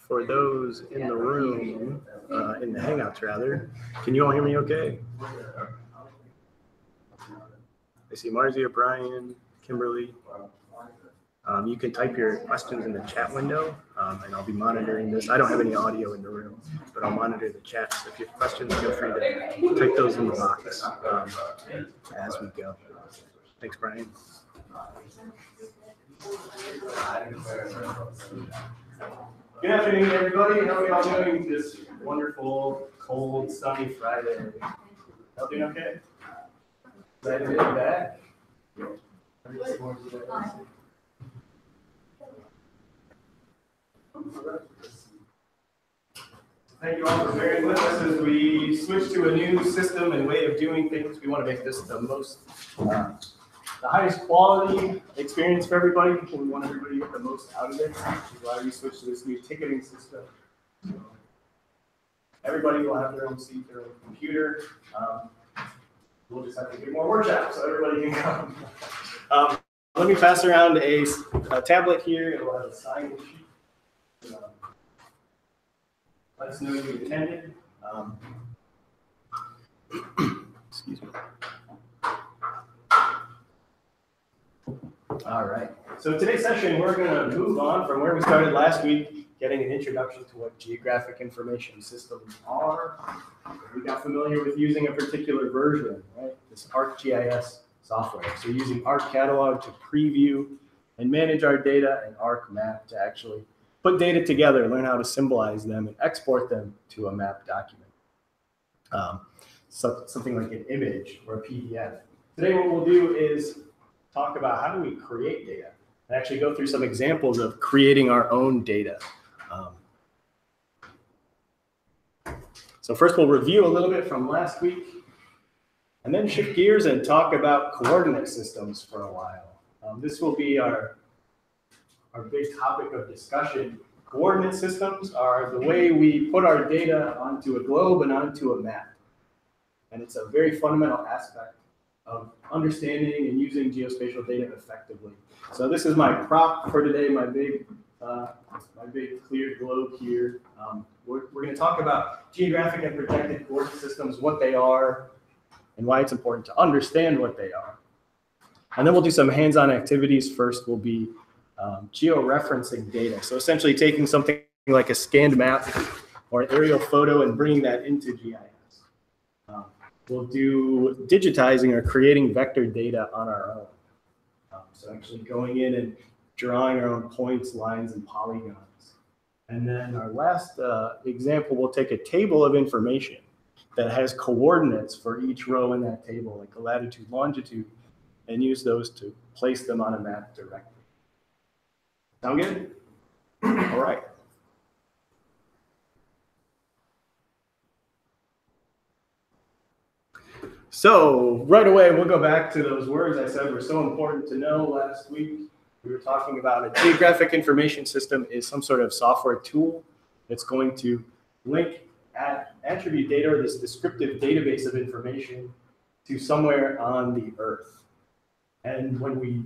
For those in the room, in the Hangouts rather, can you all hear me okay? I see Marzia, Brian, Kimberly. You can type your questions in the chat window, and I'll be monitoring this. I don't have any audio in the room, but I'll monitor the chat. So if you have questions, feel free to type those in the box as we go. Thanks, Brian. Good afternoon, everybody. How are we all doing this wonderful, cold, sunny Friday? Y'all doing okay? Excited to be back? Thank you all for bearing with us as we switch to a new system and way of doing things. We want to make this the most, the highest quality experience for everybody. We want everybody to get the most out of it, which is why we switched to this new ticketing system. Everybody will have their own seat, their own computer. We'll just have to do more workshops so everybody can come. Let me pass around a tablet here. It will have a sign sheet. Let us know you attended. Excuse me. All right. So today's session, we're going to move on from where we started last week, getting an introduction to what geographic information systems are. We got familiar with using a particular version, right? This ArcGIS software. So using ArcCatalog to preview and manage our data, and ArcMap to actually put data together, learn how to symbolize them, and export them to a map document. So something like an image or a PDF. Today what we'll do is talk about how do we create data, and actually go through some examples of creating our own data. So first we'll review a little bit from last week, and then shift gears and talk about coordinate systems for a while. This will be our big topic of discussion. Coordinate systems are the way we put our data onto a globe and onto a map. And it's a very fundamental aspect of understanding and using geospatial data effectively. So this is my prop for today, my big clear globe here. We're going to talk about geographic and projected coordinate systems, what they are, and why it's important to understand what they are. And then we'll do some hands-on activities. First will be georeferencing data. So essentially taking something like a scanned map or an aerial photo and bringing that into GIS. We'll do digitizing or creating vector data on our own. So actually going in and drawing our own points, lines, and polygons. And then our last example, we'll take a table of information that has coordinates for each row in that table, like a latitude, longitude, and use those to place them on a map directly. Sound good? All right. So right away, we'll go back to those words I said were so important to know last week. We were talking about a geographic information system is some sort of software tool that's going to link attribute data or this descriptive database of information to somewhere on the Earth. And when we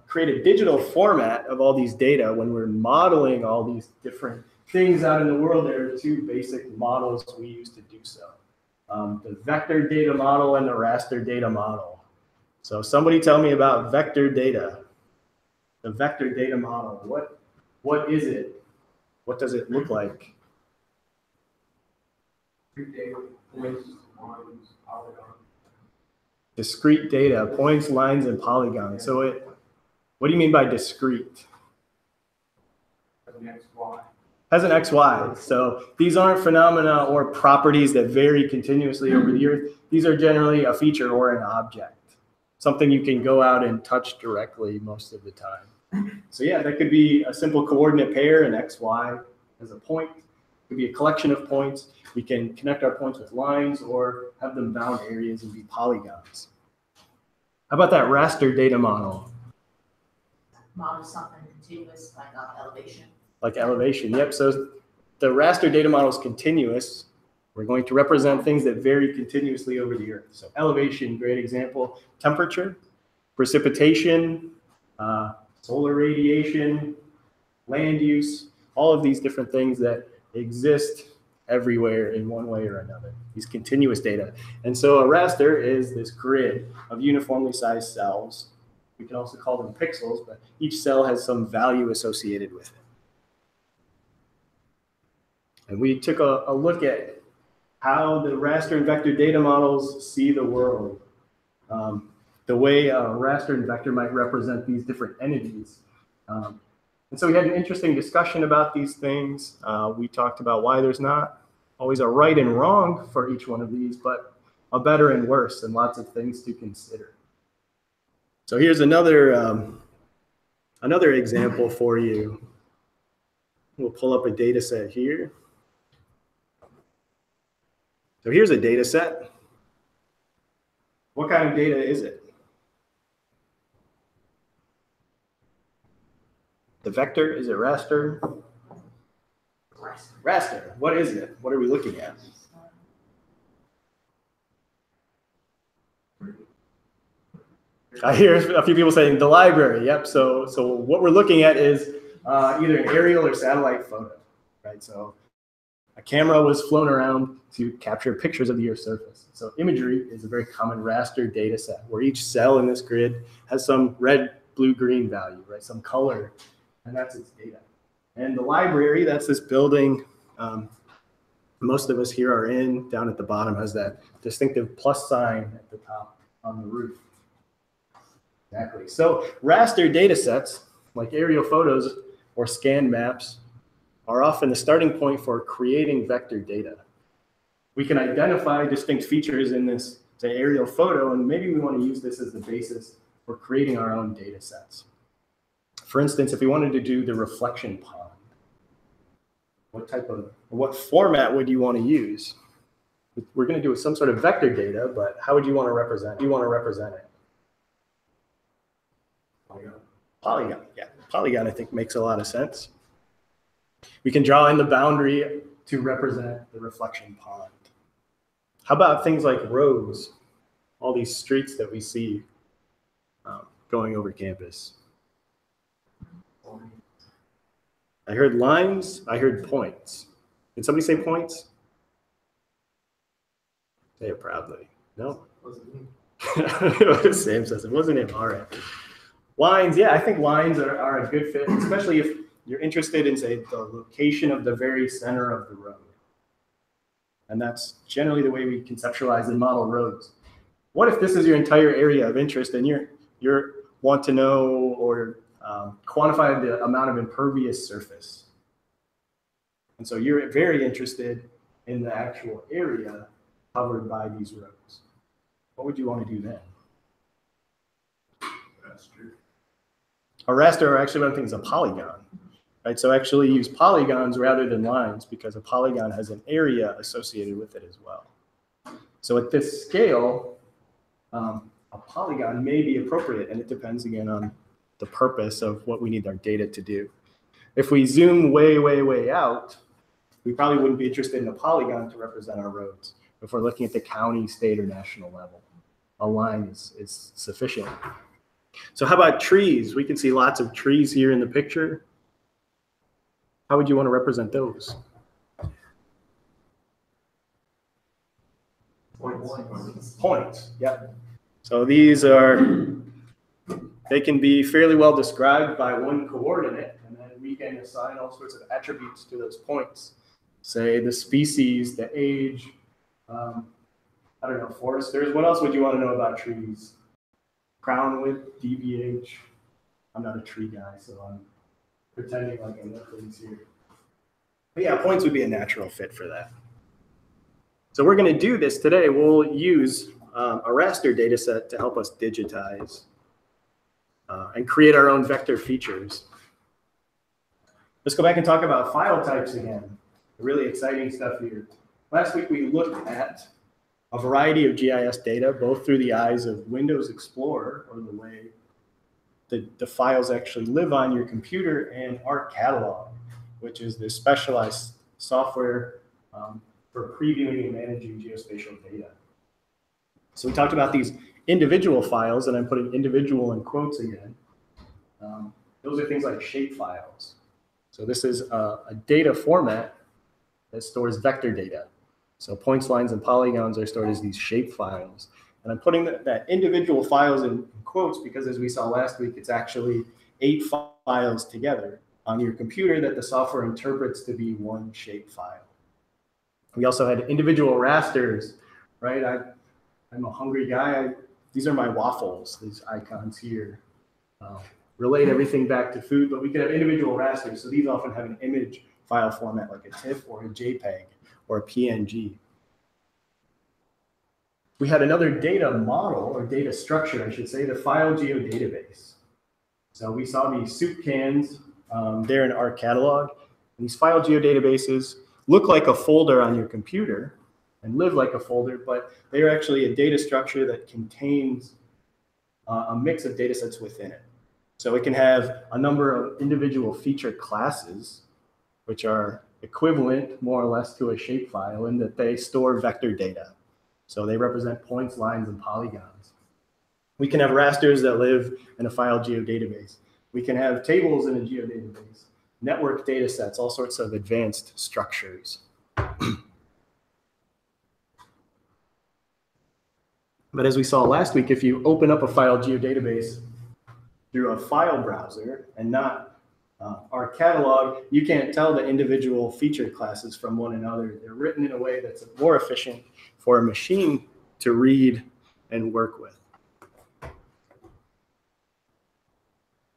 create a digital format of all these data, when we're modeling all these different things out in the world, there are two basic models we use to do so. The vector data model and the raster data model. So somebody tell me about vector data. The vector data model, what is it? What does it look like? Discrete data, points, lines, and polygons. So what do you mean by discrete? Has an XY. So these aren't phenomena or properties that vary continuously over the Earth. These are generally a feature or an object, something you can go out and touch directly most of the time. So yeah, that could be a simple coordinate pair, an XY as a point. It could be a collection of points. We can connect our points with lines or have them bound areas and be polygons. How about that raster data model? Model something continuous like elevation. Like elevation, yep. So the raster data model is continuous. We're going to represent things that vary continuously over the Earth. So elevation, great example. Temperature, precipitation, solar radiation, land use, all of these different things that exist everywhere in one way or another, these continuous data. And so a raster is this grid of uniformly sized cells. We can also call them pixels, but each cell has some value associated with it. And we took a look at how the raster and vector data models see the world, the way a raster and vector might represent these different entities. And so we had an interesting discussion about these things. We talked about why there's not always a right and wrong for each one of these, but a better and worse, and lots of things to consider. So here's another example for you. We'll pull up a data set here. So here's a data set. What kind of data is it? The vector, is it raster? Raster. What is it? What are we looking at? I hear a few people saying the library. Yep. So what we're looking at is either an aerial or satellite photo, right? So a camera was flown around to capture pictures of the Earth's surface. So imagery is a very common raster data set where each cell in this grid has some red, blue, green value, right? Some color, and that's its data. And the library, that's this building most of us here are in, down at the bottom, has that distinctive plus sign at the top on the roof. Exactly. So raster data sets, like aerial photos or scan maps, are often the starting point for creating vector data. We can identify distinct features in this, say, aerial photo, and maybe we want to use this as the basis for creating our own data sets. For instance, if we wanted to do the reflection pond, what format would you want to use? We're going to do some sort of vector data, but how would you want to represent? Do you want to represent it? Polygon, yeah. Polygon, I think, makes a lot of sense. We can draw in the boundary to represent the reflection pond. How about things like roads? All these streets that we see going over campus. I heard lines, I heard points. Did somebody say points? Say it proudly. No? Sam says it wasn't him. All right. Lines, yeah, I think lines are a good fit, especially if you're interested in, say, the location of the very center of the road. And that's generally the way we conceptualize and model roads. What if this is your entire area of interest and you want to know or quantify the amount of impervious surface? And so you're very interested in the actual area covered by these roads. What would you want to do then? A raster, or actually one thing, is a polygon. Right, so actually use polygons rather than lines because a polygon has an area associated with it as well. So at this scale, a polygon may be appropriate, and it depends again on the purpose of what we need our data to do. If we zoom way, way, way out, we probably wouldn't be interested in a polygon to represent our roads. If we're looking at the county, state, or national level, a line is sufficient. So how about trees? We can see lots of trees here in the picture. How would you want to represent those? Points, yep. So these they can be fairly well described by one coordinate, and then we can assign all sorts of attributes to those points. Say the species, the age, I don't know, foresters. What else would you want to know about trees? Crown width, DBH. I'm not a tree guy, so I'm pretending like I know things here. But yeah, points would be a natural fit for that. So we're going to do this today. We'll use a raster data set to help us digitize and create our own vector features. Let's go back and talk about file types again. Really exciting stuff here. Last week we looked at a variety of GIS data, both through the eyes of Windows Explorer, or the way the files actually live on your computer, and ArcCatalog, which is this specialized software for previewing and managing geospatial data. So we talked about these individual files, and I'm putting individual in quotes again, those are things like shape files. So this is a data format that stores vector data. So points, lines, and polygons are stored as these shape files. And I'm putting that individual files in quotes because, as we saw last week, it's actually 8 files together on your computer that the software interprets to be one shape file. We also had individual rasters, right? I'm a hungry guy. These are my waffles, these icons here. Relate everything back to food, but we can have individual rasters. So these often have an image file format like a TIFF or a JPEG or a PNG. We had another data model, or data structure, I should say, the file geodatabase. So we saw these soup cans there in our catalog. And these file geodatabases look like a folder on your computer and live like a folder, but they are actually a data structure that contains a mix of data sets within it. So it can have a number of individual feature classes, which are equivalent more or less to a shapefile in that they store vector data. So they represent points, lines, and polygons. We can have rasters that live in a file geodatabase. We can have tables in a geodatabase, network data sets, all sorts of advanced structures. But as we saw last week, if you open up a file geodatabase through a file browser and not our catalog, you can't tell the individual feature classes from one another. They're written in a way that's more efficient for a machine to read and work with.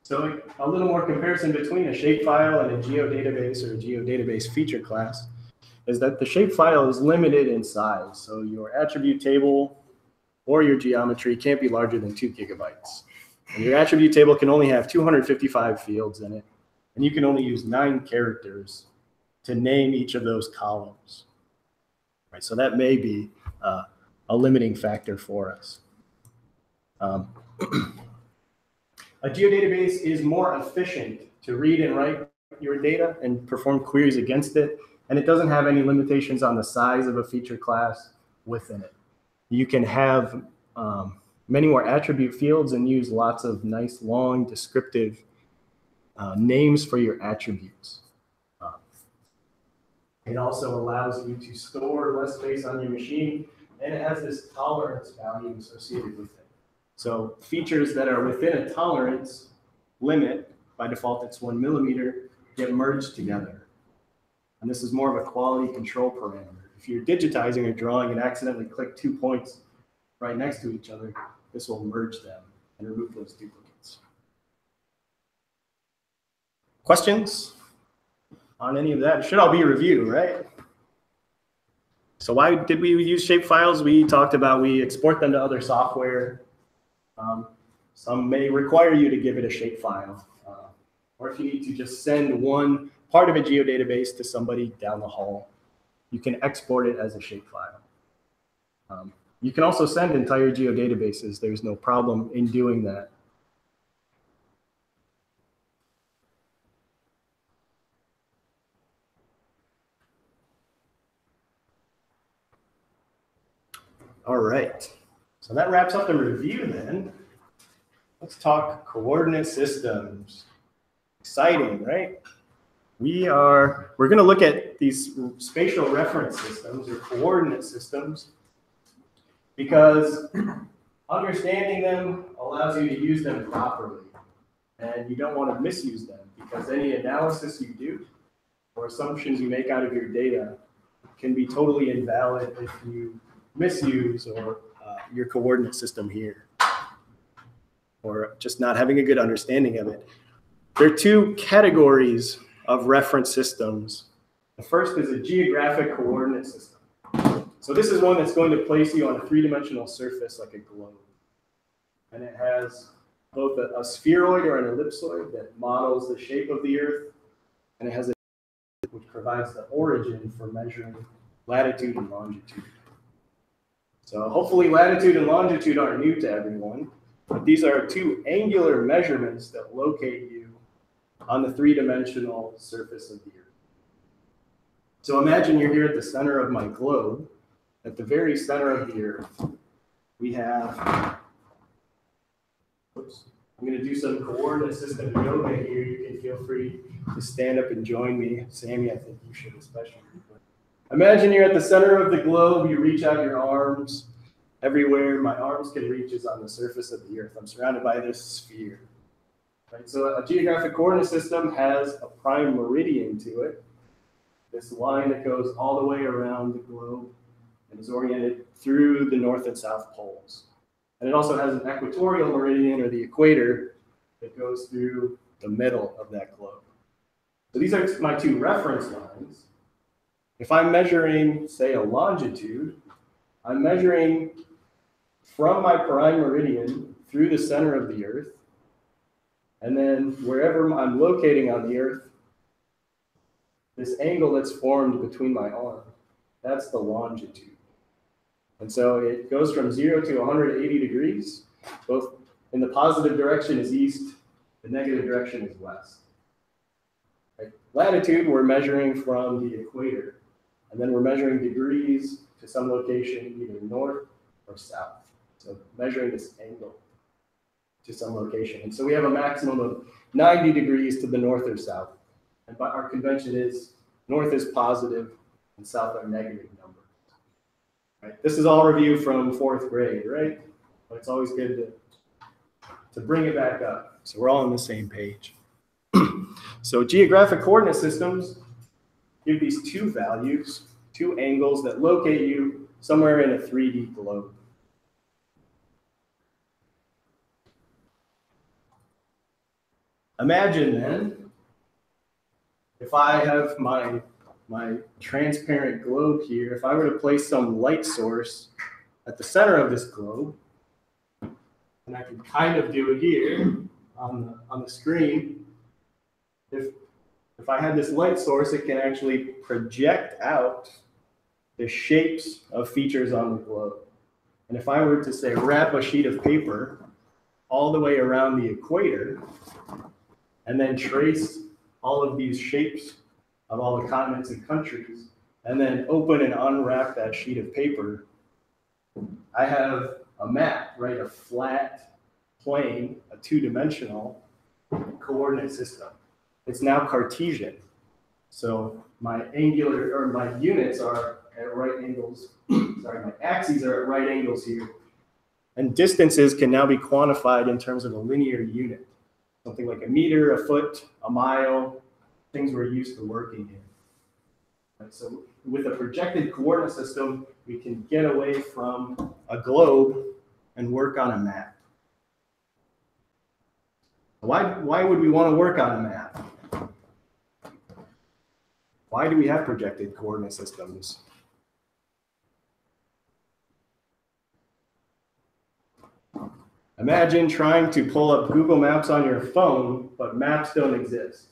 So a little more comparison between a shapefile and a geodatabase or a geodatabase feature class is that the shapefile is limited in size. So your attribute table or your geometry can't be larger than 2 gigabytes. And your attribute table can only have 255 fields in it, and you can only use 9 characters to name each of those columns. Right, so that may be a limiting factor for us. A geodatabase is more efficient to read and write your data and perform queries against it, and it doesn't have any limitations on the size of a feature class within it. You can have many more attribute fields and use lots of nice, long, descriptive names for your attributes. It also allows you to store less space on your machine, and it has this tolerance value associated with it. So features that are within a tolerance limit, by default it's 1 millimeter, get merged together. And this is more of a quality control parameter. If you're digitizing or drawing and accidentally click 2 points right next to each other, this will merge them and remove those duplicates. Questions on any of that? It should all be a review, right? So why did we use shapefiles? We talked about we export them to other software. Some may require you to give it a shapefile. Or if you need to just send one part of a geodatabase to somebody down the hall, you can export it as a shapefile. You can also send entire geodatabases. There's no problem in doing that. All right, so that wraps up the review then. Let's talk coordinate systems. Exciting, right? We're going to look at these spatial reference systems or coordinate systems because understanding them allows you to use them properly. And you don't want to misuse them because any analysis you do or assumptions you make out of your data can be totally invalid if you misuse or your coordinate system here, or just not having a good understanding of it. There are 2 categories of reference systems. The first is a geographic coordinate system. So this is one that's going to place you on a 3-dimensional surface like a globe. And it has both a spheroid or an ellipsoid that models the shape of the Earth, and it has a which provides the origin for measuring latitude and longitude. So hopefully latitude and longitude aren't new to everyone, but these are 2 angular measurements that locate you on the 3-dimensional surface of the Earth. So imagine you're here at the center of my globe. At the very center of the Earth, we have I'm going to do some coordinate system yoga here. You can feel free to stand up and join me. Sammy, I think you should especially. Imagine you're at the center of the globe. You reach out your arms everywhere. My arms can reach is on the surface of the earth. I'm surrounded by this sphere. Right? So a geographic coordinate system has a prime meridian to it. This line that goes all the way around the globe and is oriented through the north and south poles. And it also has an equatorial meridian, or the equator, that goes through the middle of that globe. So these are my two reference lines. If I'm measuring, say, a longitude, I'm measuring from my prime meridian through the center of the earth, and then wherever I'm locating on the earth, this angle that's formed between my arm, that's the longitude. And so it goes from 0 to 180 degrees. Both in the positive direction is east, the negative direction is west. Right? Latitude, we're measuring from the equator. And then we're measuring degrees to some location, either north or south. So measuring this angle to some location. And so we have a maximum of 90 degrees to the north or south. And our convention is north is positive and south are negative numbers. Right? This is all review from 4th grade, right? But it's always good to bring it back up. So we're all on the same page. So geographic coordinate systems give these two values, two angles that locate you somewhere in a 3D globe. Imagine then, if I have my transparent globe here, if I were to place some light source at the center of this globe, and I can kind of do it here on the screen, if I had this light source, it can actually project out the shapes of features on the globe. And if I were to, say, wrap a sheet of paper all the way around the equator, and then trace all of these shapes of all the continents and countries, and then open and unwrap that sheet of paper, I have a map, right? A flat plane, a two-dimensional coordinate system. It's now Cartesian. So my angular, or my units are at right angles, sorry, my axes are at right angles here. And distances can now be quantified in terms of a linear unit. Something like a meter, a foot, a mile, things we're used to working in. Right, so with a projected coordinate system, we can get away from a globe and work on a map. Why would we want to work on a map? Why do we have projected coordinate systems? Imagine trying to pull up Google Maps on your phone, but maps don't exist.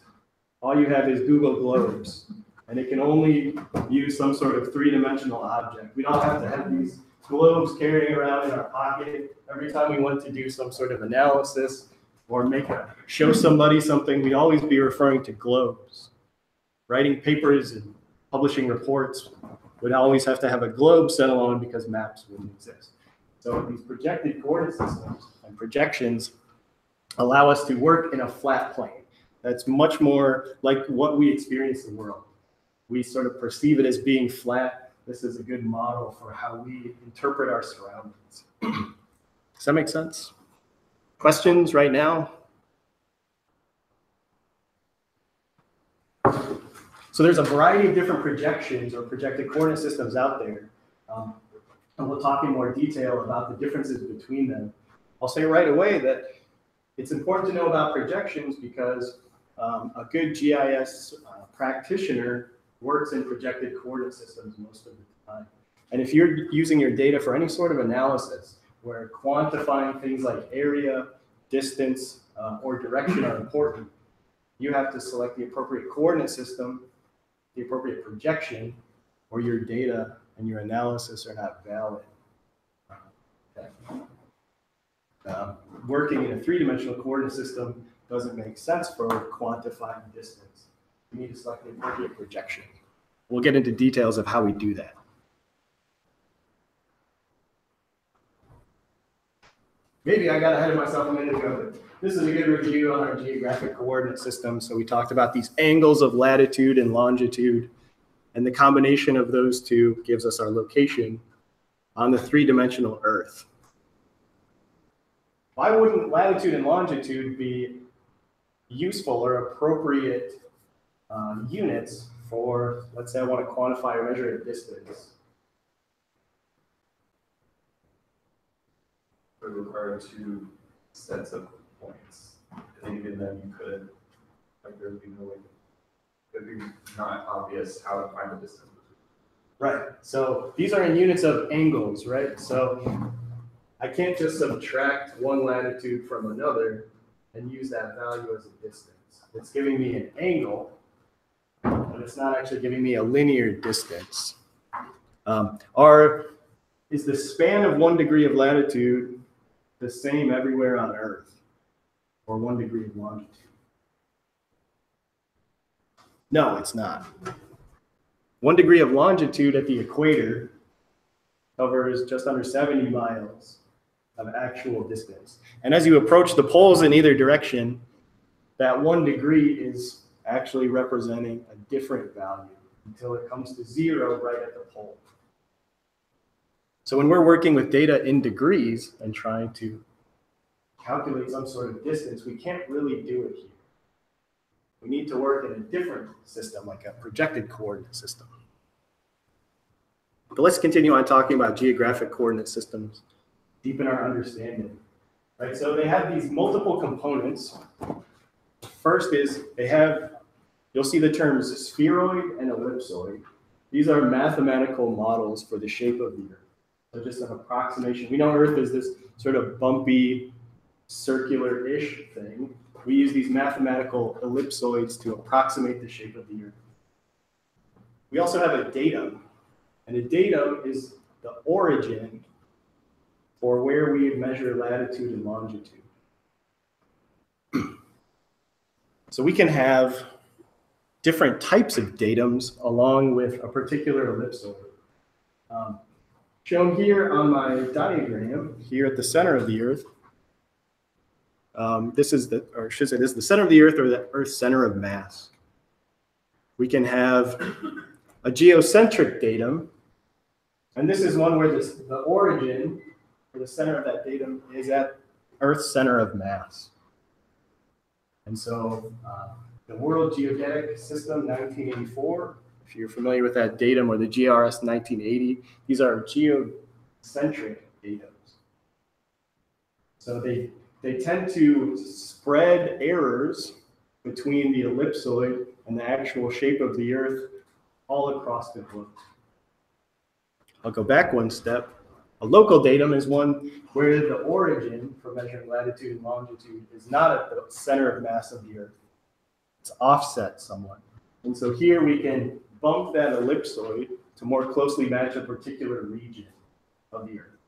All you have is Google Globes, and it can only use some sort of three-dimensional object. We don't have to have these globes carrying around in our pocket. Every time we want to do some sort of analysis or show somebody something, we'd always be referring to globes. Writing papers and publishing reports would always have to have a globe set alone because maps wouldn't exist. So these projected coordinate systems and projections allow us to work in a flat plane. That's much more like what we experience in the world. We sort of perceive it as being flat. This is a good model for how we interpret our surroundings. Does that make sense? Questions right now? So there's a variety of different projections or projected coordinate systems out there. And we'll talk in more detail about the differences between them. I'll say right away that it's important to know about projections because a good GIS practitioner works in projected coordinate systems most of the time. And if you're using your data for any sort of analysis where quantifying things like area, distance, or direction are important, you have to select the appropriate coordinate system, the appropriate projection, or your data and your analysis are not valid. Working in a three-dimensional coordinate system doesn't make sense for quantifying distance. You need to select the appropriate projection. We'll get into details of how we do that. Maybe I got ahead of myself a minute ago. this is a good review on our geographic coordinate system. So we talked about these angles of latitude and longitude, and the combination of those two gives us our location on the three-dimensional Earth. Why wouldn't latitude and longitude be useful or appropriate units for, let's say I want to quantify or measure a distance? It would require two sets of points. I think even then you could, like there would be no way, it would be not obvious how to find the distance. Right, so these are in units of angles, right? So I can't just subtract one latitude from another and use that value as a distance. It's giving me an angle, but it's not actually giving me a linear distance. Is the span of 1 degree of latitude the same everywhere on Earth, or 1 degree of longitude? No, it's not. 1 degree of longitude at the equator covers just under 70 miles of actual distance. And as you approach the poles in either direction, that 1 degree is actually representing a different value until it comes to 0 right at the pole. So when we're working with data in degrees and trying to calculate some sort of distance, we can't really do it here. We need to work in a different system, like a projected coordinate system. But let's continue on talking about geographic coordinate systems, deepen our understanding. Right, so they have these multiple components. First is you'll see the terms spheroid and ellipsoid. These are mathematical models for the shape of the Earth. So just an approximation. We know Earth is this sort of bumpy, circular-ish thing. We use these mathematical ellipsoids to approximate the shape of the Earth. We also have a datum, and a datum is the origin for where we measure latitude and longitude. So we can have different types of datums along with a particular ellipsoid. Shown here on my diagram, here at the center of the Earth, this is the center of the Earth, or the Earth's center of mass. We can have a geocentric datum, and this is one where the origin, or the center of that datum, is at Earth's center of mass. And so the World Geodetic System 1984, if you're familiar with that datum, or the GRS 1980, these are geocentric datums. So they tend to spread errors between the ellipsoid and the actual shape of the Earth all across the globe. I'll go back one step. A local datum is one where the origin for measuring latitude and longitude is not at the center of mass of the Earth. It's offset somewhat. And so here we can bump that ellipsoid to more closely match a particular region of the Earth.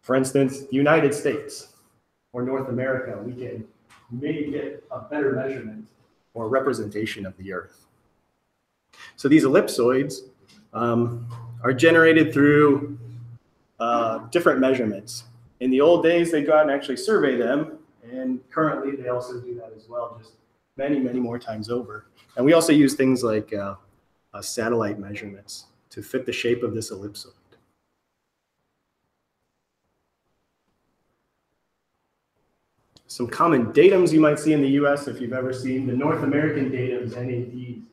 For instance, the United States or North America, we can maybe get a better measurement or representation of the Earth. So these ellipsoids are generated through different measurements. In the old days, they'd go out and actually survey them, and currently they also do that as well, just many, many more times over. And we also use things like satellite measurements to fit the shape of this ellipsoid. Some common datums you might see in the US, if you've ever seen the North American datums, NADs.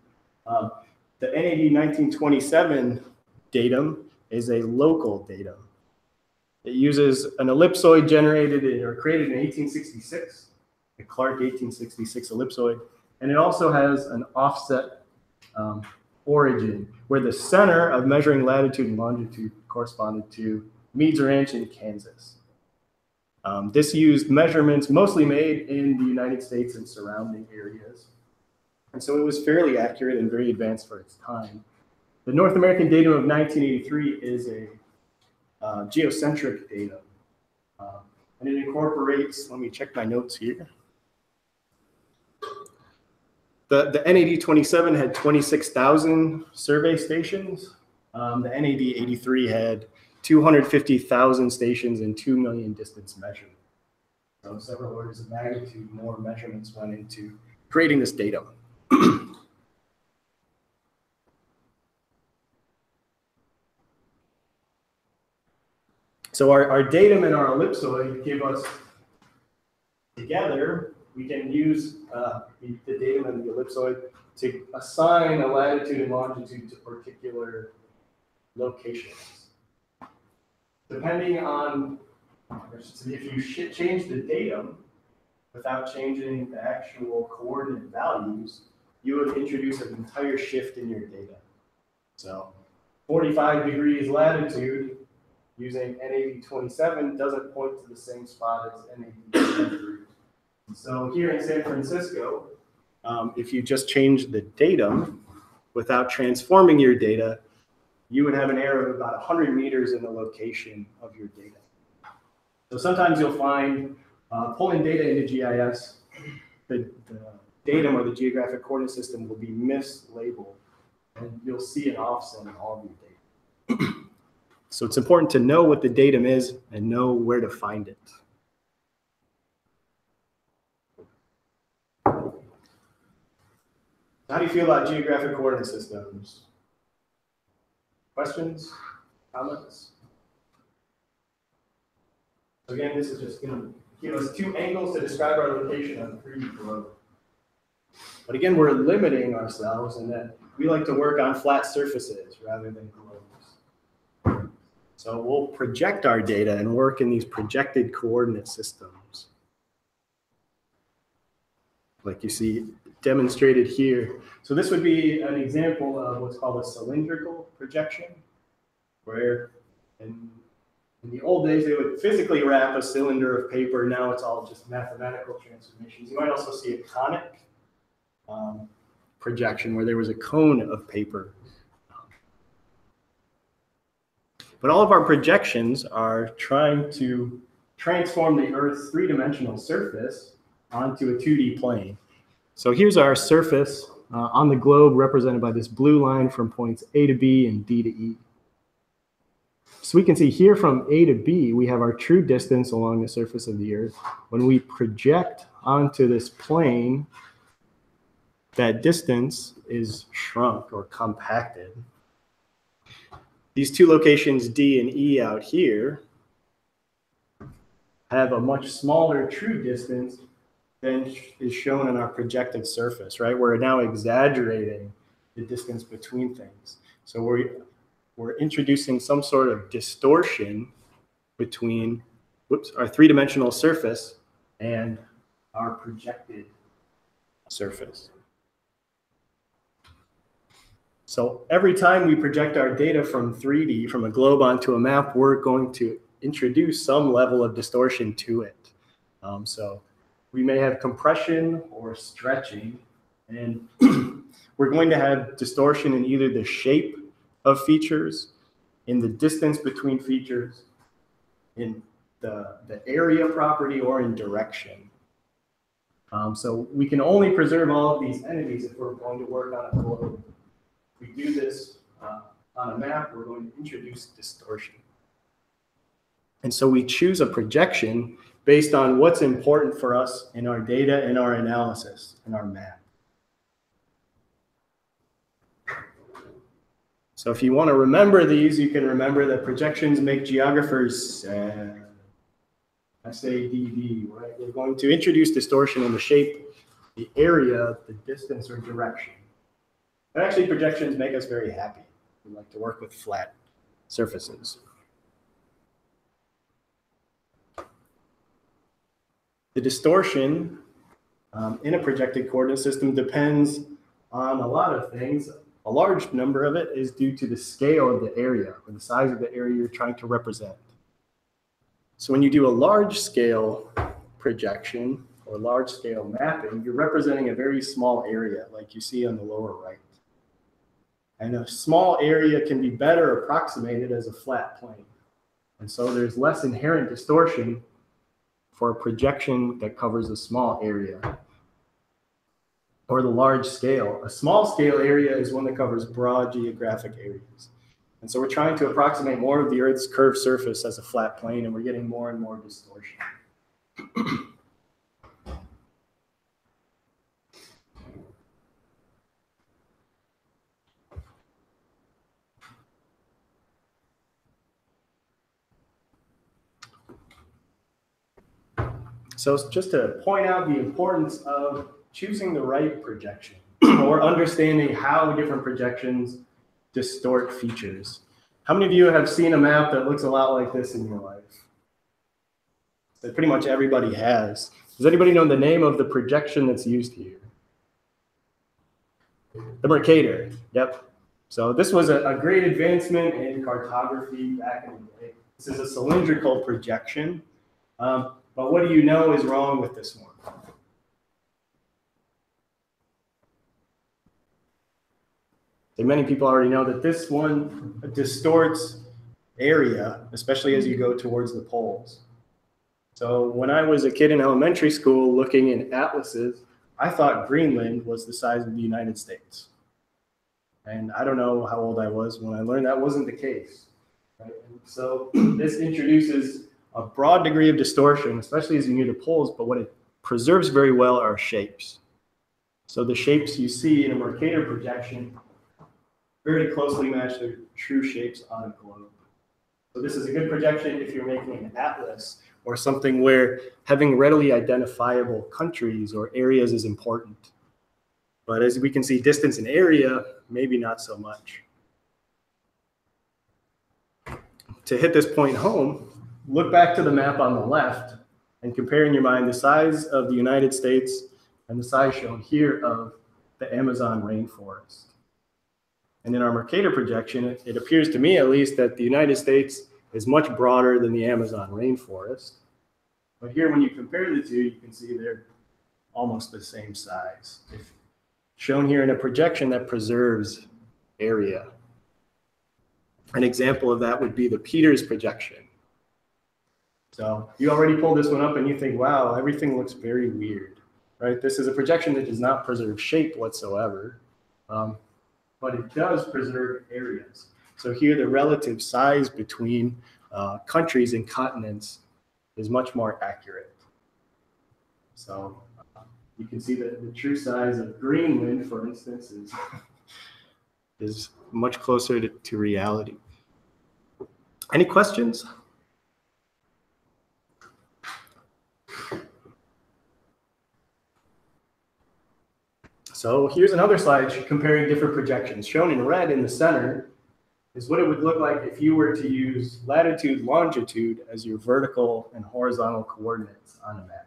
The NAD 1927 datum is a local datum. It uses an ellipsoid generated or created in 1866, the Clark 1866 ellipsoid, and it also has an offset origin, where the center of measuring latitude and longitude corresponded to Meads Ranch in Kansas. This used measurements mostly made in the United States and surrounding areas. And so it was fairly accurate and very advanced for its time. The North American datum of 1983 is a geocentric datum. And it incorporates, let me check my notes here. The NAD 27 had 26,000 survey stations. The NAD 83 had 250,000 stations and 2 million distance measurements. So several orders of magnitude more measurements went into creating this datum. So our datum and our ellipsoid give us, together, we can use the datum and the ellipsoid to assign a latitude and longitude to particular locations. Depending on, if you change the datum without changing the actual coordinate values, you would introduce an entire shift in your data. So 45 degrees latitude using NAV27 doesn't point to the same spot as NAV23. So here in San Francisco, if you just change the datum without transforming your data, you would have an error of about 100 meters in the location of your data. So sometimes you'll find pulling data into GIS, the datum or the geographic coordinate system will be mislabeled, and you'll see an offset in all of your data. So it's important to know what the datum is and know where to find it. How do you feel about geographic coordinate systems? Questions? Comments? So again, this is just going to give us two angles to describe our location on a 3D globe. But again, we're limiting ourselves in that we like to work on flat surfaces rather than globes. So we'll project our data and work in these projected coordinate systems, like you see demonstrated here. So this would be an example of what's called a cylindrical projection, where in the old days they would physically wrap a cylinder of paper. Now it's all just mathematical transformations. You might also see a conic projection where there was a cone of paper. But all of our projections are trying to transform the Earth's three-dimensional surface onto a 2D plane. So here's our surface on the globe represented by this blue line from points A to B and D to E. So we can see here from A to B, we have our true distance along the surface of the Earth. When we project onto this plane, that distance is shrunk or compacted. These two locations, D and E out here, have a much smaller true distance than is shown in our projected surface, right? We're now exaggerating the distance between things. So we're introducing some sort of distortion between our three-dimensional surface and our projected surface. So every time we project our data from 3D, from a globe onto a map, we're going to introduce some level of distortion to it. So we may have compression or stretching, and we're going to have distortion in either the shape of features, in the distance between features, in the area property, or in direction. So we can only preserve all of these entities if we're going to work on a globe. If we do this on a map, we're going to introduce distortion. And so we choose a projection based on what's important for us in our data, in our analysis, in our map. So if you want to remember these, you can remember that projections make geographers sad. SADD, right? We're going to introduce distortion in the shape, the area, the distance, or direction. But actually, projections make us very happy. We like to work with flat surfaces. The distortion in a projected coordinate system depends on a lot of things. A large number of it is due to the scale of the area, or the size of the area you're trying to represent. So when you do a large-scale projection or large-scale mapping, you're representing a very small area, like you see on the lower right. And a small area can be better approximated as a flat plane. And so there's less inherent distortion for a projection that covers a small area. Or the large scale. A small scale area is one that covers broad geographic areas. And so we're trying to approximate more of the Earth's curved surface as a flat plane, and we're getting more and more distortion. So just to point out the importance of choosing the right projection or understanding how different projections distort features. How many of you have seen a map that looks a lot like this in your life? So pretty much everybody has. Does anybody know the name of the projection that's used here? The Mercator, yep. So this was a great advancement in cartography back in the day. This is a cylindrical projection. But what do you know is wrong with this one? So many people already know that this one distorts area, especially as you go towards the poles. So when I was a kid in elementary school looking in atlases, I thought Greenland was the size of the United States. And I don't know how old I was when I learned that wasn't the case. Right? And so this introduces a broad degree of distortion, especially as you near the poles, but what it preserves very well are shapes. So the shapes you see in a Mercator projection very closely match the true shapes on a globe. So this is a good projection if you're making an atlas or something where having readily identifiable countries or areas is important. But as we can see, distance and area, maybe not so much. To hit this point home, look back to the map on the left and compare in your mind the size of the United States and the size shown here of the Amazon rainforest. And in our Mercator projection, it appears to me at least that the United States is much broader than the Amazon rainforest. But here, when you compare the two, you can see they're almost the same size. If shown here in a projection that preserves area. An example of that would be the Peters projection. So you already pulled this one up and you think, wow, everything looks very weird, right? This is a projection that does not preserve shape whatsoever, but it does preserve areas. So here the relative size between countries and continents is much more accurate. So you can see that the true size of Greenland, for instance, is much closer to reality. Any questions? So here's another slide comparing different projections. Shown in red in the center is what it would look like if you were to use latitude, longitude as your vertical and horizontal coordinates on a map.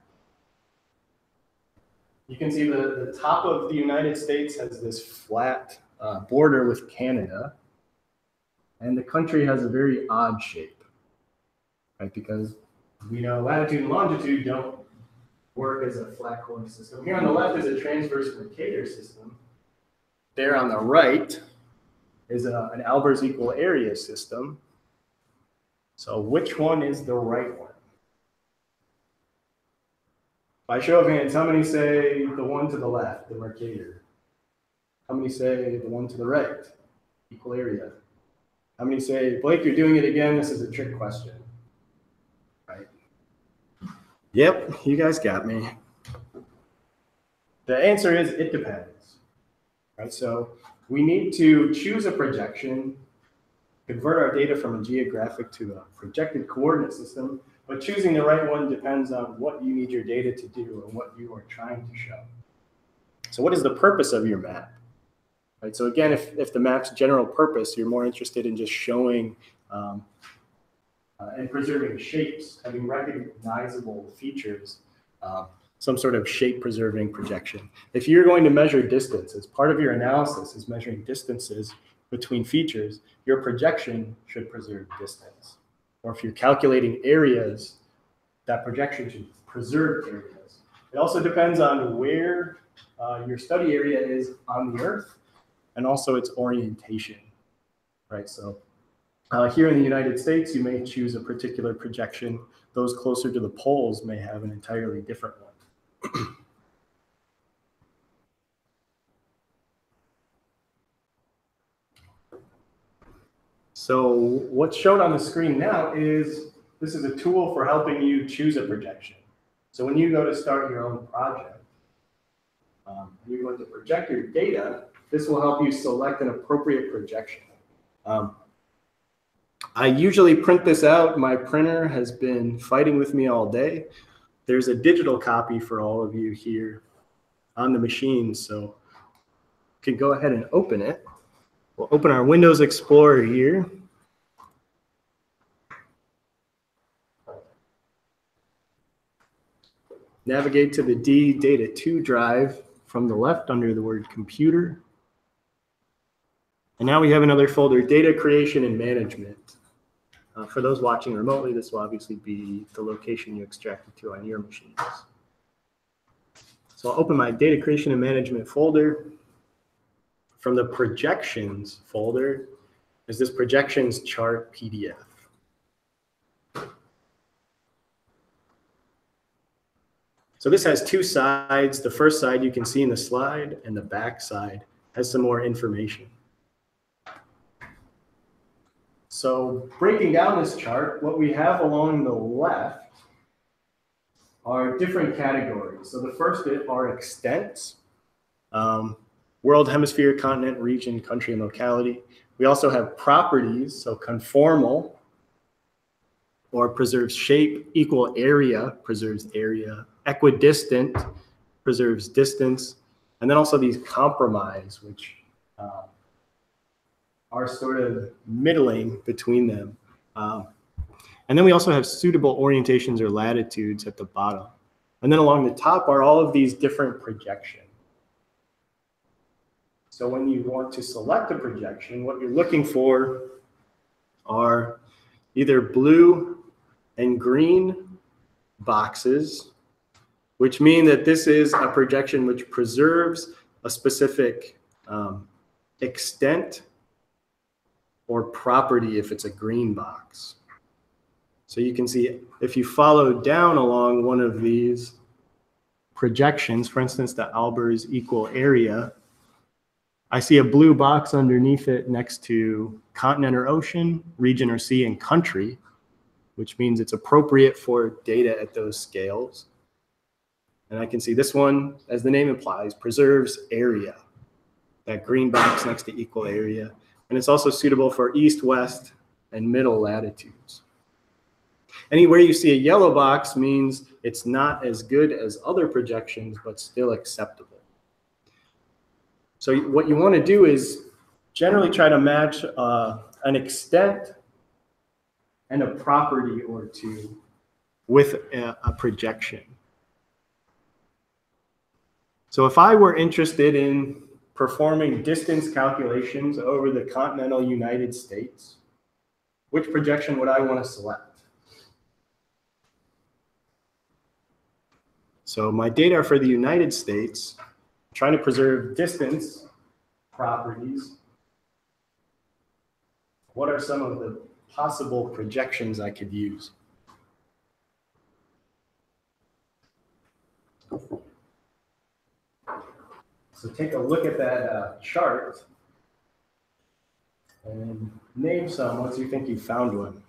You can see the top of the United States has this flat border with Canada, and the country has a very odd shape, right? Because we know latitude and longitude don't work as a flat coordinate system. Here on the left is a transverse Mercator system. There on the right is an Albers equal area system. So which one is the right one? By show of hands, how many say the one to the left, the Mercator? How many say the one to the right, equal area? How many say, Blake, you're doing it again, this is a trick question, right? Yep, you guys got me. The answer is it depends, right? So we need to choose a projection, convert our data from a geographic to a projected coordinate system, but choosing the right one depends on what you need your data to do and what you are trying to show. So what is the purpose of your map? Right, so again, if the map's general purpose, you're more interested in just showing and preserving shapes, having recognizable features, some sort of shape preserving projection. If you're going to measure distance, as part of your analysis is measuring distances between features, your projection should preserve distance. Or if you're calculating areas, that projection should preserve areas. It also depends on where your study area is on the Earth and also its orientation, right? So here in the United States, you may choose a particular projection. Those closer to the poles may have an entirely different one. So what's shown on the screen now is, this is a tool for helping you choose a projection. So when you go to start your own project, you're going to project your data, this will help you select an appropriate projection. I usually print this out. My printer has been fighting with me all day. there's a digital copy for all of you here on the machine, so you can go ahead and open it. We'll open our Windows Explorer here. Navigate to the D Data 2 drive from the left under the word computer. And now we have another folder, Data Creation and Management. For those watching remotely, this will obviously be the location you extracted to on your machines. So I'll open my Data Creation and Management folder. From the Projections folder is this Projections Chart PDF. So this has two sides. The first side you can see in the slide, and the back side has some more information. So breaking down this chart, what we have along the left are different categories. So the first are extents, world, hemisphere, continent, region, country, and locality. We also have properties, so conformal, or preserves shape, equal area, preserves area, equidistant, preserves distance, and then also these compromise, which are sort of middling between them. And then we also have suitable orientations or latitudes at the bottom. And then along the top are all of these different projections. So when you want to select a projection, what you're looking for are either blue and green boxes, which mean that this is a projection which preserves a specific extent or property if it's a green box. So you can see if you follow down along one of these projections, for instance, the Albers equal area, I see a blue box underneath it next to continent or ocean, region or sea, and country, which means it's appropriate for data at those scales. And I can see this one, as the name implies, preserves area, that green box next to equal area. And it's also suitable for east, west, and middle latitudes. Anywhere you see a yellow box means it's not as good as other projections, but still acceptable. So what you want to do is generally try to match an extent and a property or two with a projection. So if I were interested in performing distance calculations over the continental United States, which projection would I want to select? So my data are for the United States, trying to preserve distance properties. What are some of the possible projections I could use? So take a look at that chart and name some once you think you've found one.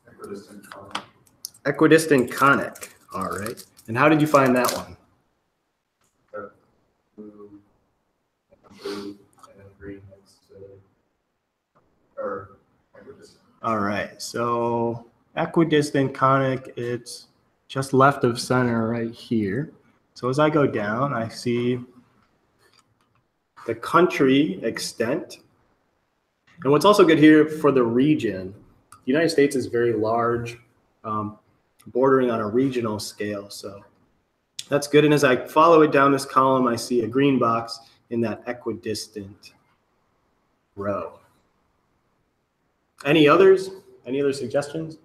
Equidistant conic. Equidistant conic, all right. And how did you find that one? Blue and then green next to, or equidistant. All right, so equidistant conic, it's just left of center right here. So as I go down, I see the country extent. And what's also good here for the region, the United States is very large, bordering on a regional scale. So that's good. And as I follow it down this column, I see a green box in that equidistant row. Any others? Any other suggestions?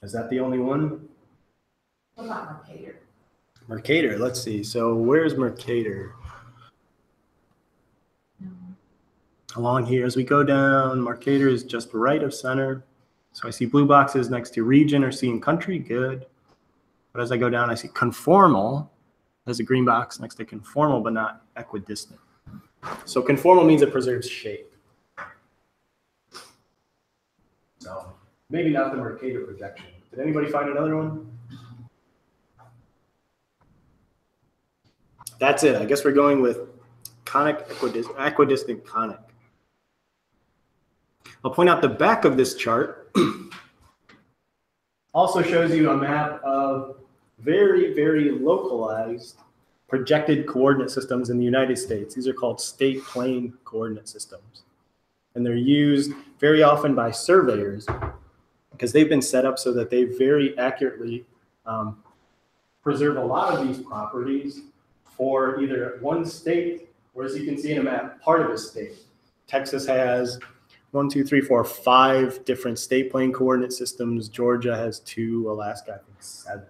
Is that the only one? What about Mercator? Mercator, let's see. So where's Mercator? Along here, as we go down, Mercator is just right of center. So I see blue boxes next to region or sea and country, good. But as I go down, I see conformal. There's a green box next to conformal, but not equidistant. So conformal means it preserves shape. So maybe not the Mercator projection. Did anybody find another one? That's it. I guess we're going with conic, equidistant conic. I'll point out the back of this chart also shows you a map of very, very localized projected coordinate systems in the United States. These are called state plane coordinate systems. And they're used very often by surveyors because they've been set up so that they very accurately preserve a lot of these properties for either one state, or as you can see in a map, part of a state. Texas has 5 different state plane coordinate systems. Georgia has 2, Alaska, I think 7.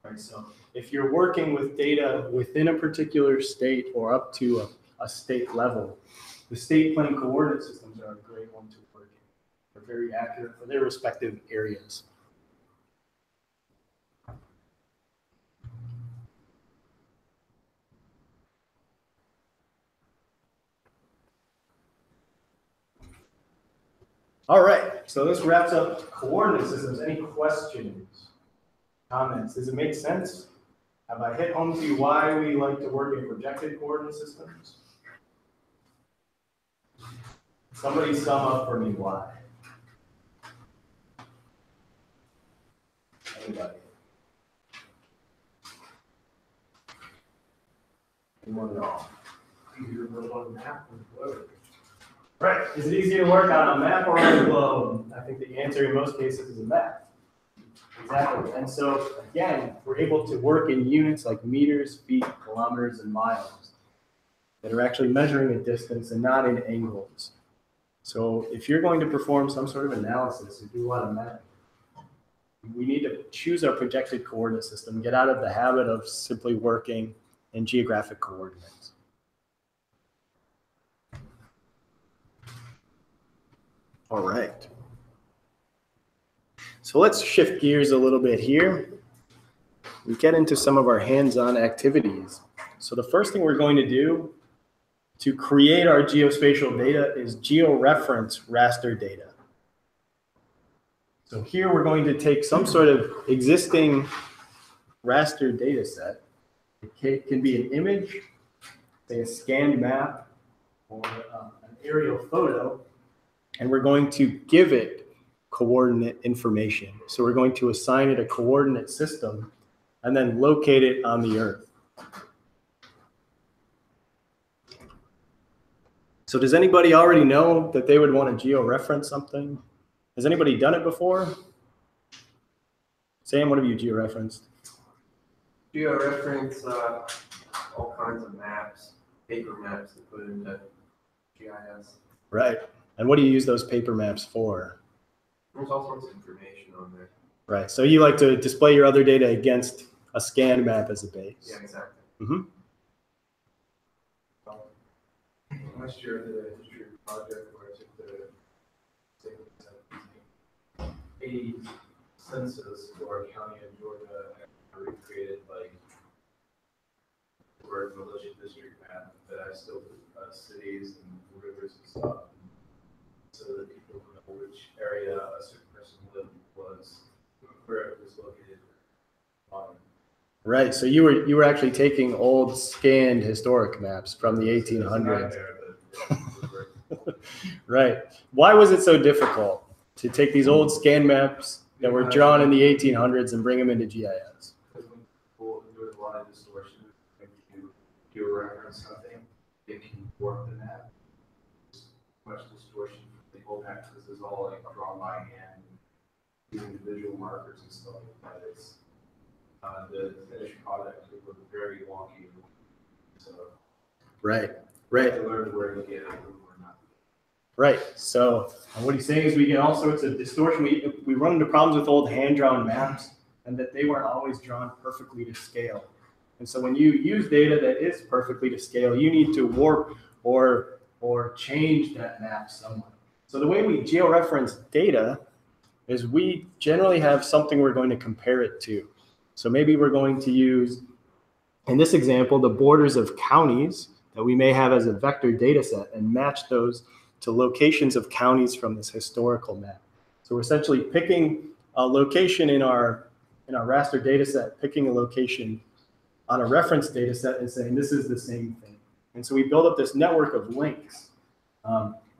Right, so if you're working with data within a particular state or up to a state level, the state plane coordinate systems are a great one to work in. They're very accurate for their respective areas. All right, so this wraps up coordinate systems. Any questions, comments? Does it make sense? Have I hit home to you why we like to work in projected coordinate systems? Somebody sum up for me why. Anybody? Anyone at all? Easier to work on a map than a globe. Right. Is it easier to work on a map or on a globe? I think the answer in most cases is a map. Exactly. And so, again, we're able to work in units like meters, feet, kilometers, and miles that are actually measuring a distance and not in angles. So if you're going to perform some sort of analysis or do a lot of mapping, we need to choose our projected coordinate system, get out of the habit of simply working in geographic coordinates. All right. So let's shift gears a little bit here. We get into some of our hands-on activities. So the first thing we're going to do to create our geospatial data is georeference raster data. So here we're going to take some sort of existing raster data set. It can be an image, say a scanned map, or an aerial photo, and we're going to give it coordinate information. So we're going to assign it a coordinate system and then locate it on the Earth. So does anybody already know that they would want to georeference something? Has anybody done it before? Sam, what have you georeferenced? Georeference all kinds of maps, paper maps to put into GIS. Right. And what do you use those paper maps for? There's all sorts of information on there. Right. So you like to display your other data against a scanned map as a base. Yeah, exactly. Mm-hmm. Last year I did a history project where I took the 80s census for a county in Georgia and I recreated like word militia district map that I still put cities and rivers and stuff so that people would know which area a certain person lived was, where it was located on. Right. So you were actually taking old scanned historic maps from the 1800s. Right. Why was it so difficult to take these old scan maps that were drawn in the 1800s and bring them into GIS? Because when people do a lot of distortion, when you georeference something, it can warp the map. There's much distortion. The old map, because it's all like drawn by hand, using visual markers and stuff like that. It's the finished product would look very wonky. So Right. you Right. have to learn where to get it and where not. Right. So what he's saying is we get all sorts of distortion. We run into problems with old hand-drawn maps and that they weren't always drawn perfectly to scale. And so when you use data that is perfectly to scale, you need to warp or change that map somewhat. So the way we georeference data is we generally have something we're going to compare it to. So maybe we're going to use, in this example, the borders of counties that we may have as a vector data set and match those to locations of counties from this historical map. So we're essentially picking a location in our raster data set, picking a location on a reference data set and saying this is the same thing. And so we build up this network of links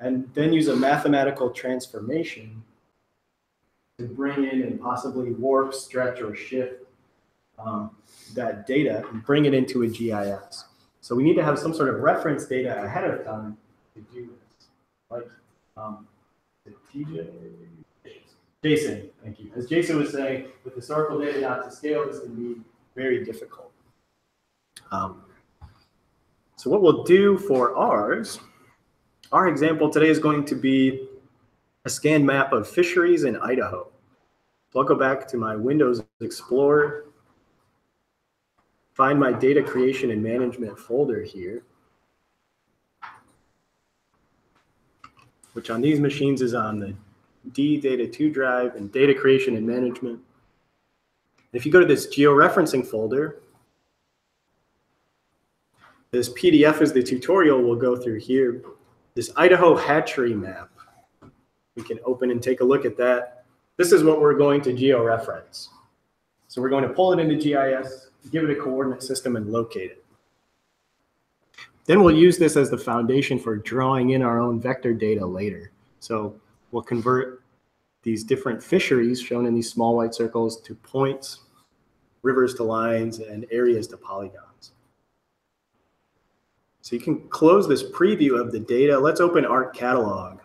and then use a mathematical transformation to bring in and possibly warp, stretch, or shift that data and bring it into a GIS. So we need to have some sort of reference data ahead of time to do this. Like TJ? Jason, thank you. As Jason was saying, with historical data not to scale, this can be very difficult. So what we'll do for ours, our example today is going to be a scan map of fisheries in Idaho. So I'll go back to my Windows Explorer, find my data creation and management folder here, which on these machines is on the D-Data2 drive and data creation and management. If you go to this georeferencing folder, this PDF is the tutorial we'll go through here. This Idaho hatchery map, we can open and take a look at that. This is what we're going to georeference. So we're going to pull it into GIS, give it a coordinate system, and locate it. Then we'll use this as the foundation for drawing in our own vector data later. So we'll convert these different fisheries shown in these small white circles to points, rivers to lines, and areas to polygons. So you can close this preview of the data. Let's open ArcCatalog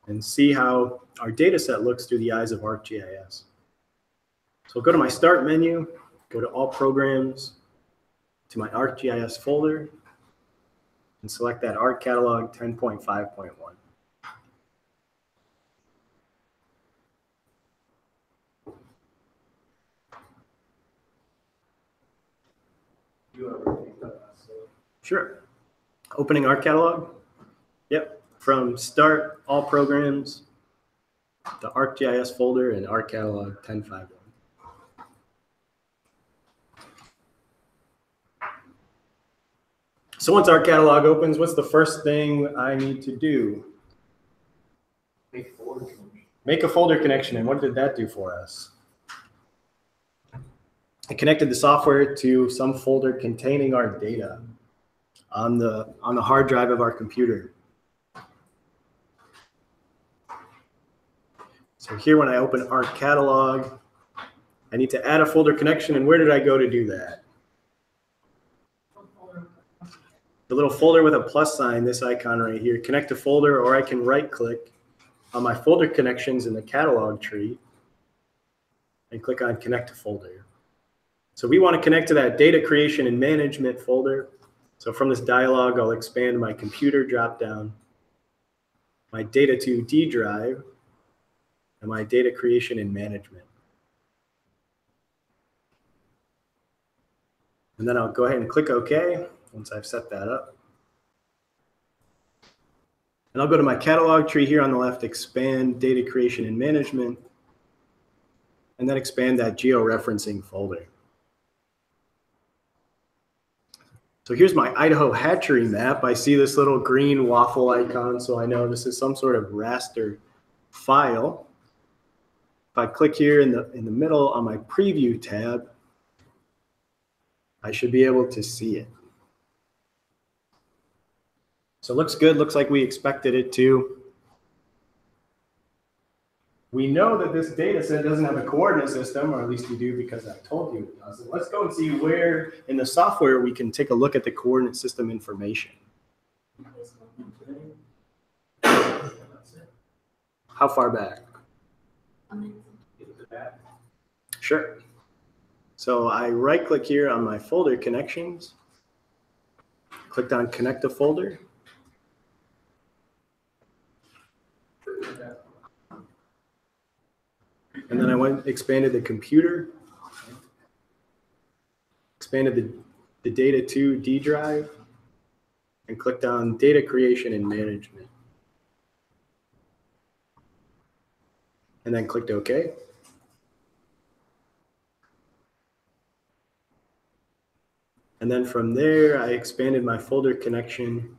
and see how our data set looks through the eyes of ArcGIS. So I'll go to my Start menu, go to All Programs, to my ArcGIS folder, and select that ArcCatalog 10.5.1. Sure. Opening ArcCatalog. Yep. From Start, All Programs, the ArcGIS folder, and ArcCatalog 10.5.1. So once ArcCatalog opens, what's the first thing I need to do? Make a folder connection. And what did that do for us? I connected the software to some folder containing our data on the hard drive of our computer. So here, when I open ArcCatalog, I need to add a folder connection. And where did I go to do that? The little folder with a plus sign, this icon right here, connect to folder, or I can right click on my folder connections in the catalog tree and click on connect to folder. So we want to connect to that data creation and management folder. So from this dialog, I'll expand my computer dropdown, my Data2D drive, and my data creation and management. And then I'll go ahead and click OK once I've set that up. And I'll go to my catalog tree here on the left, expand data creation and management, and then expand that georeferencing folder. So here's my Idaho hatchery map. I see this little green waffle icon, so I know this is some sort of raster file. If I click here in the middle on my preview tab, I should be able to see it. So it looks good, looks like we expected it to. We know that this data set doesn't have a coordinate system, or at least we do because I told you it doesn't. Let's go and see where in the software we can take a look at the coordinate system information. How far back? Sure. So I right click here on my folder connections, clicked on connect to folder. And then I expanded the computer, expanded the Data2D drive, and clicked on data creation and management. And then clicked OK. And then from there, I expanded my folder connection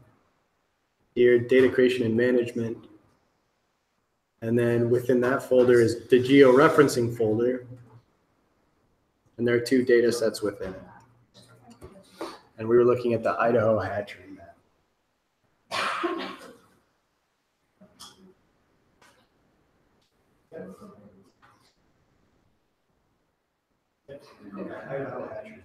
here, data creation and management. And then within that folder is the georeferencing folder. And there are two data sets within it. and we were looking at the Idaho hatchery map. Idaho hatchery.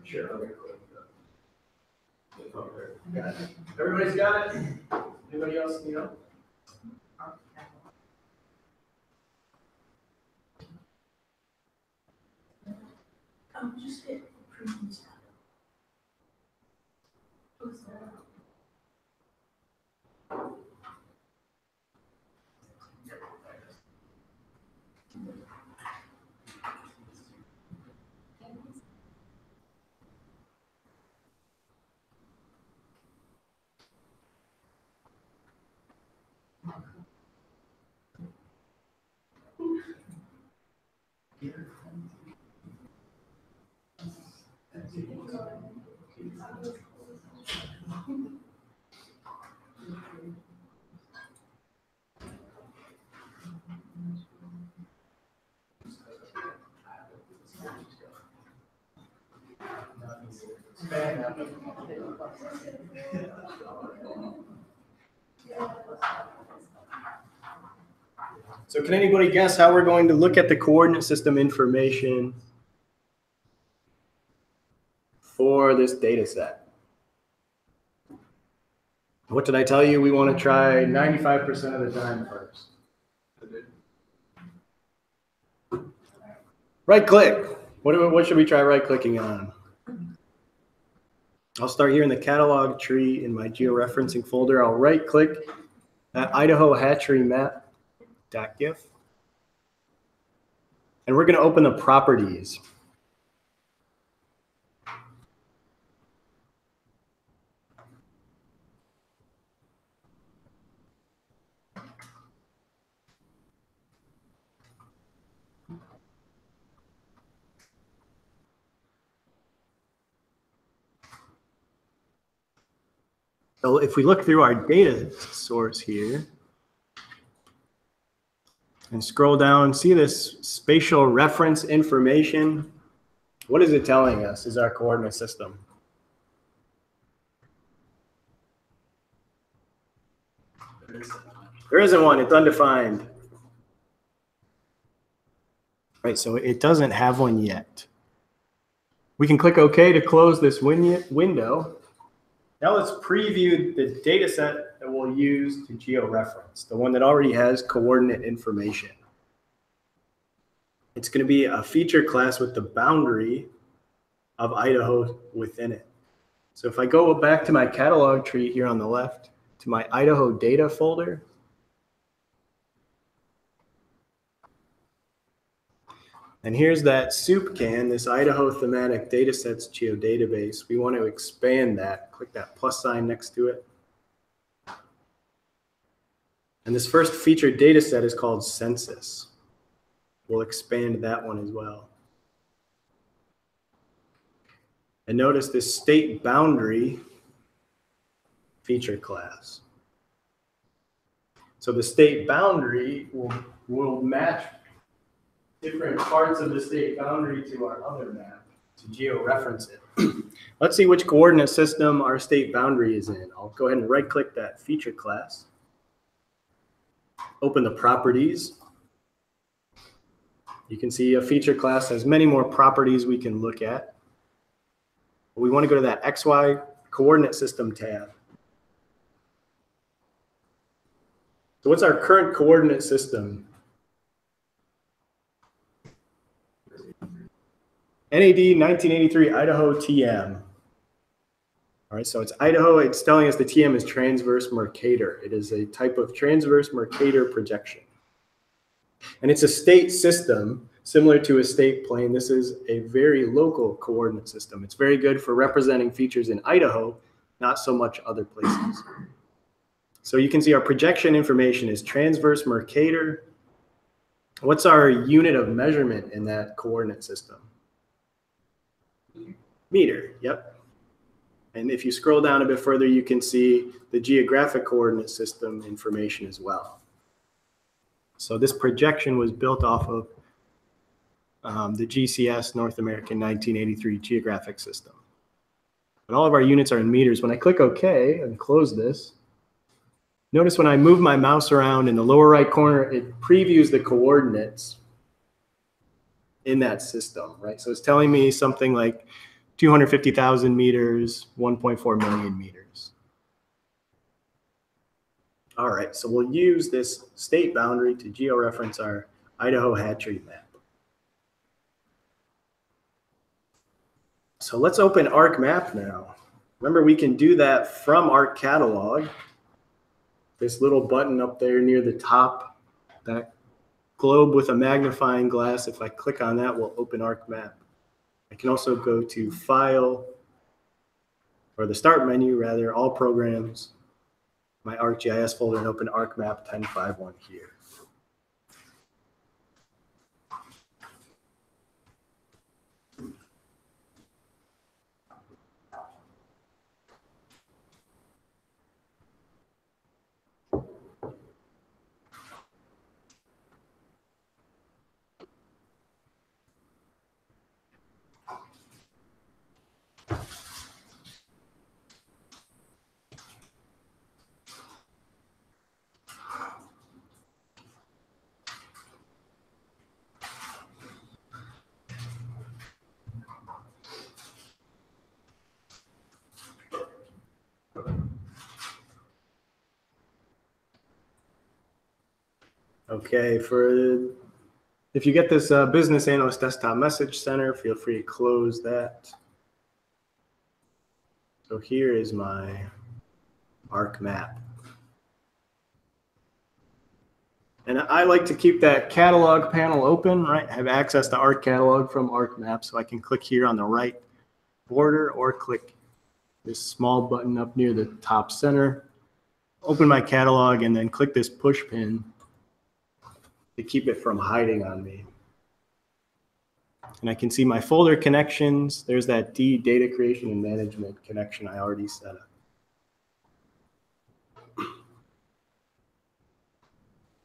Sure. Got it. Everybody's got it? Anybody else need help? Just get previous. So can anybody guess how we're going to look at the coordinate system information for this data set? What did I tell you? We want to try 95% of the time first. Right click. What should we try right clicking on? I'll start here in the catalog tree in my georeferencing folder. I'll right click that Idaho hatchery map.gif. And we're going to open the properties. So if we look through our data source here and scroll down, see this spatial reference information. What is it telling us is our coordinate system? There isn't one, it's undefined. Right, so it doesn't have one yet. We can click OK to close this window. Now let's preview the data set that we'll use to georeference, the one that already has coordinate information. It's going to be a feature class with the boundary of Idaho within it. So if I go back to my catalog tree here on the left, to my Idaho data folder, and here's that soup can, this Idaho thematic datasets geodatabase. We want to expand that. Click that plus sign next to it. And this first featured dataset is called census. We'll expand that one as well. And notice this state boundary feature class. So the state boundary will match different parts of the state boundary to our other map to georeference it. Let's see which coordinate system our state boundary is in. I'll go ahead and right click that feature class. Open the properties. You can see a feature class has many more properties we can look at. We want to go to that XY coordinate system tab. So what's our current coordinate system? NAD 1983 Idaho TM. All right, so it's Idaho. It's telling us the TM is transverse Mercator. It is a type of transverse Mercator projection. And it's a state system similar to a state plane. This is a very local coordinate system. It's very good for representing features in Idaho, not so much other places. So you can see our projection information is transverse Mercator. What's our unit of measurement in that coordinate system? Meter, yep. And if you scroll down a bit further, you can see the geographic coordinate system information as well. So this projection was built off of the GCS North American 1983 geographic system. And all of our units are in meters. When I click OK and close this, notice when I move my mouse around in the lower right corner, it previews the coordinates in that system, right? So it's telling me something like 250,000 meters, 1.4 million meters. All right, so we'll use this state boundary to georeference our Idaho hatchery map. So let's open ArcMap now. Remember, we can do that from Arc Catalog. This little button up there near the top, that globe with a magnifying glass, if I click on that, will open ArcMap. I can also go to File, or the Start menu rather, All Programs, my ArcGIS folder, and open ArcMap 1051 here. Okay, if you get this Business Analyst Desktop Message Center, feel free to close that. So here is my ArcMap. And I like to keep that catalog panel open, right? Have access to Arc Catalog from ArcMap, so I can click here on the right border or click this small button up near the top center, open my catalog, and then click this push pin to keep it from hiding on me. And I can see my folder connections. There's that D, data creation and management connection I already set up.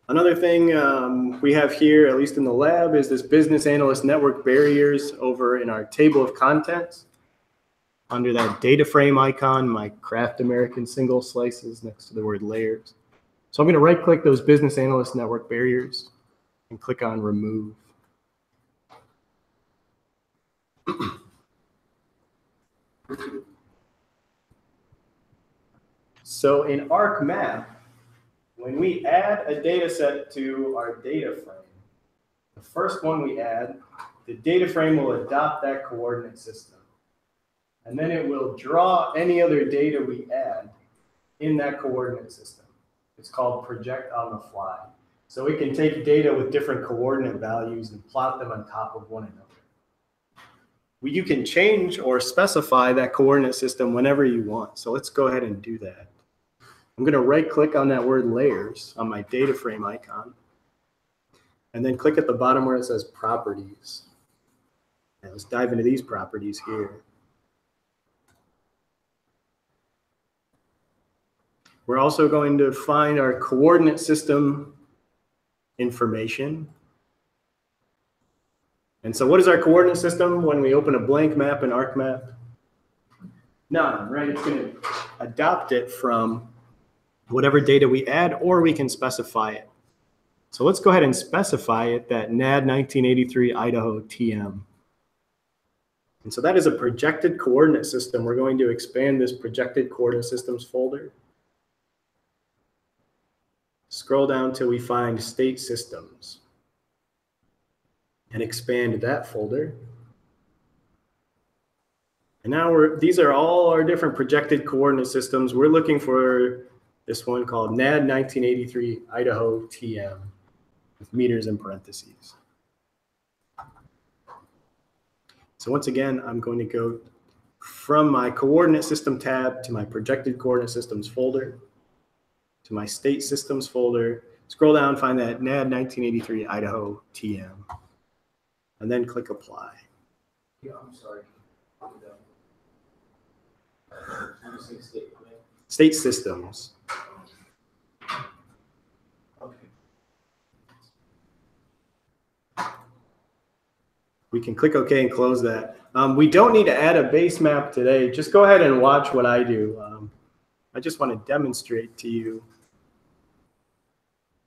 Another thing we have here, at least in the lab, is this business analyst network barriers over in our table of contents. Under that data frame icon, my Craft American single slices next to the word layers. So I'm going to right click those business analyst network barriers and click on remove. So in ArcMap, when we add a data set to our data frame, the first one we add, the data frame will adopt that coordinate system. And then it will draw any other data we add in that coordinate system. It's called project on the fly. So it can take data with different coordinate values and plot them on top of one another. You can change or specify that coordinate system whenever you want. So let's go ahead and do that. I'm going to right click on that word layers on my data frame icon, and then click at the bottom where it says properties. And let's dive into these properties here. We're also going to find our coordinate system information. And so what is our coordinate system when we open a blank map in ArcMap? None, right? It's going to adopt it from whatever data we add, or we can specify it. So let's go ahead and specify it, that NAD 1983 Idaho TM. And so that is a projected coordinate system. We're going to expand this projected coordinate systems folder. Scroll down till we find state systems and expand that folder. And now these are all our different projected coordinate systems. We're looking for this one called NAD 1983 Idaho TM with meters in parentheses. So once again, I'm going to go from my coordinate system tab to my projected coordinate systems folder, to my state systems folder, scroll down, find that NAD 1983 Idaho TM, and then click apply. Yeah, I'm sorry. I'm just saying state plan. State systems. Okay. We can click OK and close that. We don't need to add a base map today. Just go ahead and watch what I do. I just want to demonstrate to you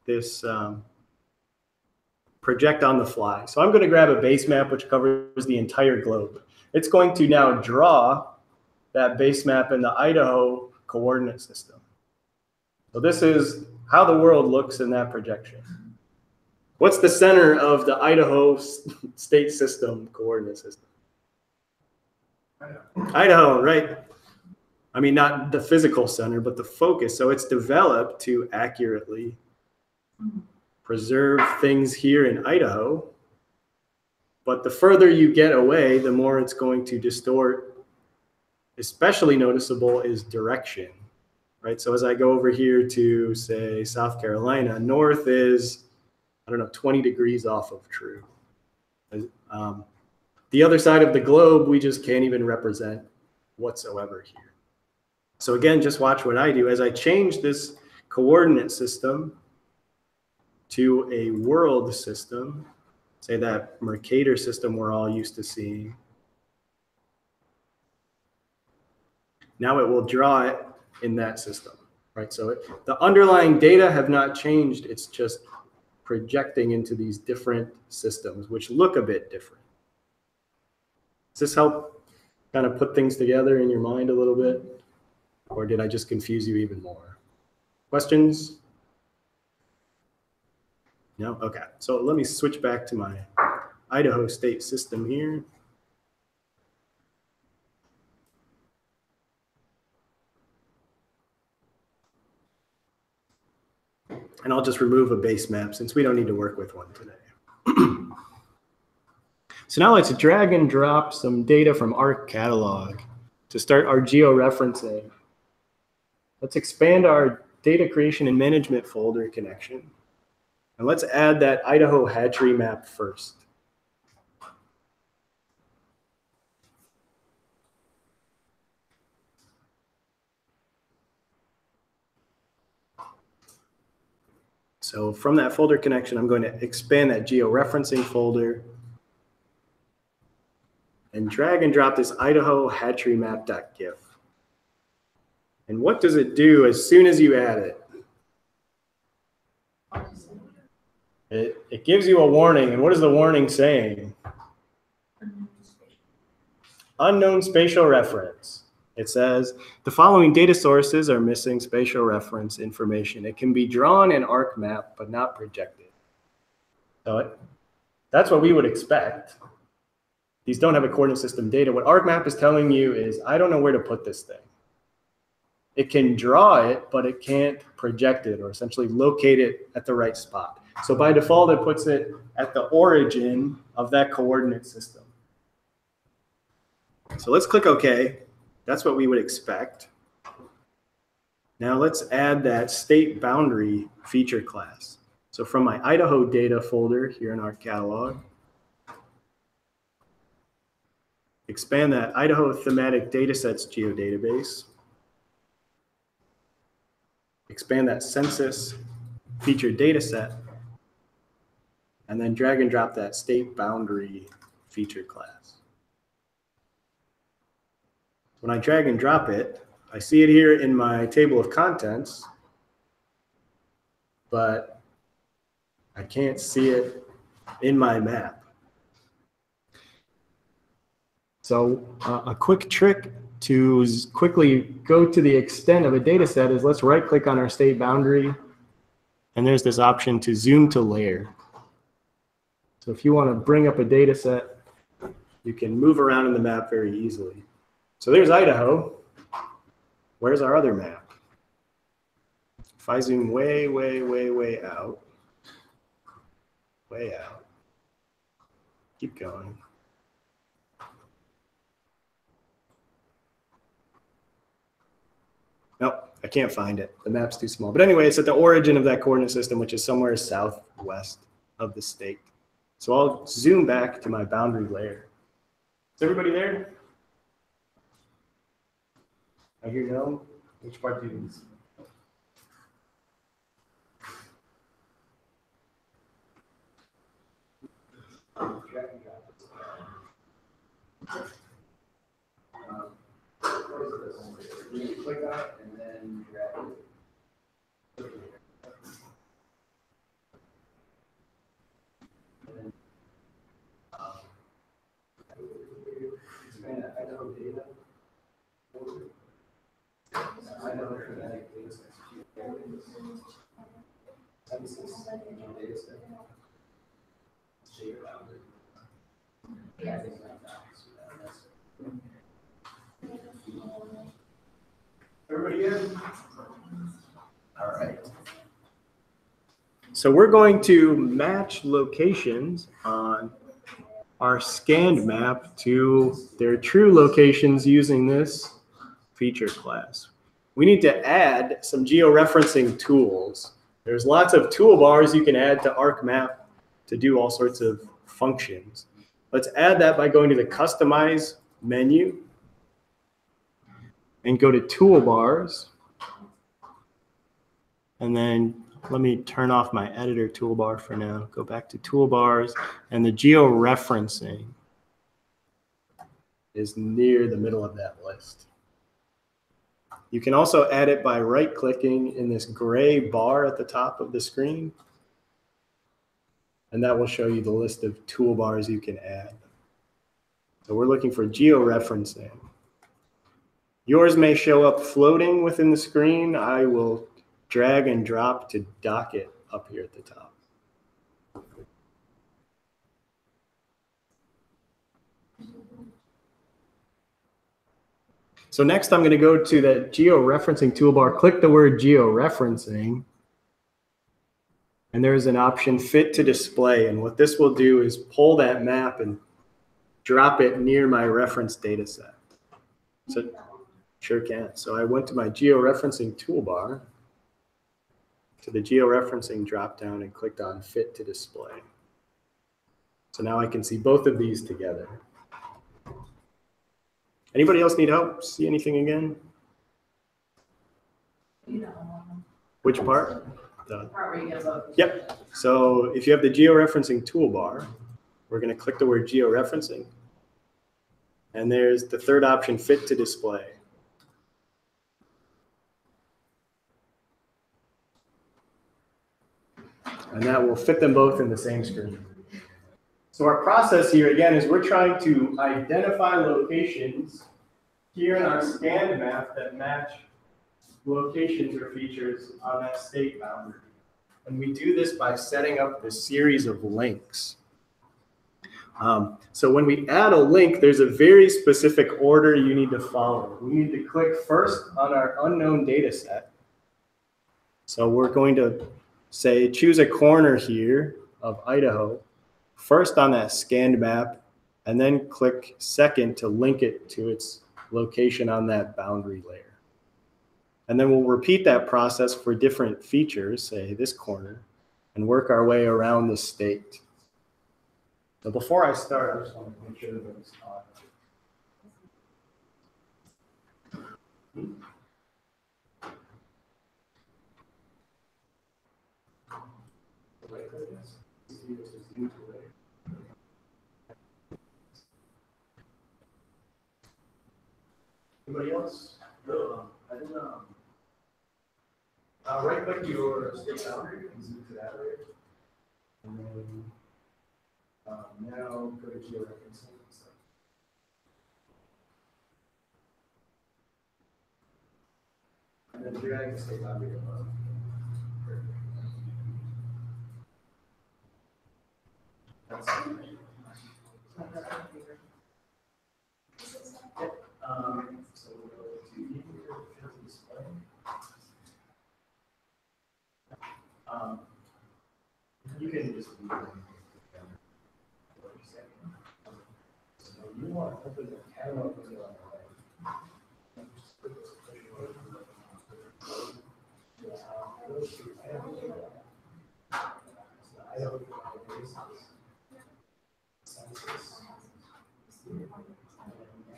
this project on the fly. So I'm going to grab a base map which covers the entire globe. It's going to now draw that base map in the Idaho coordinate system. So this is how the world looks in that projection. What's the center of the Idaho state system coordinate system? Idaho, right? I mean, not the physical center, but the focus. So it's developed to accurately preserve things here in Idaho. But the further you get away, the more it's going to distort. Especially noticeable is direction, right? So as I go over here to, say, South Carolina, north is, I don't know, 20 degrees off of true. The other side of the globe, we just can't even represent whatsoever here. So again, just watch what I do. As I change this coordinate system to a world system, say that Mercator system we're all used to seeing, now it will draw it in that system, right? So the underlying data have not changed. It's just projecting into these different systems, which look a bit different. Does this help kind of put things together in your mind a little bit? Or did I just confuse you even more? Questions? No? Okay. So let me switch back to my Idaho state system here. And I'll just remove a base map since we don't need to work with one today. So now let's drag and drop some data from our catalog to start our georeferencing. Let's expand our data creation and management folder connection. And let's add that Idaho hatchery map first. So from that folder connection, I'm going to expand that georeferencing folder and drag and drop this Idaho hatchery map.gif. And what does it do as soon as you add it? It gives you a warning. And what is the warning saying? Unknown spatial reference. It says the following data sources are missing spatial reference information. It can be drawn in ArcMap, but not projected. So that's what we would expect. These don't have a coordinate system data. What ArcMap is telling you is, I don't know where to put this thing. It can draw it, but it can't project it or essentially locate it at the right spot. So by default, it puts it at the origin of that coordinate system. So let's click OK. That's what we would expect. Now let's add that state boundary feature class. So from my Idaho data folder here in our catalog, expand that Idaho thematic datasets geodatabase. Expand that census featured dataset, and then drag and drop that state boundary featured class. When I drag and drop it, I see it here in my table of contents, but I can't see it in my map. So a quick trick to quickly go to the extent of a data set is let's right click on our state boundary, and there's this option to zoom to layer. So if you want to bring up a data set, you can move around in the map very easily. So there's Idaho. Where's our other map? If I zoom way, way, way, way out, keep going. Nope, I can't find it. The map's too small. But anyway, it's at the origin of that coordinate system, which is somewhere southwest of the state. So I'll zoom back to my boundary layer. Is everybody there? I hear no. Which part do you need? You click on it and then drag it. Expand Idaho data. Idaho genetic data sets. Census data set. Everybody good? All right. So we're going to match locations on our scanned map to their true locations using this feature class. We need to add some georeferencing tools. There's lots of toolbars you can add to ArcMap to do all sorts of functions. Let's add that by going to the Customize menu and go to Toolbars. And then let me turn off my editor toolbar for now. Go back to Toolbars, and the georeferencing is near the middle of that list. You can also add it by right-clicking in this gray bar at the top of the screen, and that will show you the list of toolbars you can add. So we're looking for georeferencing. Yours may show up floating within the screen. I will drag and drop to dock it up here at the top. So next I'm going to go to the georeferencing toolbar, click the word georeferencing, and there's an option fit to display. And what this will do is pull that map and drop it near my reference data set. So sure can. So I went to my georeferencing toolbar, to the georeferencing dropdown, and clicked on fit to display. So now I can see both of these together. Anybody else need help? See anything again? Which part? Yep. So if you have the georeferencing toolbar, we're going to click the word georeferencing. And there's the third option, fit to display. And that will fit them both in the same screen. So our process here, again, is we're trying to identify locations here in our scanned map that match locations or features on that state boundary. And we do this by setting up this series of links. So when we add a link, there's a very specific order you need to follow. We need to click first on our unknown data set. So we're going to say, choose a corner here of Idaho, first on that scanned map, and then click second to link it to its location on that boundary layer. And then we'll repeat that process for different features, say this corner, and work our way around the state. So before I start, I just want to make sure that it's on. Anybody else? No. I didn't right click your state boundary and zoom to that layer. And then now go to georeferencing. And then drag the state boundary above. That's so we'll go to display. You can just leave them together for a second. So you want to open the catalog window on the right. Go to Idaho Database, Census,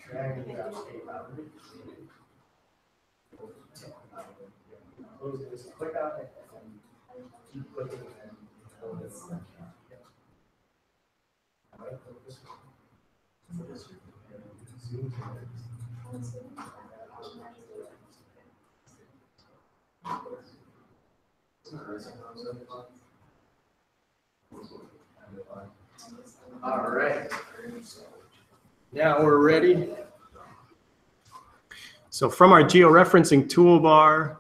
drag and drop state boundary. Just click on it and keep clicking and hold it. All right. Now we're ready. So from our georeferencing toolbar,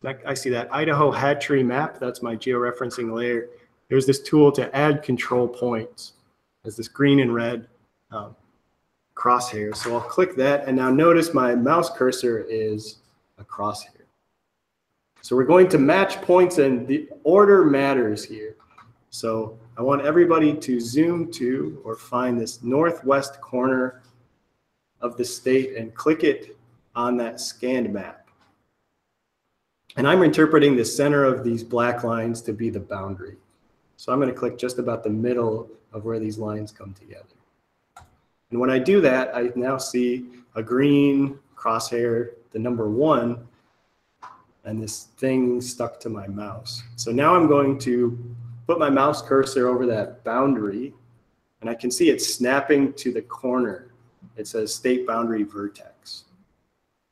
I see that Idaho hatchery map. That's my georeferencing layer. There's this tool to add control points. There's this green and red crosshair. So I'll click that, and now notice my mouse cursor is a crosshair. So we're going to match points, and the order matters here. So I want everybody to zoom to or find this northwest corner of the state and click it on that scanned map. And I'm interpreting the center of these black lines to be the boundary. So I'm going to click just about the middle of where these lines come together. And when I do that, I now see a green crosshair, the number 1, and this thing stuck to my mouse. So now I'm going to put my mouse cursor over that boundary, and I can see it snapping to the corner. It says state boundary vertex.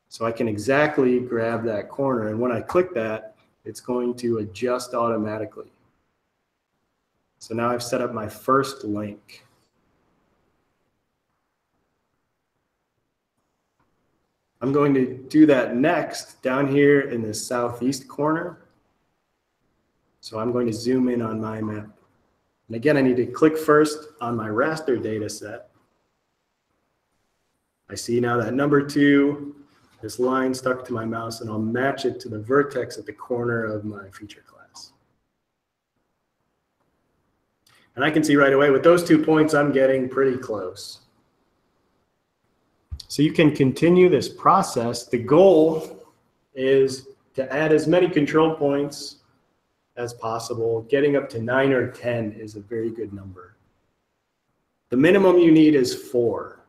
So I can exactly grab that corner, and when I click that, it's going to adjust automatically. So now I've set up my first link. I'm going to do that next down here in the southeast corner. So I'm going to zoom in on my map. And again, I need to click first on my raster data set. I see now that number 2, this line stuck to my mouse, and I'll match it to the vertex at the corner of my feature class. And I can see right away with those 2 points, I'm getting pretty close. So you can continue this process. The goal is to add as many control points as possible. Getting up to 9 or 10 is a very good number. The minimum you need is 4.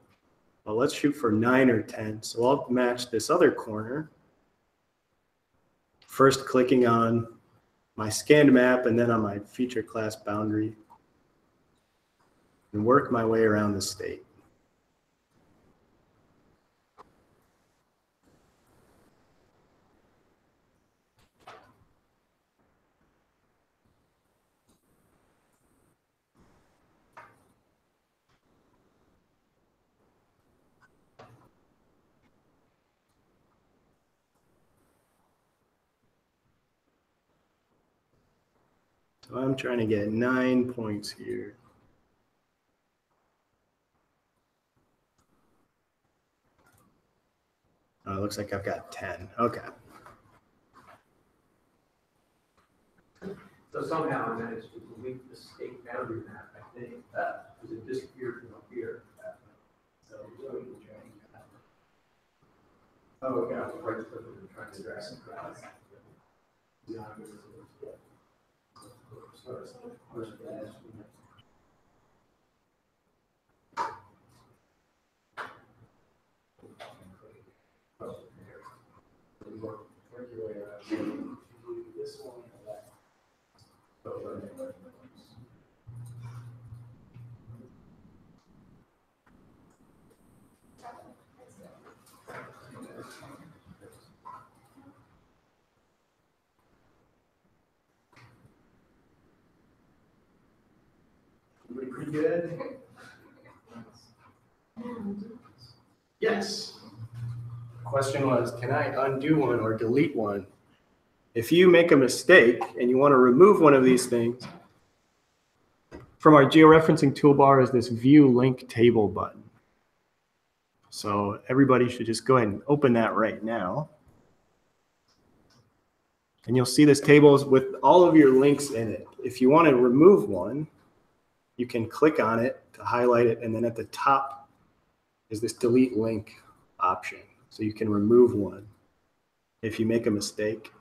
Well, let's shoot for 9 or 10. So I'll match this other corner. First clicking on my scanned map and then on my feature class boundary, and work my way around the state. So I'm trying to get 9 points here. Oh, it looks like I've got 10. Okay. So somehow I managed to delete the state boundary map, I think, because it disappeared from up here. So oh, okay, I was right click and trying to drag some crowds. This one. Everybody pretty good? Yes. The question was, can I undo one or delete one? If you make a mistake and you want to remove one of these things, from our georeferencing toolbar is this View Link Table button. So everybody should just go ahead and open that right now. And you'll see this table with all of your links in it. If you want to remove one, you can click on it to highlight it, and then at the top is this delete link option. So you can remove one if you make a mistake.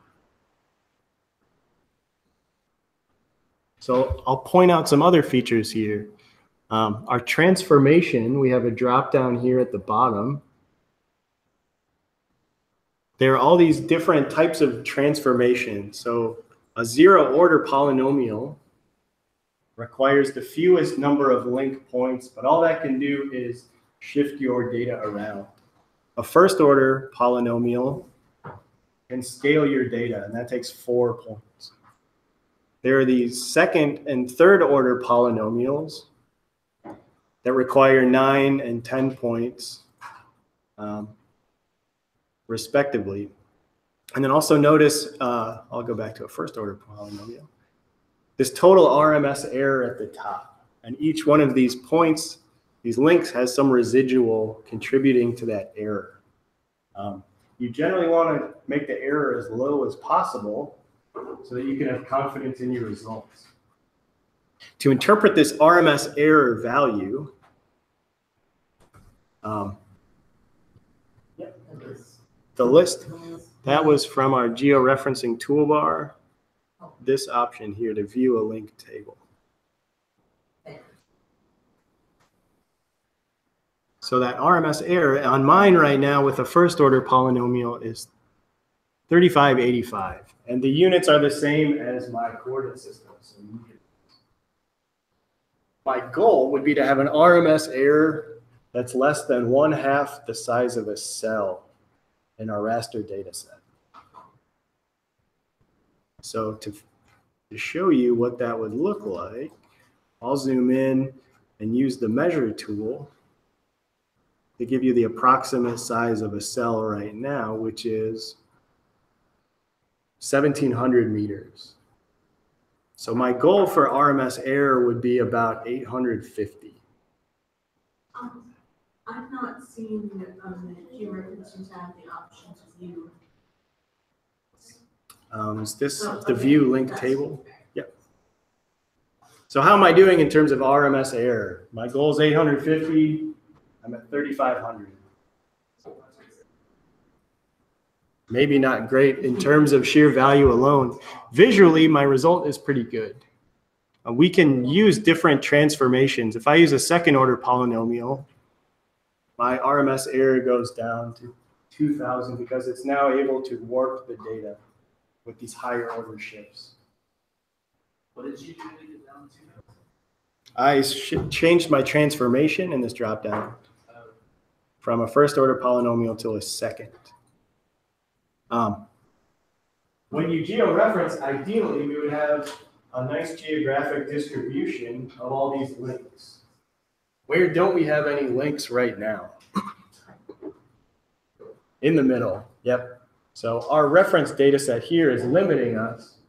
So I'll point out some other features here. Our transformation, we have a drop down here at the bottom. there are all these different types of transformations. So a zero order polynomial requires the fewest number of link points, but all that can do is shift your data around. A first order polynomial can scale your data, and that takes 4 points. There are these second and third order polynomials that require 9 and 10 points, respectively. And then also notice, I'll go back to a first order polynomial, this total RMS error at the top. And each one of these points, these links, has some residual contributing to that error. You generally want to make the error as low as possible so that you can have confidence in your results. To interpret this RMS error value, the list, that was from our georeferencing toolbar, this option here to view a linked table. So that RMS error on mine right now with a first order polynomial is 3585. And the units are the same as my coordinate system. So my goal would be to have an RMS error that's less than 1/2 the size of a cell in our raster data set. So to show you what that would look like, I'll zoom in and use the measure tool to give you the approximate size of a cell right now, which is 1,700 meters. So my goal for RMS error would be about 850. I've not seen the Georeference have the option to view. Is this the view link table? Yep. So how am I doing in terms of RMS error? My goal is 850. I'm at 3,500. Maybe not great in terms of sheer value alone. Visually, my result is pretty good. We can use different transformations. If I use a second order polynomial, my RMS error goes down to 2,000 because it's now able to warp the data with these higher order shifts. What did you do to get down to? I changed my transformation in this dropdown from a first order polynomial to a second. When you georeference, ideally we would have a nice geographic distribution of all these links. Where don't we have any links right now? In the middle, yep. So our reference data set here is limiting us.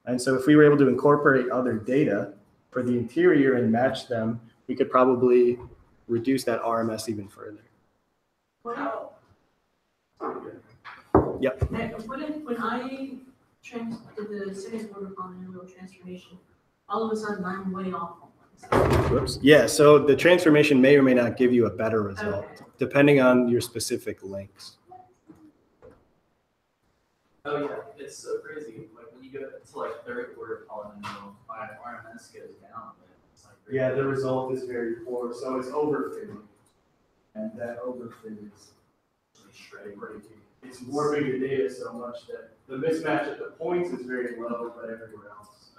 And so if we were able to incorporate other data for the interior and match them, we could probably reduce that RMS even further. Wow. Yep. When I did the second order polynomial transformation, all of a sudden I'm way off on one. Whoops. Yeah, so the transformation may or may not give you a better result, depending on your specific links. Oh yeah, it's so crazy. Like when you go to like third order polynomial, my RMS goes down. But it's like Yeah, the result is very poor, so it's overfitting. And that overfit is straight. it's warping your data so much that the mismatch at the points is very low, but everywhere else.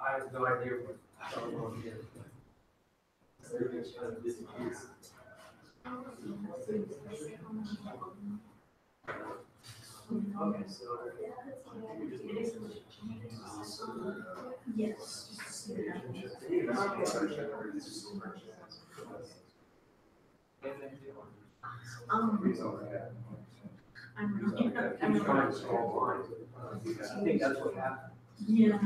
I have no idea what I don't know here. Everything's kind of disappears. Okay, so Yes. I think that's what happened. Yeah.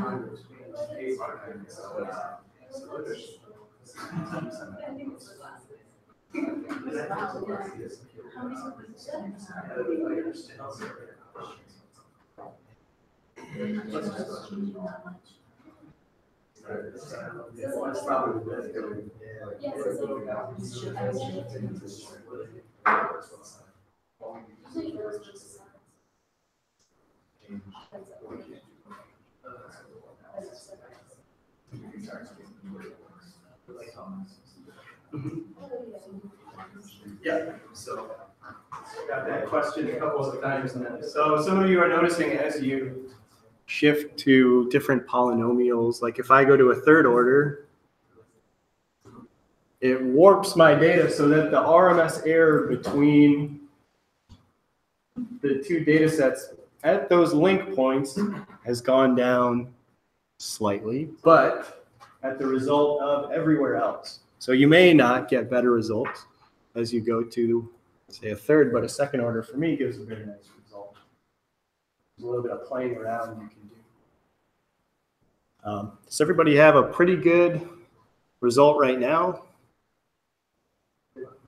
Yeah, so got that question a couple of times now. So some of you are noticing as you shift to different polynomials, like if I go to a third order, it warps my data so that the RMS error between the two data sets at those link points has gone down slightly, but at the result of everywhere else. So you may not get better results as you go to, say, a third, but a second order for me gives a very nice result. There's a little bit of playing around you can do. Does everybody have a pretty good result right now?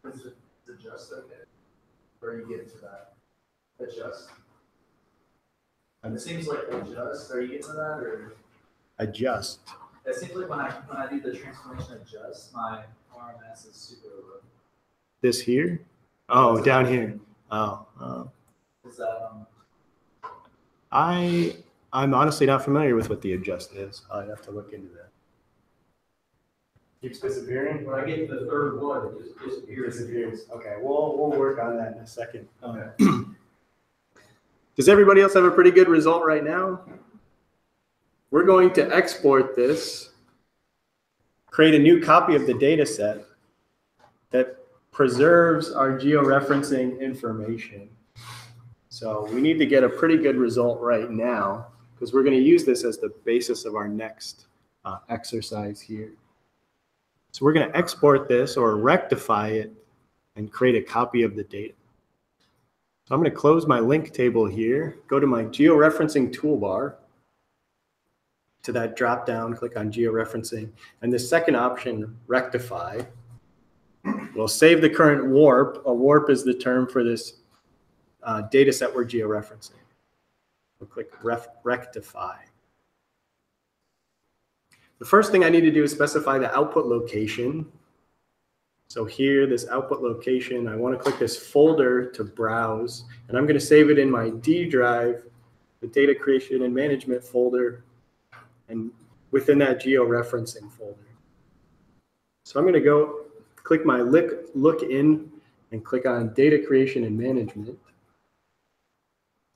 Is it adjust okay? Where you get to that? Adjust? It seems like adjust, are you getting to that or? Adjust. It seems like when I do the transformation adjust, my RMS is super low. This here? Oh, down here. Oh. Is that I'm honestly not familiar with what the adjust is. I'd have to look into that. Keeps disappearing? When I get to the third one, it just disappears. Disappears. Okay, we'll work on that in a second. Does everybody else have a pretty good result right now? We're going to export this, create a new copy of the data set that preserves our georeferencing information. So we need to get a pretty good result right now because we're going to use this as the basis of our next exercise here. So we're going to export this or rectify it and create a copy of the data. So I'm going to close my link table here, go to my georeferencing toolbar, to that drop down, click on georeferencing, and the second option, rectify, will save the current warp. A warp is the term for this data set we're georeferencing. We'll click rectify. The first thing I need to do is specify the output location. So here, this output location, I want to click this folder to browse, and I'm going to save it in my D drive, the data creation and management folder, and within that georeferencing folder. So I'm going to go click my look in and click on data creation and management,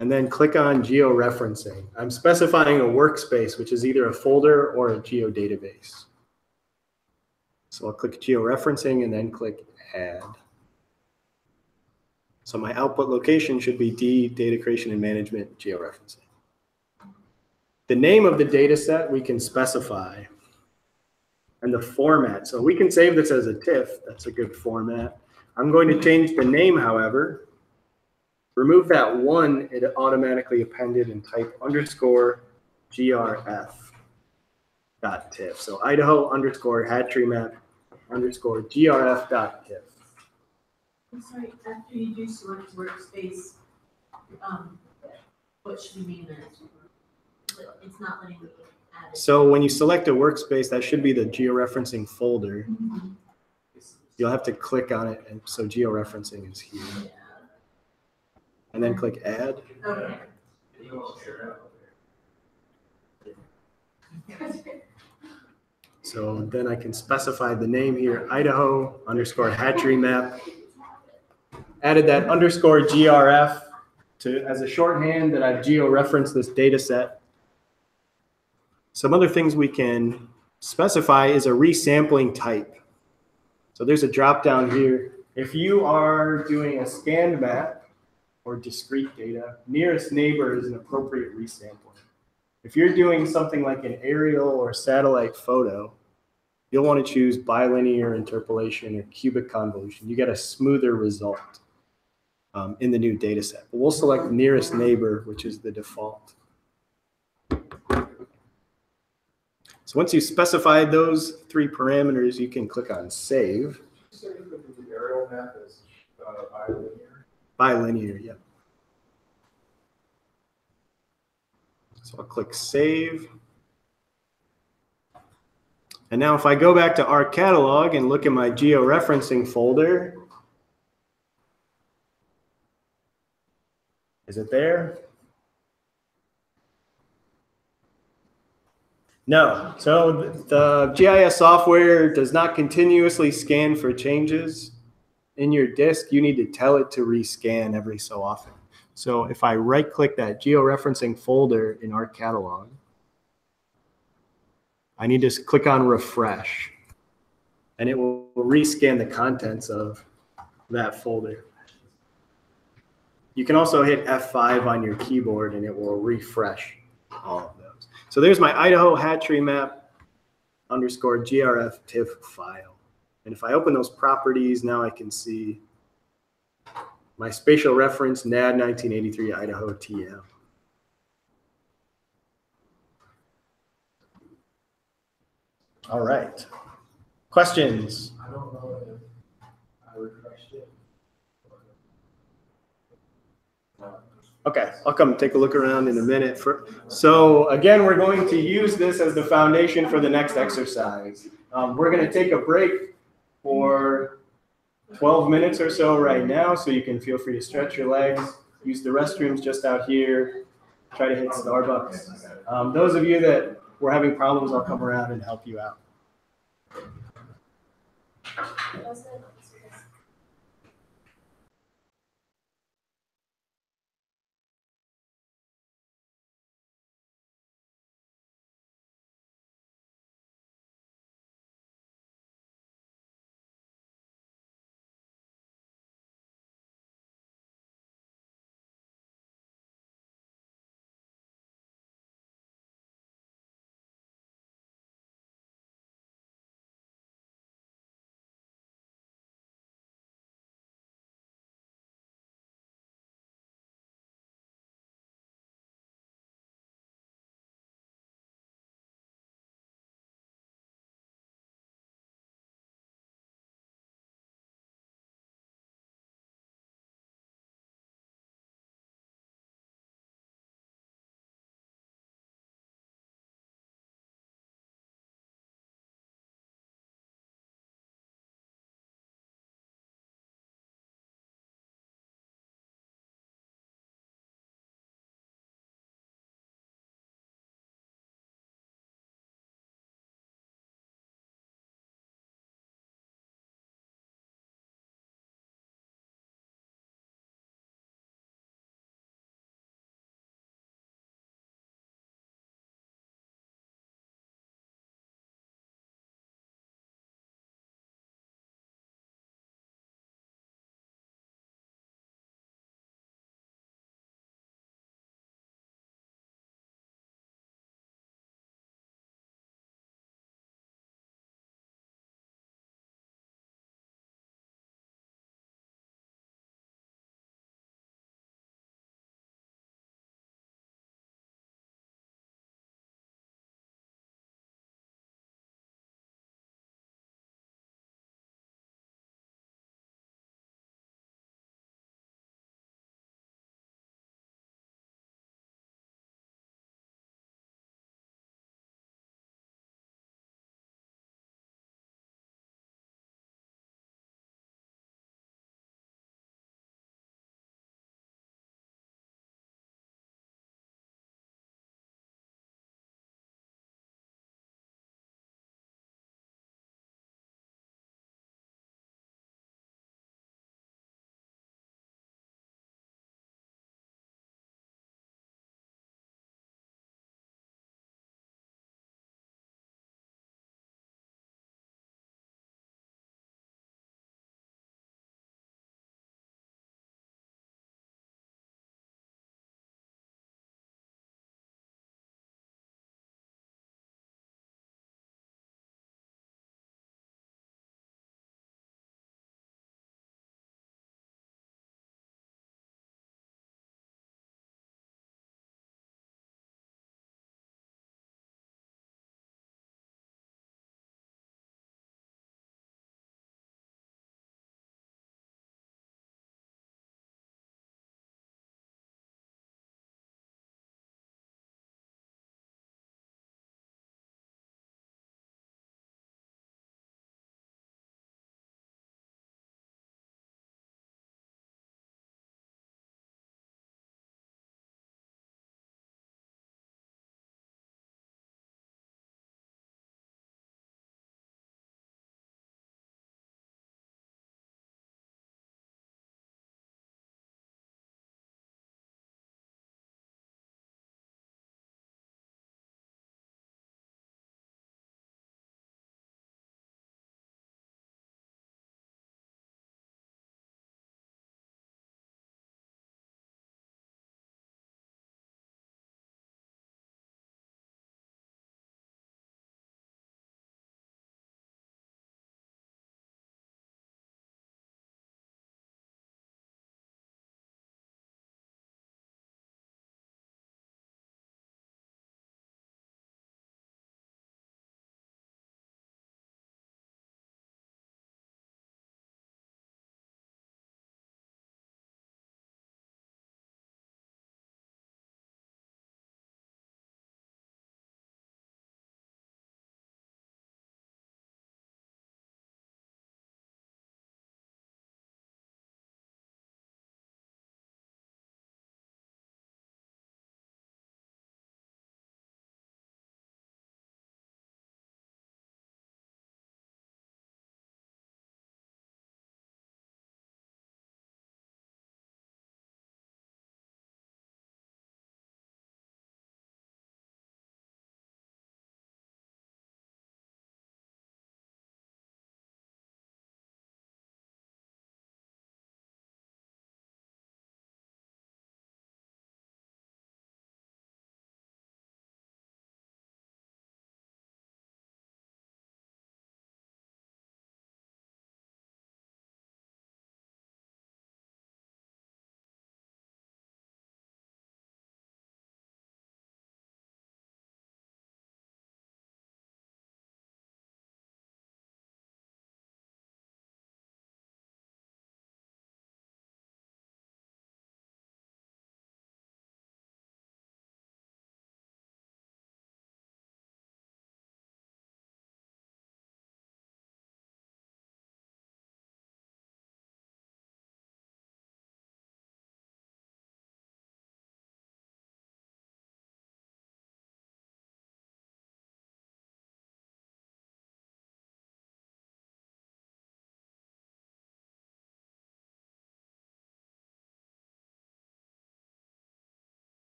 and then click on georeferencing. I'm specifying a workspace, which is either a folder or a geodatabase. So I'll click georeferencing and then click add. So my output location should be D, data creation and management, georeferencing. The name of the data set we can specify, and the format. So we can save this as a TIFF. That's a good format. I'm going to change the name, however. Remove that one it automatically appended and type _grf.tiff. So Idaho _hatchery_map_grf.tiff. I'm sorry, after you do select workspace, what should we name it? It's not letting me add it. So when you select a workspace, that should be the georeferencing folder. You'll have to click on it, and so georeferencing is here. Yeah. And then click add. Okay. So then I can specify the name here, Idaho _hatchery map. Added that _grf as a shorthand that I've georeferenced this data set. Some other things we can specify is a resampling type. So there's a drop down here. If you are doing a scanned map or discrete data, nearest neighbor is an appropriate resampling. If you're doing something like an aerial or satellite photo, you'll want to choose bilinear interpolation or cubic convolution. You get a smoother result in the new data set. But we'll select nearest neighbor, which is the default. So once you've specified those three parameters, you can click on Save. You say that the aerial map is bilinear? Bilinear, yeah. So I'll click Save. And now if I go back to our catalog and look at my georeferencing folder, is it there? No, so the GIS software does not continuously scan for changes in your disk. You need to tell it to rescan every so often. So if I right click that georeferencing folder in our catalog, I need to click on refresh and it will rescan the contents of that folder. You can also hit F5 on your keyboard and it will refresh all of those. So there's my Idaho hat tree map underscore GRF TIFF file. And if I open those properties, now I can see my spatial reference NAD 1983 Idaho TL. All right. Questions? I don't know if I refreshed it. Okay, I'll come take a look around in a minute. So again, we're going to use this as the foundation for the next exercise. We're going to take a break for 12 minutes or so right now, so you can feel free to stretch your legs, use the restrooms just out here, try to hit Starbucks. Those of you that were having problems, I'll come around and help you out.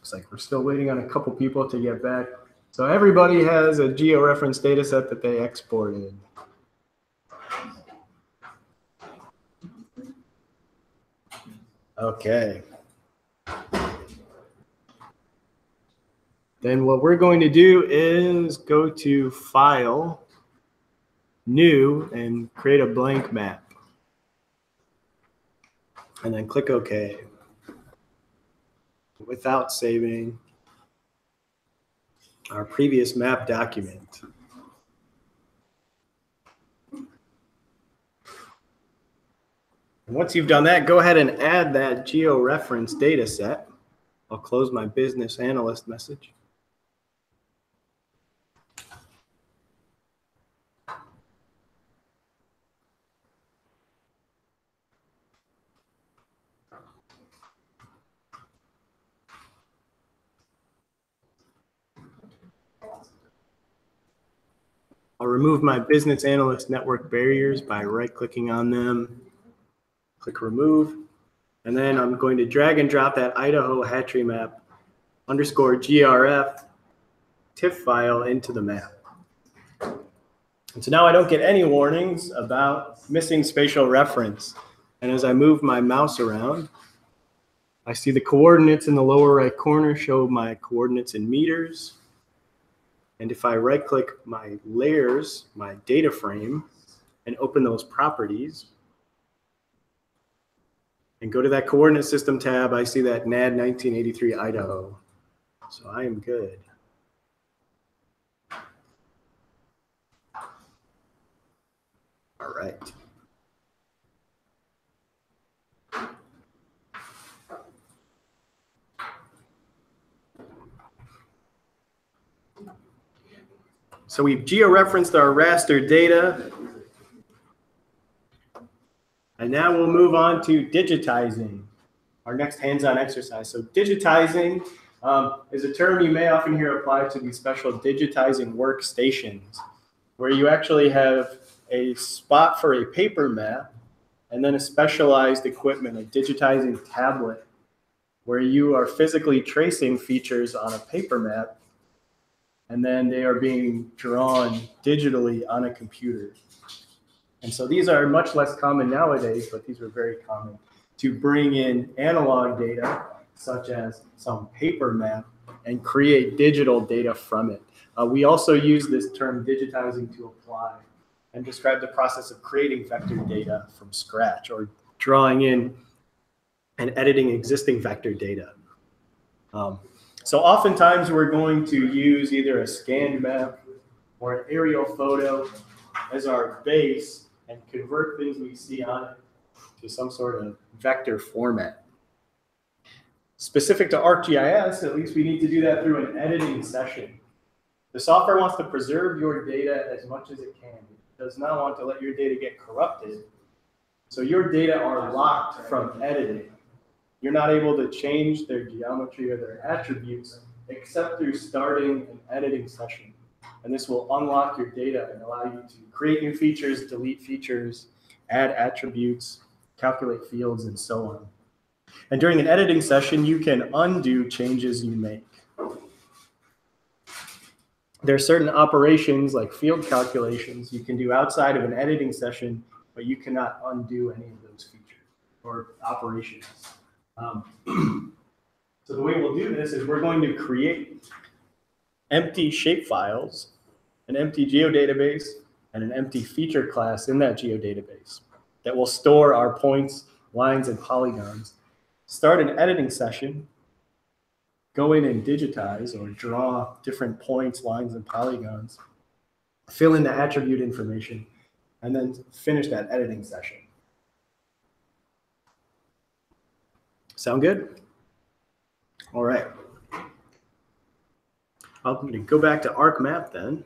Looks like we're still waiting on a couple people to get back. So everybody has a georeference data set that they exported. Okay. Then what we're going to do is go to File, New, and create a blank map. And then click OK. Without saving our previous map document. And once you've done that, go ahead and add that georeference data set. I'll close my business analyst message. I'll remove my business analyst network barriers by right-clicking on them. Click remove. And then I'm going to drag and drop that Idaho hatchery map _GRF TIFF file into the map. And so now I don't get any warnings about missing spatial reference. And as I move my mouse around, I see the coordinates in the lower right corner show my coordinates in meters. And if I right-click my layers, my data frame, and open those properties, and go to that coordinate system tab, I see that NAD 1983 Idaho. So I am good. All right. So we've georeferenced our raster data. And now we'll move on to digitizing, our next hands-on exercise. So digitizing is a term you may often hear applied to these special digitizing workstations, where you actually have a spot for a paper map and then a specialized equipment, a digitizing tablet, where you are physically tracing features on a paper map, and then they are being drawn digitally on a computer. And so these are much less common nowadays, but these were very common to bring in analog data, such as some paper map, and create digital data from it. We also use this term digitizing to apply and describe the process of creating vector data from scratch, or drawing in and editing existing vector data. So oftentimes we're going to use either a scanned map or an aerial photo as our base and convert things we see on it to some sort of vector format. Specific to ArcGIS, at least we need to do that through an editing session. The software wants to preserve your data as much as it can. It does not want to let your data get corrupted. So your data are locked from editing. You're not able to change their geometry or their attributes except through starting an editing session. And this will unlock your data and allow you to create new features, delete features, add attributes, calculate fields, and so on. And during an editing session, you can undo changes you make. There are certain operations like field calculations you can do outside of an editing session, but you cannot undo any of those features or operations. So the way we'll do this is we're going to create empty shapefiles, an empty geodatabase, and an empty feature class in that geodatabase that will store our points, lines, and polygons. Start an editing session, go in and digitize or draw different points, lines, and polygons, fill in the attribute information, and then finish that editing session. Sound good? All right. I'm going to go back to ArcMap then.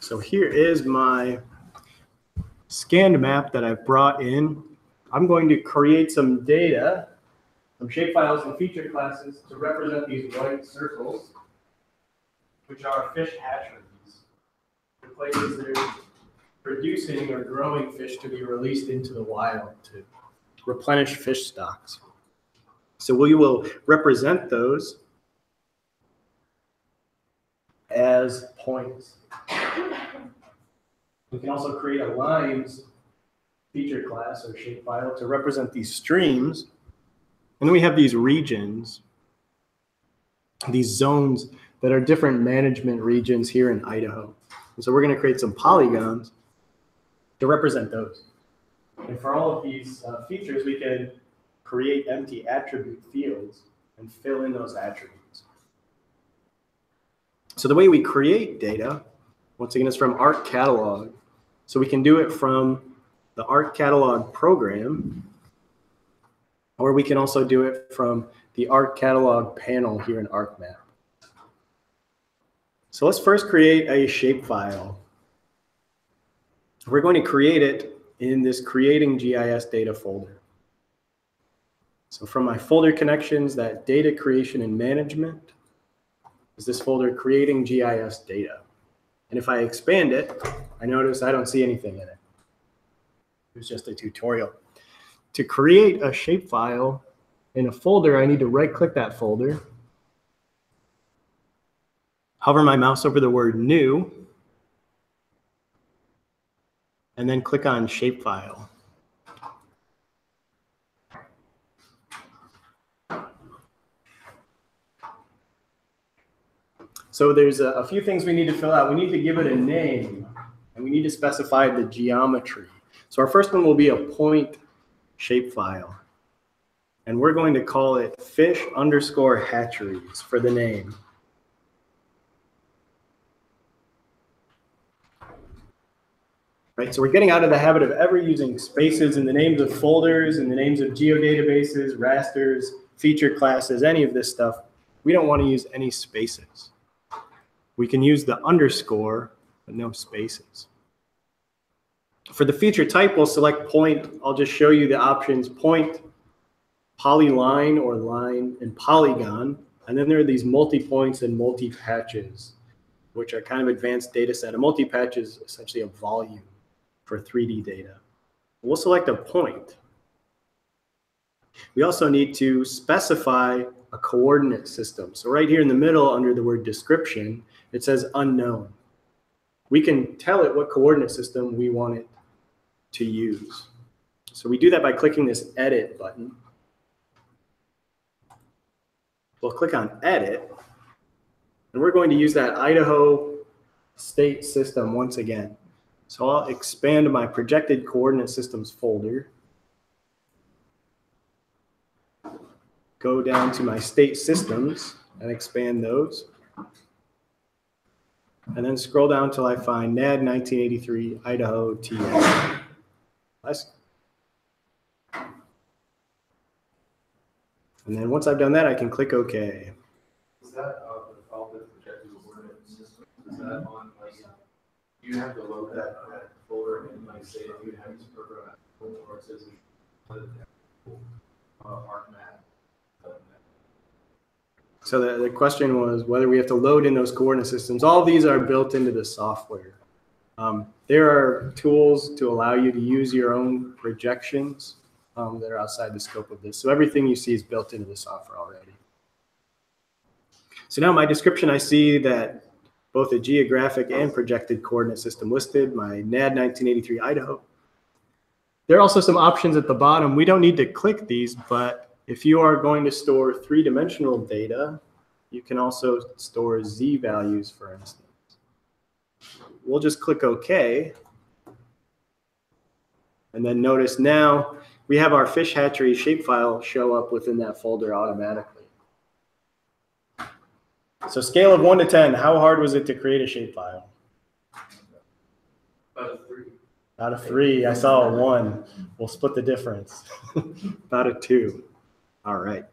So here is my scanned map that I've brought in. I'm going to create some data, some shapefiles and feature classes to represent these white circles, which are fish hatcheries, the places that are producing or growing fish to be released into the wild to replenish fish stocks. So we will represent those as points. We can also create a lines feature class or shapefile to represent these streams. And then we have these regions, these zones that are different management regions here in Idaho. And so we're going to create some polygons to represent those. And for all of these features, we can create empty attribute fields and fill in those attributes. So the way we create data, once again, is from ARC Catalog. So we can do it from the ARC Catalog program, or we can also do it from the ARC Catalog panel here in ArcMap. So let's first create a shapefile. We're going to create it in this Creating GIS Data folder. So from my folder connections, that data creation and management is this folder Creating GIS Data. And if I expand it, I notice I don't see anything in it. It was just a tutorial. To create a shapefile in a folder, I need to right-click that folder, hover my mouse over the word New, and then click on Shapefile. So there's a few things we need to fill out. We need to give it a name, and we need to specify the geometry. So our first one will be a point shapefile. And we're going to call it fish_hatcheries for the name. Right, so we're getting out of the habit of ever using spaces in the names of folders, in the names of geodatabases, rasters, feature classes, any of this stuff. We don't want to use any spaces. We can use the underscore, but no spaces. For the feature type, we'll select point. I'll just show you the options: point, polyline or line, and polygon. And then there are these multi-points and multi-patches, which are kind of advanced data set. A multi-patch is essentially a volume for 3D data. We'll select a point. We also need to specify a coordinate system. So right here in the middle, under the word description, it says unknown. We can tell it what coordinate system we want it to use. So we do that by clicking this edit button. We'll click on edit, and we're going to use that Idaho state system once again. So I'll expand my projected coordinate systems folder, go down to my state systems and expand those, and then scroll down till I find NAD 1983 Idaho TS. And then once I've done that, I can click OK. Is that all the projected coordinate system? Is that on, like, you have to load that folder and, like, say if you have this program or it says ArcMap. So the question was whether we have to load in those coordinate systems. All of these are built into the software. There are tools to allow you to use your own projections that are outside the scope of this. So everything you see is built into the software already. So now my description, I see that both a geographic and projected coordinate system listed, my NAD 1983 Idaho. There are also some options at the bottom. We don't need to click these, but if you are going to store three-dimensional data, you can also store Z values, for instance. We'll just click OK. And then notice now we have our fish hatchery shapefile show up within that folder automatically. So scale of 1 to 10, how hard was it to create a shapefile? About a 3. About a 3. I saw a 1. We'll split the difference. About a 2. All right.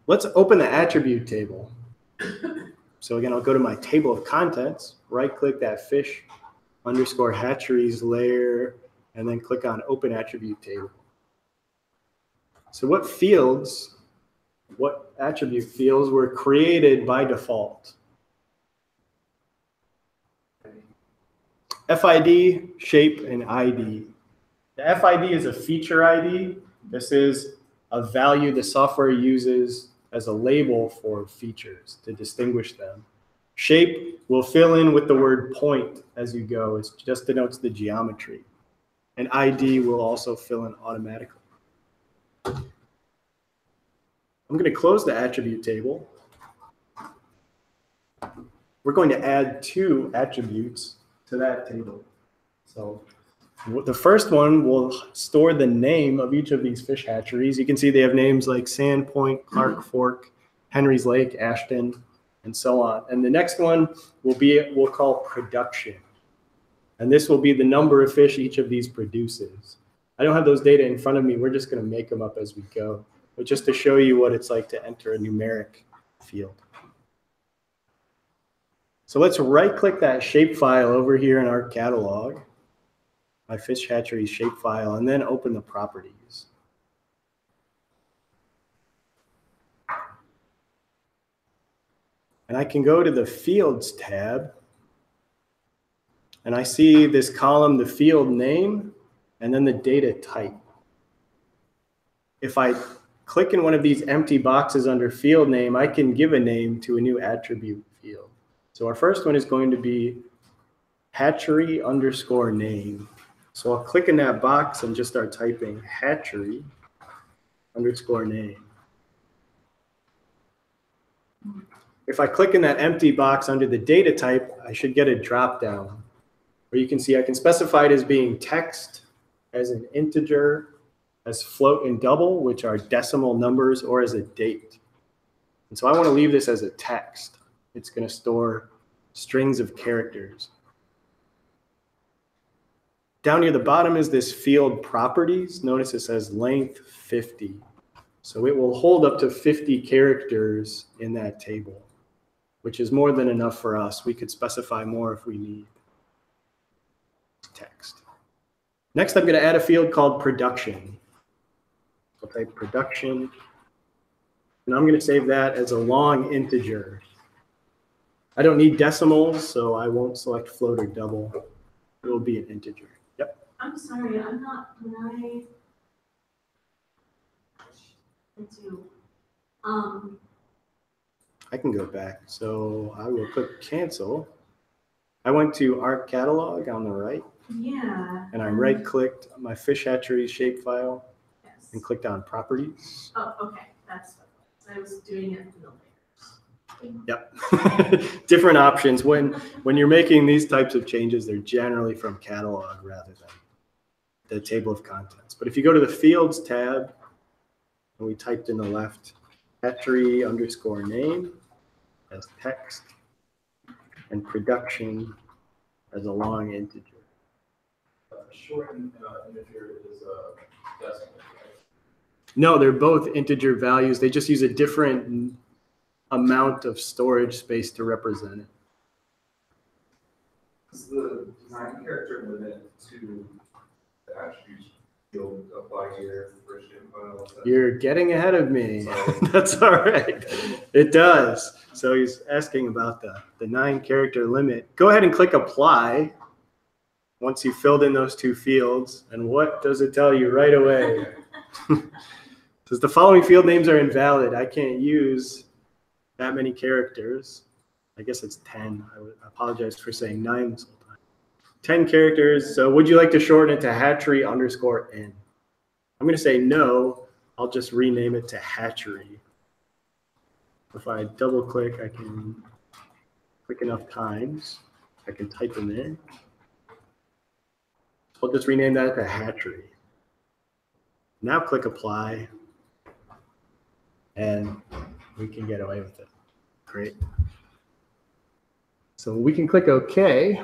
Let's open the attribute table. So again, I'll go to my table of contents, right-click that fish_hatcheries layer, and then click on Open Attribute Table. So what attribute fields were created by default? FID, shape, and ID. The FID is a feature ID. This is a value the software uses as a label for features to distinguish them. Shape will fill in with the word point as you go. It just denotes the geometry. And ID will also fill in automatically. I'm going to close the attribute table. We're going to add 2 attributes to that table. So the first one will store the name of each of these fish hatcheries. You can see they have names like Sand Point, Clark Fork, Henry's Lake, Ashton, and so on. And the next one we'll call production. And this will be the number of fish each of these produces. I don't have those data in front of me. We're just going to make them up as we go. But just to show you what it's like to enter a numeric field. So let's right-click that shapefile over here in our catalog, my fish hatchery shapefile, and then open the properties. And I can go to the Fields tab, and I see this column, the field name, and then the data type. If I click in one of these empty boxes under field name, I can give a name to a new attribute field. So our first one is going to be hatchery underscore name. So I'll click in that box and just start typing hatchery underscore name. If I click in that empty box under the data type, I should get a drop down where you can see I can specify it as being text, as an integer, as float and double, which are decimal numbers, or as a date. And so I want to leave this as a text. It's going to store strings of characters. Down near the bottom is this field properties. Notice it says length 50. So it will hold up to 50 characters in that table, which is more than enough for us. We could specify more if we need text. Next, I'm going to add a field called production. I'll type production, and I'm going to save that as a long integer. I don't need decimals, so I won't select float or double. It will be an integer. Yep. I'm sorry, I'm not, I can go back. So I will click cancel. I went to Arc Catalog on the right. Yeah. And I right-clicked my fish hatchery shapefile Yes. and clicked on properties. Oh, okay, that's what I was doing it in the layers. Yep. Different options. When you're making these types of changes, they're generally from catalog rather than the table of contents. But if you go to the Fields tab, and we typed in the left hatchery underscore name as text, and production as a long integer. Shortened integer is decimal, right? No, they're both integer values. They just use a different amount of storage space to represent it. Does the 9-character limit to the attributes field apply here for shapefile? You're getting ahead of me. Sorry. That's all right. It does. So he's asking about the 9-character limit. Go ahead and click apply once you filled in those 2 fields. And what does it tell you right away? It says the following field names are invalid. I can't use that many characters. I guess it's 10. I apologize for saying 9 this whole time. 10 characters. So would you like to shorten it to hatchery underscore n? I'm going to say no. I'll just rename it to hatchery. If I double click, I can click enough times. I can type in there. So I'll just rename that to hatchery. Now click apply, and we can get away with it. Great. So we can click OK,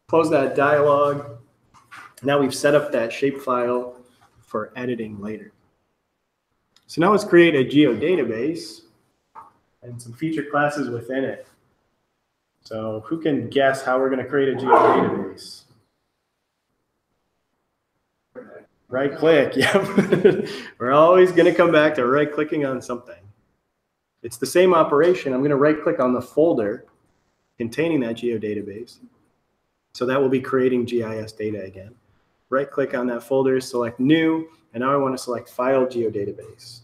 close that dialog. Now we've set up that shapefile for editing later. So now let's create a geodatabase and some feature classes within it. So who can guess how we're going to create a geodatabase? Right click, yep. We're always going to come back to right clicking on something. It's the same operation. I'm going to right click on the folder containing that geodatabase. So that will be creating GIS data again. Right click on that folder, select new, and now I want to select File Geodatabase.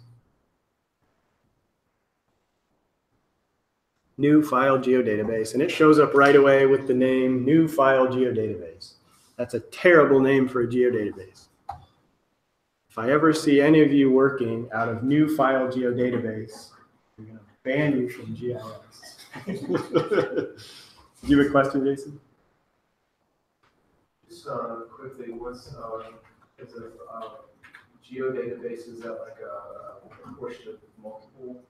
New File Geodatabase, and it shows up right away with the name New File Geodatabase. That's a terrible name for a geodatabase. If I ever see any of you working out of New File Geodatabase, I'm going to ban you from GIS. Do you have a question, Jason? Just quickly, what's, is a geodatabase, is that like a portion of multiple?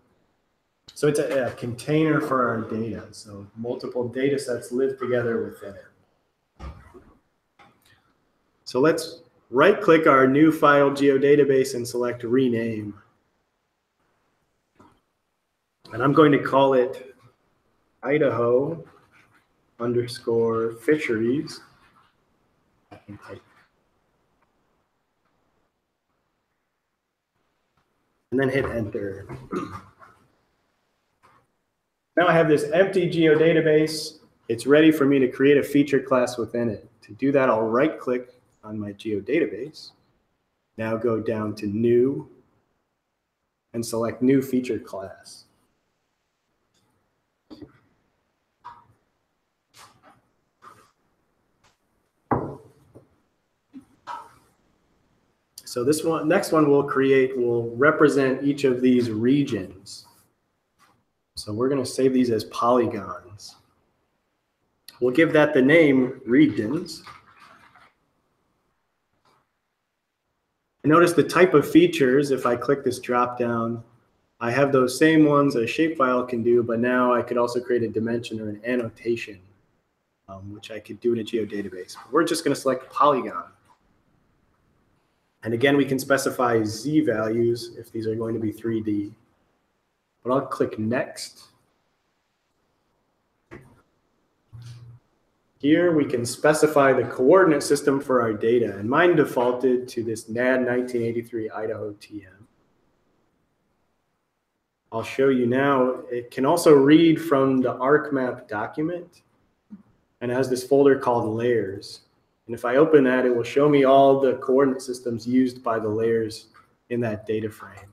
So it's a container for our data. So multiple data sets live together within it. So let's right click our new file geodatabase and select rename. And I'm going to call it Idaho _ fisheries. And then hit enter. Now I have this empty geodatabase. It's ready for me to create a feature class within it. To do that, I'll right click on my geodatabase. Now go down to new and select new feature class. So this one, next one we'll create will represent each of these regions. So we're going to save these as polygons. We'll give that the name regions. And notice the type of features, if I click this drop down, I have those same ones a shapefile can do, but now I could also create a dimension or an annotation, which I could do in a geodatabase. We're just going to select polygon. And again, we can specify Z values if these are going to be 3D. But I'll click next. Here we can specify the coordinate system for our data, and mine defaulted to this NAD 1983 Idaho TM. I'll show you now, it can also read from the ArcMap document and has this folder called layers. And if I open that, it will show me all the coordinate systems used by the layers in that data frame.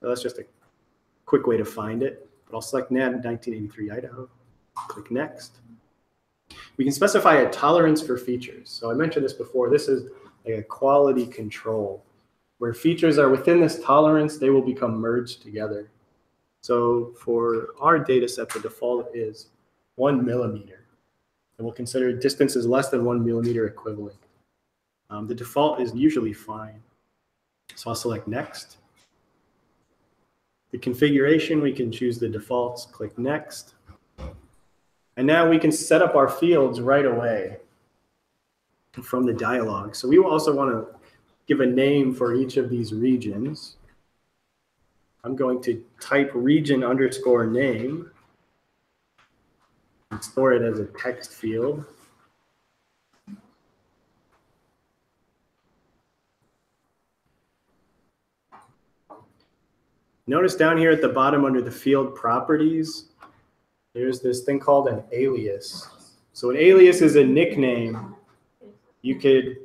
So that's just a quick way to find it. But I'll select NAD 1983 Idaho, click next. We can specify a tolerance for features. So I mentioned this before, this is like a quality control. Where features are within this tolerance, they will become merged together. So for our data set, the default is 1 millimeter. And we'll consider distances less than 1 millimeter equivalent. The default is usually fine. So I'll select next. The configuration, we can choose the defaults, click next. And now we can set up our fields right away from the dialog. So we will also want to give a name for each of these regions. I'm going to type region _ name and store it as a text field. Notice down here at the bottom under the field properties, there's this thing called an alias. So an alias is a nickname. You could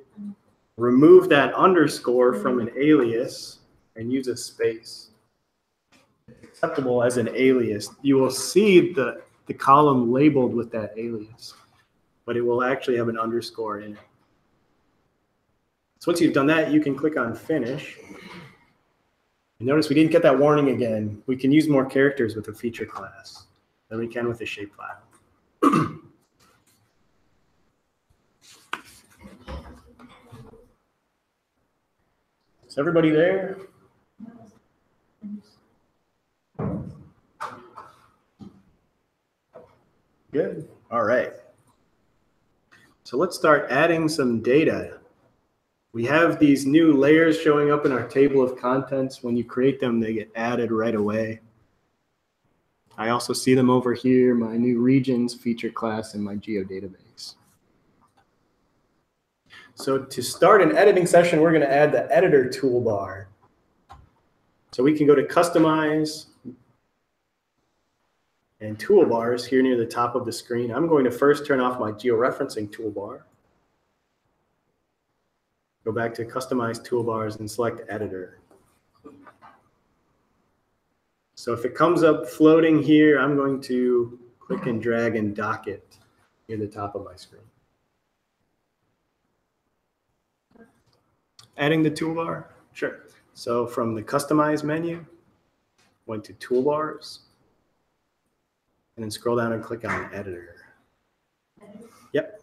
remove that underscore from an alias and use a space. It's acceptable as an alias. You will see the column labeled with that alias, but it will actually have an underscore in it. So once you've done that, you can click on finish. And notice we didn't get that warning again. We can use more characters with a feature class than we can with a shapefile. Is everybody there? Good. All right. So let's start adding some data. We have these new layers showing up in our table of contents. When you create them, they get added right away. I also see them over here, my new regions feature class in my geodatabase. So to start an editing session, we're going to add the editor toolbar. So we can go to customize, and toolbars here near the top of the screen. I'm going to first turn off my georeferencing toolbar. Go back to Customize Toolbars and select Editor. So if it comes up floating here, I'm going to click and drag and dock it near the top of my screen. Adding the toolbar? Sure. So from the Customize menu, went to Toolbars, and then scroll down and click on Editor. Yep.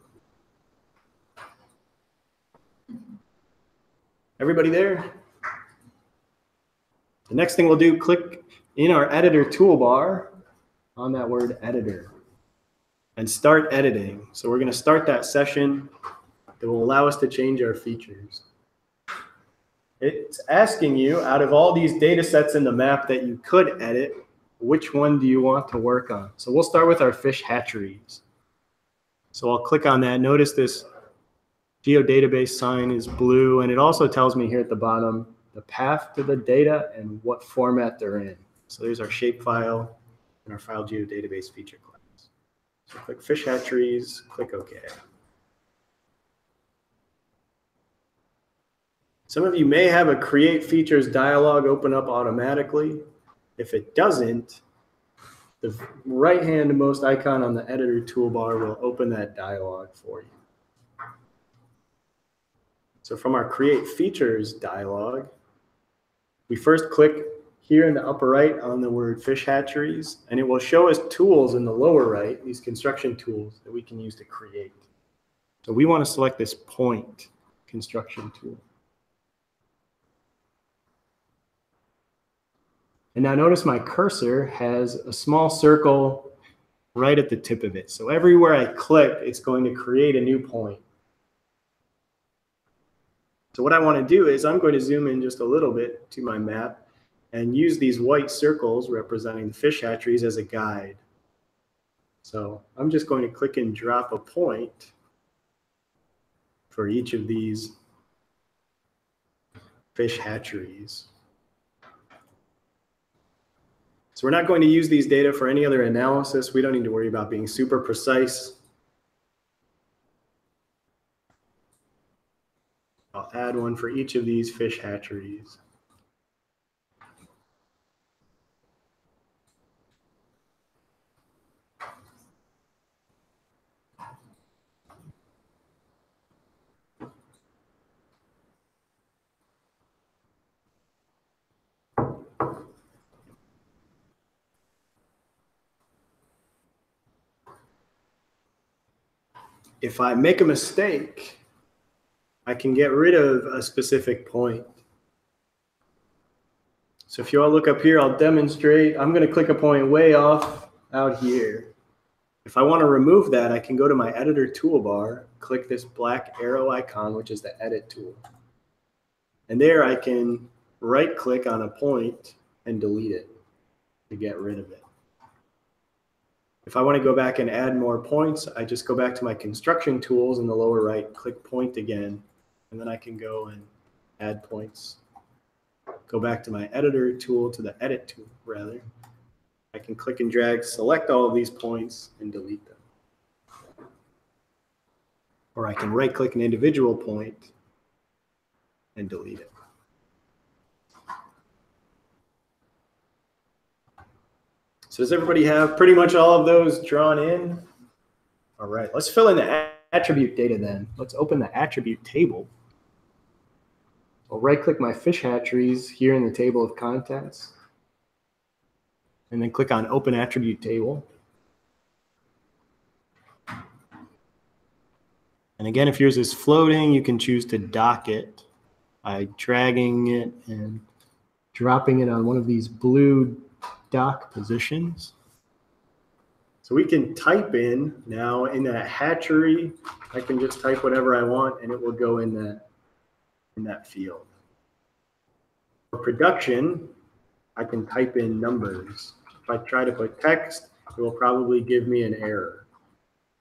Everybody there? The next thing we'll do, click in our Editor toolbar on that word Editor and start editing. So we're going to start that session that will allow us to change our features. It's asking you, out of all these data sets in the map that you could edit, which one do you want to work on? So we'll start with our fish hatcheries. So I'll click on that. Notice this Geodatabase sign is blue, and it also tells me here at the bottom the path to the data and what format they're in. So there's our shapefile and our file geodatabase feature class. So click fish hatcheries, click OK. Some of you may have a create features dialog open up automatically. If it doesn't, the right-hand most icon on the editor toolbar will open that dialog for you. So from our create features dialog, we first click here in the upper right on the word fish hatcheries, and it will show us tools in the lower right, these construction tools that we can use to create. So we want to select this point construction tool. And now notice my cursor has a small circle right at the tip of it. So everywhere I click, it's going to create a new point. So what I want to do is I'm going to zoom in just a little bit to my map and use these white circles representing the fish hatcheries as a guide. So I'm just going to click and drop a point for each of these fish hatcheries. So we're not going to use these data for any other analysis. We don't need to worry about being super precise. I'll add one for each of these fish hatcheries. If I make a mistake, I can get rid of a specific point. So if you all look up here, I'll demonstrate. I'm going to click a point way off out here. If I want to remove that, I can go to my editor toolbar, click this black arrow icon, which is the edit tool. And there I can right click on a point and delete it to get rid of it. If I want to go back and add more points, I just go back to my construction tools in the lower right, click point again, and then I can go and add points. Go back to my editor tool, to the edit tool rather. I can click and drag, select all of these points and delete them. Or I can right click an individual point and delete it. So does everybody have pretty much all of those drawn in? All right, let's fill in the attribute data then. Let's open the attribute table. I'll right click my fish hatcheries here in the table of contents, and then click on open attribute table. And again, if yours is floating, you can choose to dock it by dragging it and dropping it on one of these blue dock positions. So we can type in now in that hatchery. I can just type whatever I want and it will go in that field. For production, I can type in numbers. If I try to put text, it will probably give me an error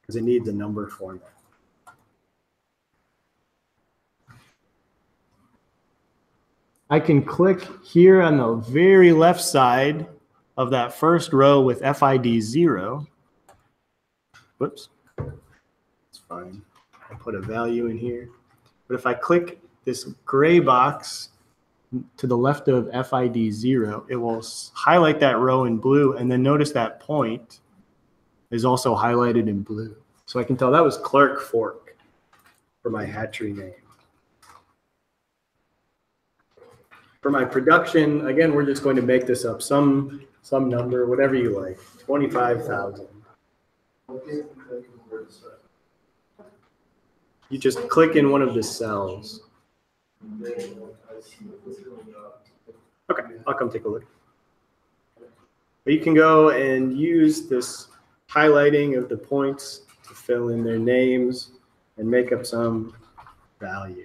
because it needs a number format. I can click here on the very left side of that first row with FID 0. Whoops. It's fine. I put a value in here. But if I click this gray box to the left of FID 0, it will highlight that row in blue. And then notice that point is also highlighted in blue. So I can tell that was Clark Fork for my hatchery name. For my production, again, we're just going to make this up. Some number, whatever you like, 25,000. You just click in one of the cells. Okay, I'll come take a look. But you can go and use this highlighting of the points to fill in their names and make up some value.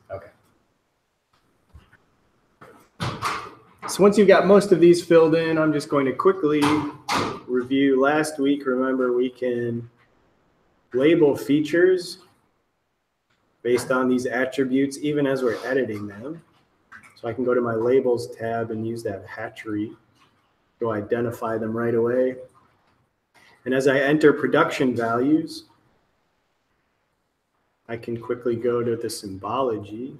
Okay. So once you've got most of these filled in, I'm just going to quickly review last week. Remember, we can label features based on these attributes, even as we're editing them. So I can go to my labels tab and use that hatchery to identify them right away. And as I enter production values, I can quickly go to the symbology.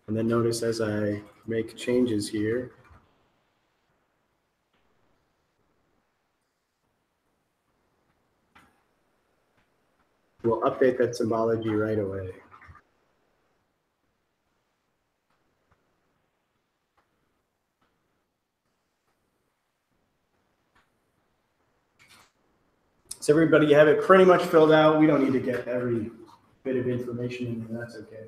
And then notice as I make changes here, we'll update that symbology right away. So everybody have it pretty much filled out. We don't need to get every bit of information in there. That's okay.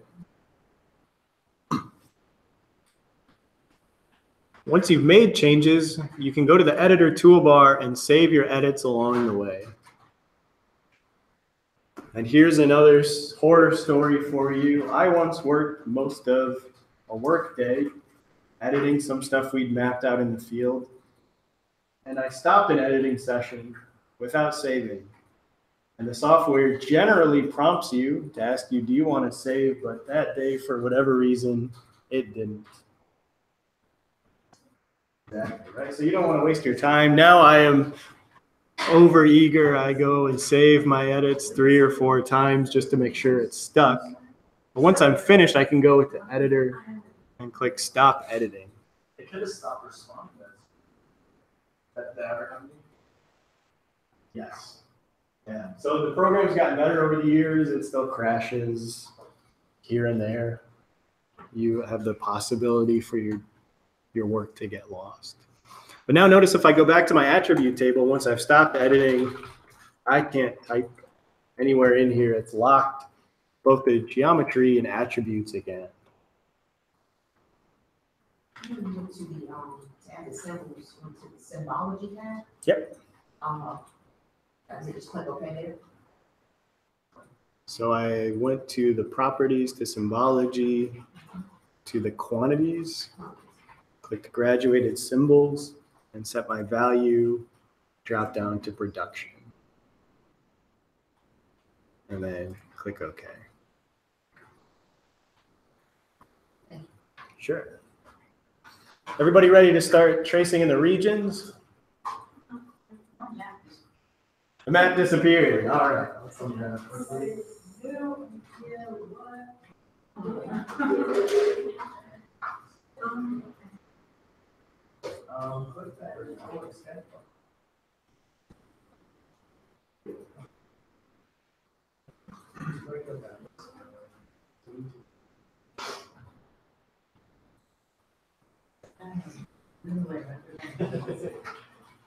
Once you've made changes, you can go to the editor toolbar and save your edits along the way. And here's another horror story for you. I once worked most of a work day editing some stuff we'd mapped out in the field. And I stopped an editing session without saving. And the software generally prompts you to ask you, do you want to save? But that day, for whatever reason, it didn't. Exactly, right? So you don't want to waste your time. Now I am over eager. I go and save my edits 3 or 4 times just to make sure it's stuck. But once I'm finished, I can go with the editor and click stop editing. It could have stopped responding. That happened. Yes. Yeah. So the program's gotten better over the years. It still crashes here and there. You have the possibility for your work to get lost. But now notice if I go back to my attribute table, once I've stopped editing, I can't type anywhere in here. It's locked both the geometry and attributes again. You can go to the, to add the symbols, to the symbology tab. Yep. Does it just click OK there? So I went to the properties, to symbology, to the quantities, clicked graduated symbols, and set my value, drop down to production. And then click OK. Sure. Everybody ready to start tracing in the regions? The map disappeared. All right.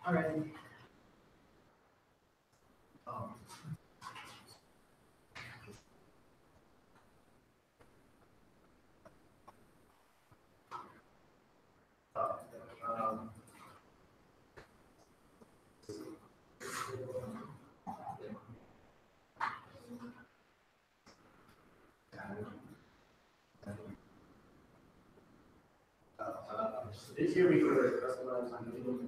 All right. It's here before customize on video.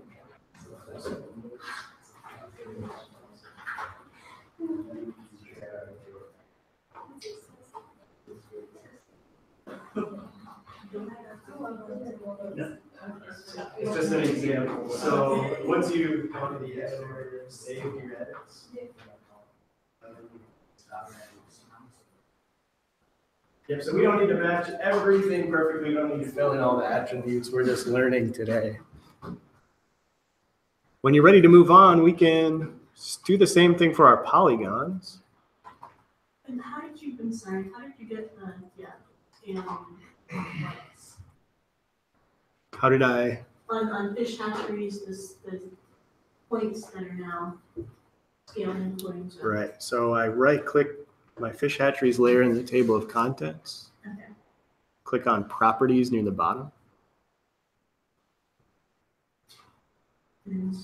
It's just an example. So once you go to the editor, save your edits. Yep, so we don't need to match everything perfectly. We don't need to fill in all the attributes. We're just learning today. When you're ready to move on, we can do the same thing for our polygons. And how did you, I'm sorry, how did you get the, How did I? on fish hatcheries, the points that are now scaling according to. Right, so I right-click my fish hatcheries layer in the table of contents. Okay. Click on properties near the bottom.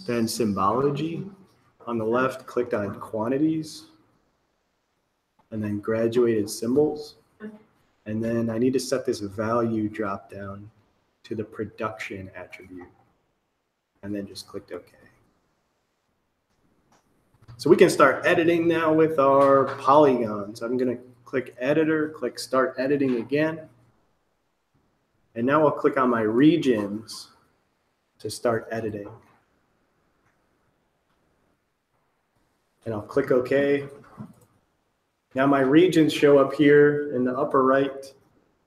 Then symbology. On the left, clicked on quantities. And then graduated symbols. Okay. And then I need to set this value drop down to the production attribute. And then just clicked OK. So we can start editing now with our polygons. I'm going to click editor, click start editing again. And now I'll click on my regions to start editing. And I'll click OK. Now my regions show up here in the upper right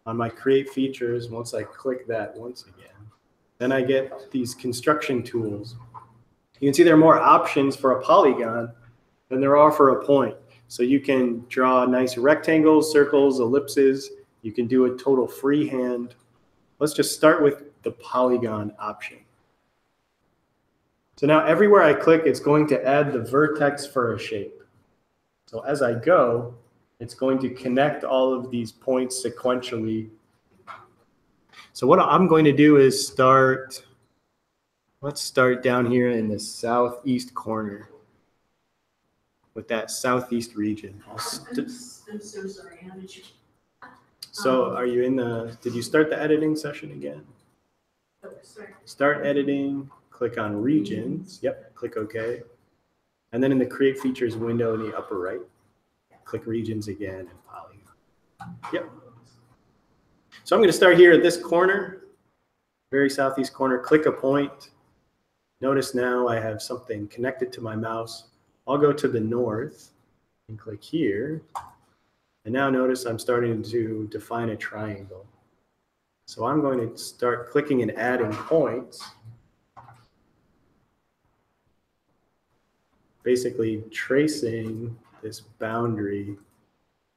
on my create features. Once I click that once again, then I get these construction tools. You can see there are more options for a polygon than there are for a point. So you can draw nice rectangles, circles, ellipses. You can do a total freehand. Let's just start with the polygon option. So now everywhere I click, it's going to add the vertex for a shape. So as I go, it's going to connect all of these points sequentially. So what I'm going to do is let's start down here in the southeast corner with that southeast region. I'm so sorry, how did you? So are you in did you start the editing session again? Oh, sorry. Start editing, click on regions. Yep, click OK. And then in the create features window in the upper right, click regions again and polygon. Yep. So I'm going to start here at this corner, very southeast corner, click a point. Notice now I have something connected to my mouse. I'll go to the north and click here. And now notice I'm starting to define a triangle. So I'm going to start clicking and adding points. Basically tracing this boundary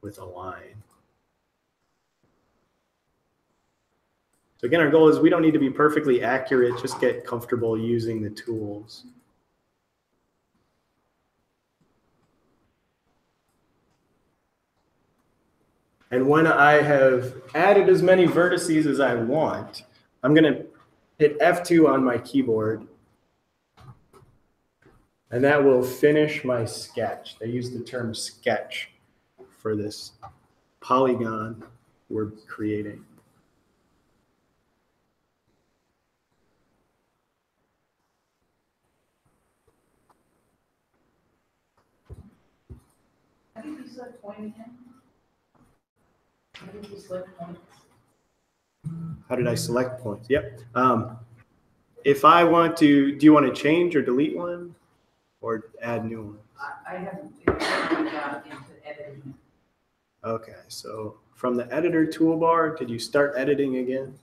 with a line. So again, our goal is we don't need to be perfectly accurate, just get comfortable using the tools. And when I have added as many vertices as I want, I'm going to hit F2 on my keyboard. And that will finish my sketch. They use the term sketch for this polygon we're creating. I think you select point again. I think you select points. How did I select points? Yep. If I want to, do you want to change or delete one or add new ones? I haven't got into editing. Okay, so from the editor toolbar, did you start editing again?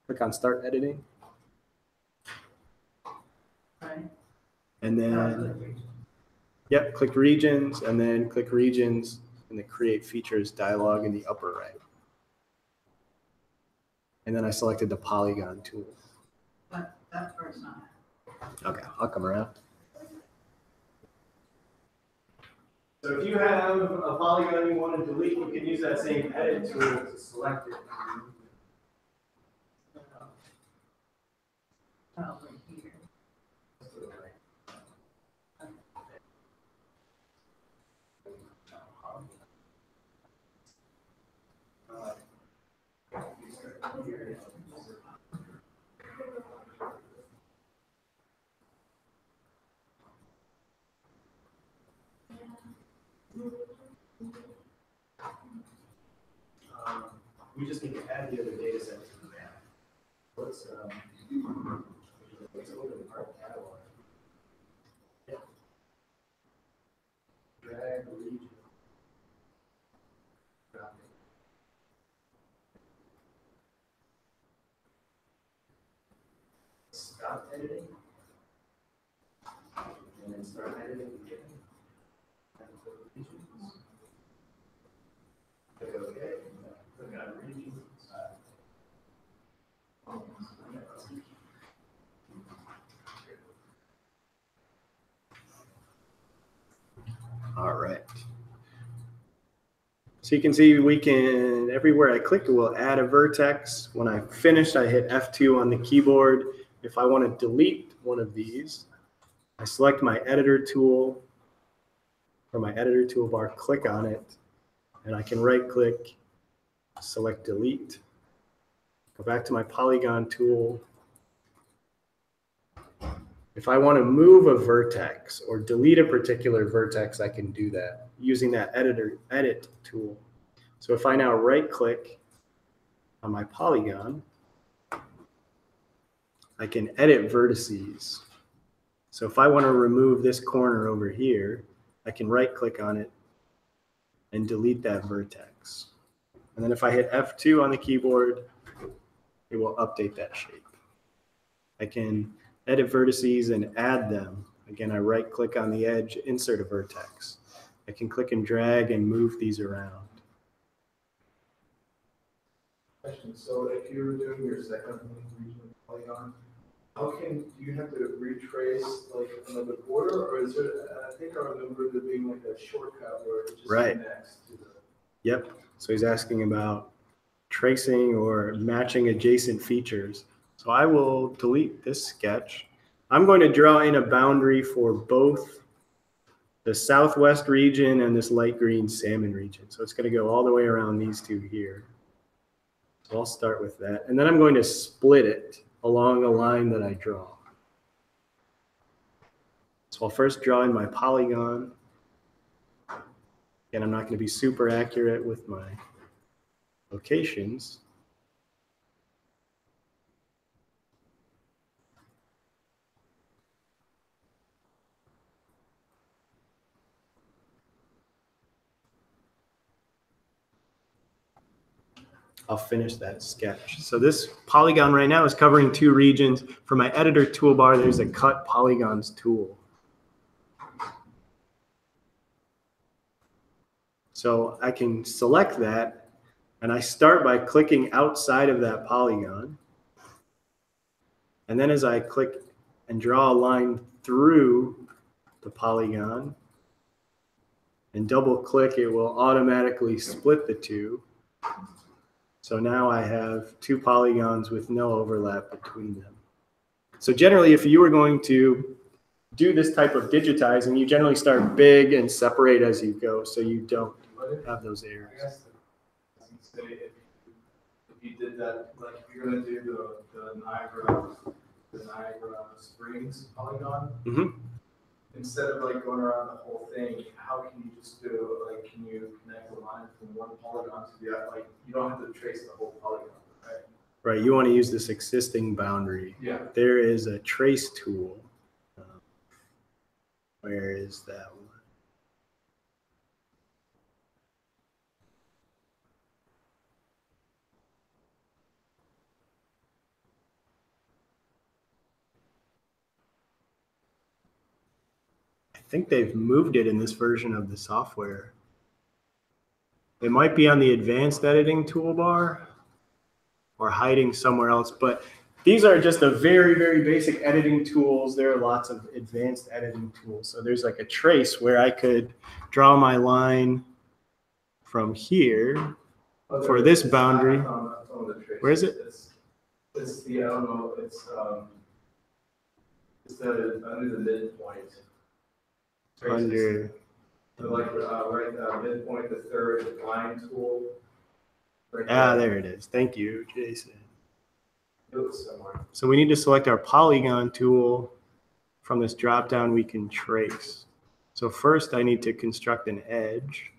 Click on start editing. Right. And then, yep, click regions and then click regions in the create features dialog in the upper right. And then I selected the polygon tool. But that part's not. Okay, I'll come around. So if you have a polygon you want to delete, you can use that same edit tool to select it. Oh, right here. We just need to add the other data set to the map. Let's open our catalog. Yep. Drag region. Drop it. Stop editing. And then start editing again. And go to regions. Click OK. Click on regions. All right. So you can see we can, everywhere I click, it will add a vertex. When I finish, I hit F2 on the keyboard. If I want to delete one of these, I select my editor tool from my editor toolbar, click on it, and I can right click, select delete, go back to my polygon tool. If I want to move a vertex or delete a particular vertex, I can do that using that edit tool. So if I now right click on my polygon, I can edit vertices. So if I want to remove this corner over here, I can right click on it and delete that vertex. And then if I hit F2 on the keyboard, it will update that shape. I can edit vertices and add them. Again, I right click on the edge, insert a vertex. I can click and drag and move these around. Question, so if you're doing your second region polygon, how can, do you have to retrace like another border, or is there, I think I remember there being like a shortcut where it just Right. connects to the. Yep, so he's asking about tracing or matching adjacent features. So I will delete this sketch. I'm going to draw in a boundary for both the southwest region and this light green salmon region. So it's going to go all the way around these two here. So I'll start with that. And then I'm going to split it along a line that I draw. So I'll first draw in my polygon. And I'm not going to be super accurate with my locations. I'll finish that sketch. So this polygon right now is covering two regions. For my editor toolbar, there's a cut polygons tool. So I can select that And I start by clicking outside of that polygon. And then as I click and draw a line through the polygon and double click, it will automatically split the two. So now I have two polygons with no overlap between them. So generally, if you were going to do this type of digitizing, you generally start big and separate as you go, so you don't have those I errors. guess, say, if you did that, like, if you're gonna do the Niagara Springs polygon, Mhm. instead of like going around the whole thing, how can you just do, like, can you connect the line from one polygon to the other? Like, you don't have to trace the whole polygon, right? Right, you want to use this existing boundary. Yeah. There is a trace tool. Where is that one? I think they've moved it in this version of the software. It might be on the advanced editing toolbar or hiding somewhere else, but these are just a very, very basic editing tools. There are lots of advanced editing tools. So there's like a trace where I could draw my line from here for this boundary. Where is it? It's the, I don't know, it's the, under the midpoint. Under, Like, right, midpoint, the third line tool. Right there it is. Thank you, Jason. It was somewhere. So we need to select our polygon tool. From this drop down, we can trace. So first I need to construct an edge.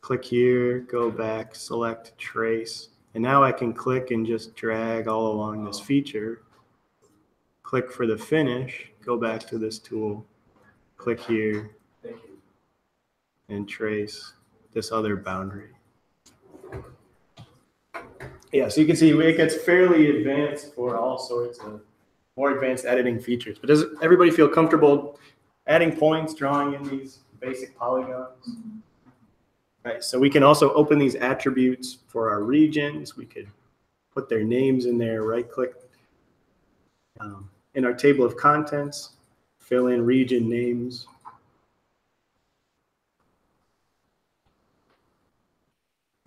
Click here, go back, select trace. And now I can click and just drag all along this feature. Click for the finish, go back to this tool, click here, Thank you. and trace this other boundary. Yeah, so you can see it gets fairly advanced for all sorts of more advanced editing features. But does everybody feel comfortable adding points, drawing in these basic polygons? Right, so we can also open these attributes for our regions. We could put their names in there, right click in our table of contents, fill in region names.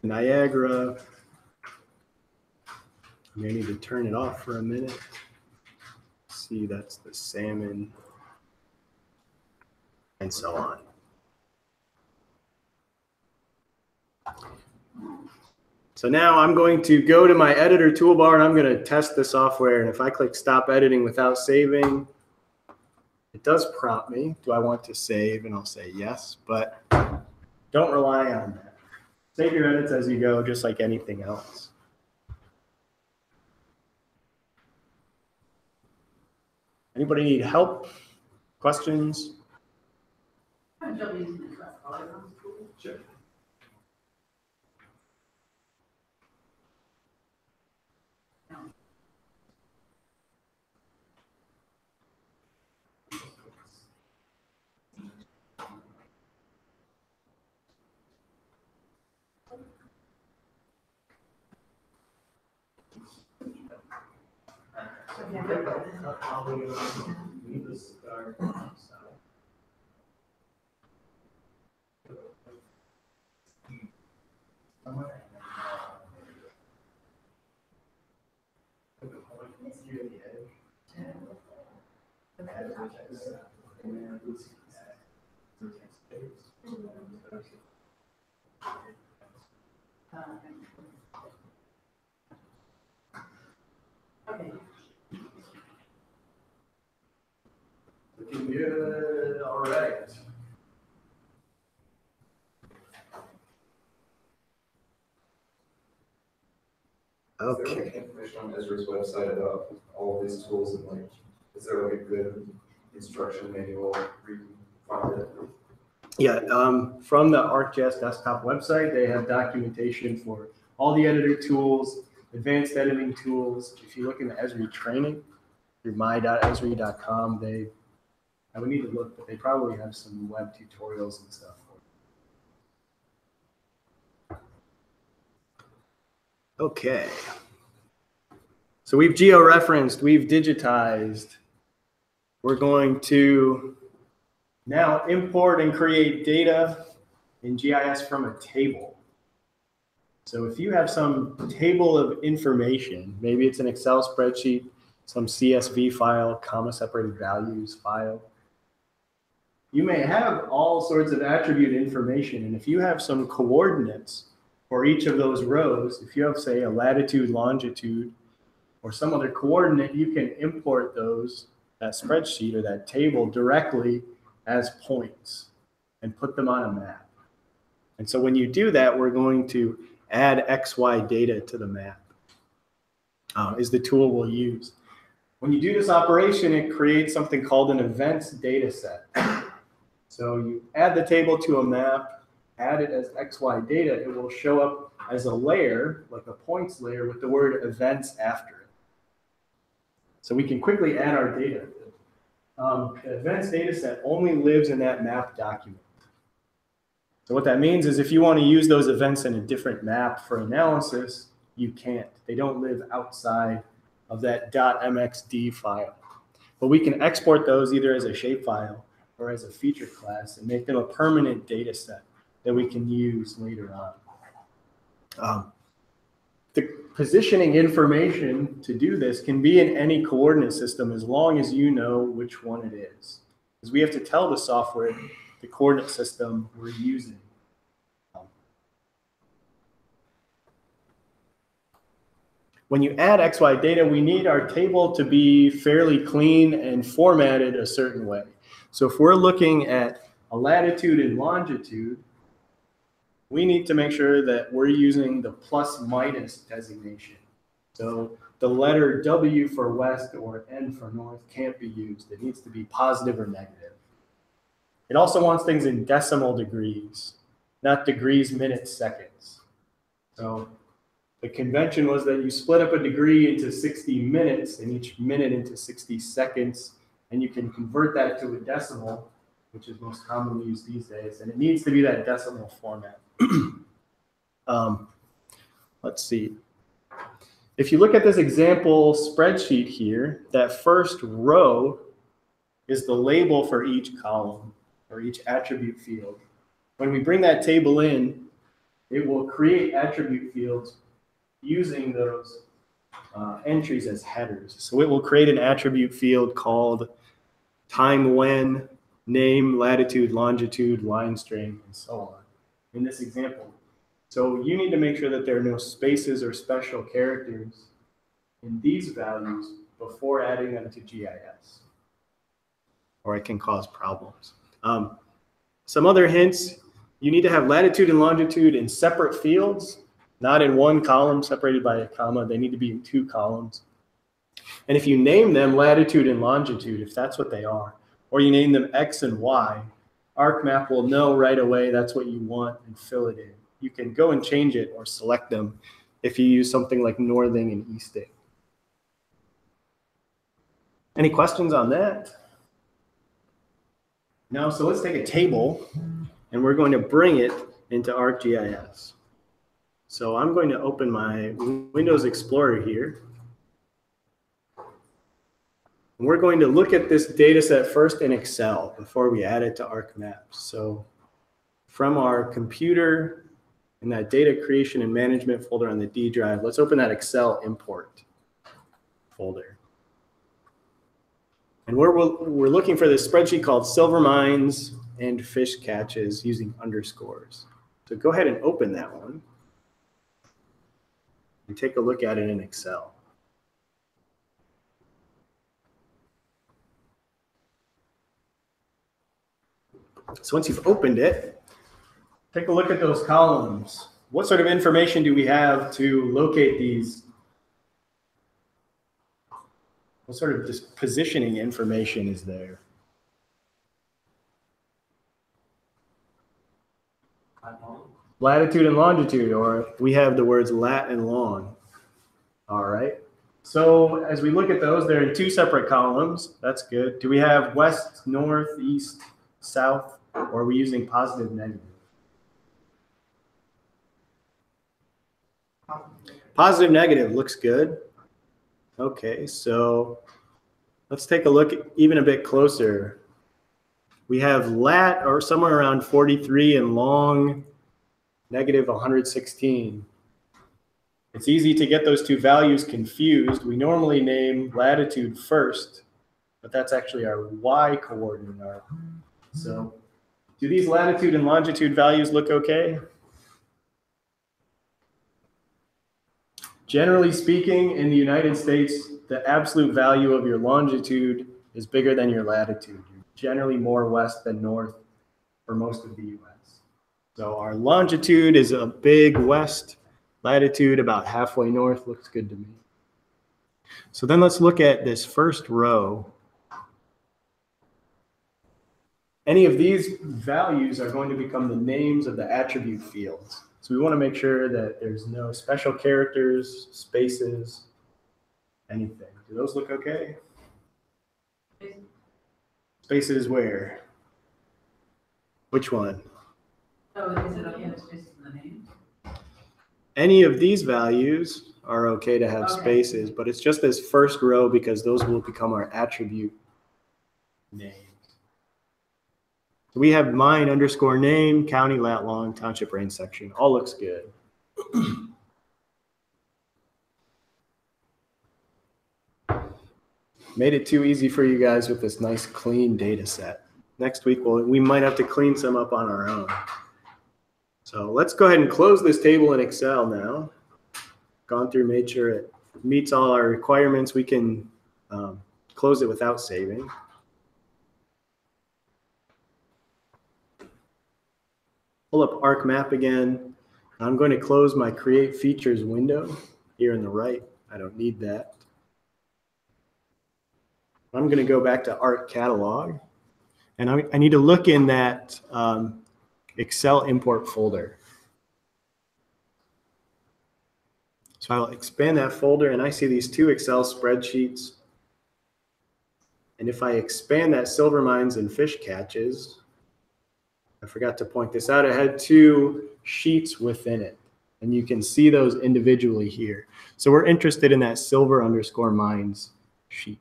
Niagara. I may need to turn it off for a minute. See, that's the salmon, and so on. So now I'm going to go to my editor toolbar and I'm going to test the software. And if I click stop editing without saving, it does prompt me. Do I want to save? And I'll say yes, but don't rely on that. Save your edits as you go, just like anything else. Anybody need help? Questions? Sure. Okay. Looking good, all right. Okay. Is there like information on Ezra's website about all of these tools and like, is there like a good instruction manual where you can find it? Yeah, from the ArcGIS desktop website, they have documentation for all the editor tools, advanced editing tools. If you look in the Esri training through my.esri.com, I would need to look, but they probably have some web tutorials and stuff. Okay. So we've georeferenced, we've digitized. We're going to now import and create data in GIS from a table. So if you have some table of information, maybe it's an Excel spreadsheet, some CSV file, comma separated values file, you may have all sorts of attribute information. And if you have some coordinates for each of those rows, if you have, say, a latitude, longitude, or some other coordinate, you can import those, that spreadsheet or that table directly as points and put them on a map. And so when you do that, we're going to add XY data to the map, is the tool we'll use. When you do this operation, it creates something called an events data set. So you add the table to a map, add it as XY data, it will show up as a layer, like a points layer with the word events after it. So we can quickly add our data. The events data set only lives in that map document. So what that means is if you want to use those events in a different map for analysis, you can't. They don't live outside of that .mxd file. But we can export those either as a shapefile or as a feature class and make them a permanent data set that we can use later on. The positioning information to do this can be in any coordinate system as long as you know which one it is. Because we have to tell the software the coordinate system we're using. When you add XY data, we need our table to be fairly clean and formatted a certain way. So if we're looking at a latitude and longitude, we need to make sure that we're using the plus minus designation. So the letter W for west or N for north can't be used. It needs to be positive or negative. It also wants things in decimal degrees, not degrees, minutes, seconds. So the convention was that you split up a degree into 60 minutes and each minute into 60 seconds, and you can convert that to a decimal, which is most commonly used these days, and it needs to be that decimal format. Let's see. If you look at this example spreadsheet here, that first row is the label for each column or each attribute field. When we bring that table in, it will create attribute fields using those entries as headers. So it will create an attribute field called time when, name, latitude, longitude, line string, and so on in this example. So you need to make sure that there are no spaces or special characters in these values before adding them to GIS, or it can cause problems. Some other hints, you need to have latitude and longitude in separate fields, not in one column separated by a comma. They need to be in two columns. And if you name them latitude and longitude, if that's what they are, or you name them X and Y, ArcMap will know right away that's what you want and fill it in. You can go and change it or select them if you use something like northing and easting. Any questions on that? No, so let's take a table and we're going to bring it into ArcGIS. So I'm going to open my Windows Explorer here. And we're going to look at this data set first in Excel before we add it to ArcMap. So from our computer in that data creation and management folder on the D drive, let's open that Excel import folder. And we're looking for this spreadsheet called Silver Mines and Fish Catches using underscores. So go ahead and open that one and take a look at it in Excel. So once you've opened it, take a look at those columns. What sort of information do we have to locate these? What sort of just positioning information is there? Latitude and longitude, or we have the words lat and long. All right. So as we look at those, they're in two separate columns. That's good. Do we have west, north, east, south, or are we using positive, negative? Positive, negative looks good. Okay, so let's take a look even a bit closer. We have lat, or somewhere around 43, and long, negative 116. It's easy to get those two values confused. We normally name latitude first, but that's actually our y coordinate. So do these latitude and longitude values look okay? Generally speaking, in the United States, the absolute value of your longitude is bigger than your latitude. You're generally more west than north for most of the US. So our longitude is a big west, latitude about halfway north, looks good to me. So then let's look at this first row. Any of these values are going to become the names of the attribute fields. So we want to make sure that there's no special characters, spaces, anything. Do those look okay? Spaces where? Which one? Oh, is it okay to space in the name? Any of these values are okay to have Okay. spaces, but it's just this first row because those will become our attribute names. So we have mine underscore name, county, lat, long, township, range, section. All looks good. Made it too easy for you guys with this nice clean data set. Next week, we might have to clean some up on our own. So let's go ahead and close this table in Excel now. Gone through, made sure it meets all our requirements. We can close it without saving. Pull up ArcMap again. I'm going to close my Create Features window here on the right. I don't need that. I'm going to go back to Arc Catalog, and I need to look in that Excel import folder. So I'll expand that folder, and I see these two Excel spreadsheets. And if I expand that silver mines and fish catches, I forgot to point this out, it had two sheets within it, and you can see those individually here. So we're interested in that silver underscore mines sheet.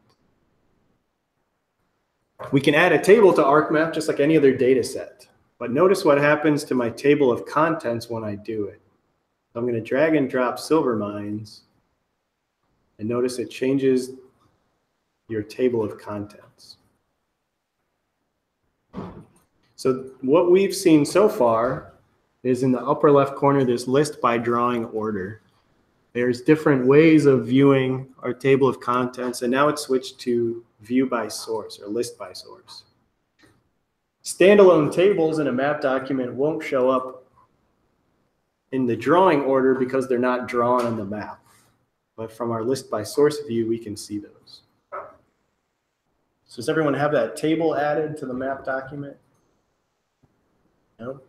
We can add a table to ArcMap just like any other data set, but notice what happens to my table of contents when I do it. So I'm going to drag and drop silver mines, and notice it changes your table of contents. So what we've seen so far is in the upper left corner, this list by drawing order. There's different ways of viewing our table of contents, and now it's switched to view by source or list by source. Standalone tables in a map document won't show up in the drawing order because they're not drawn on the map. But from our list by source view, we can see those. So does everyone have that table added to the map document? No?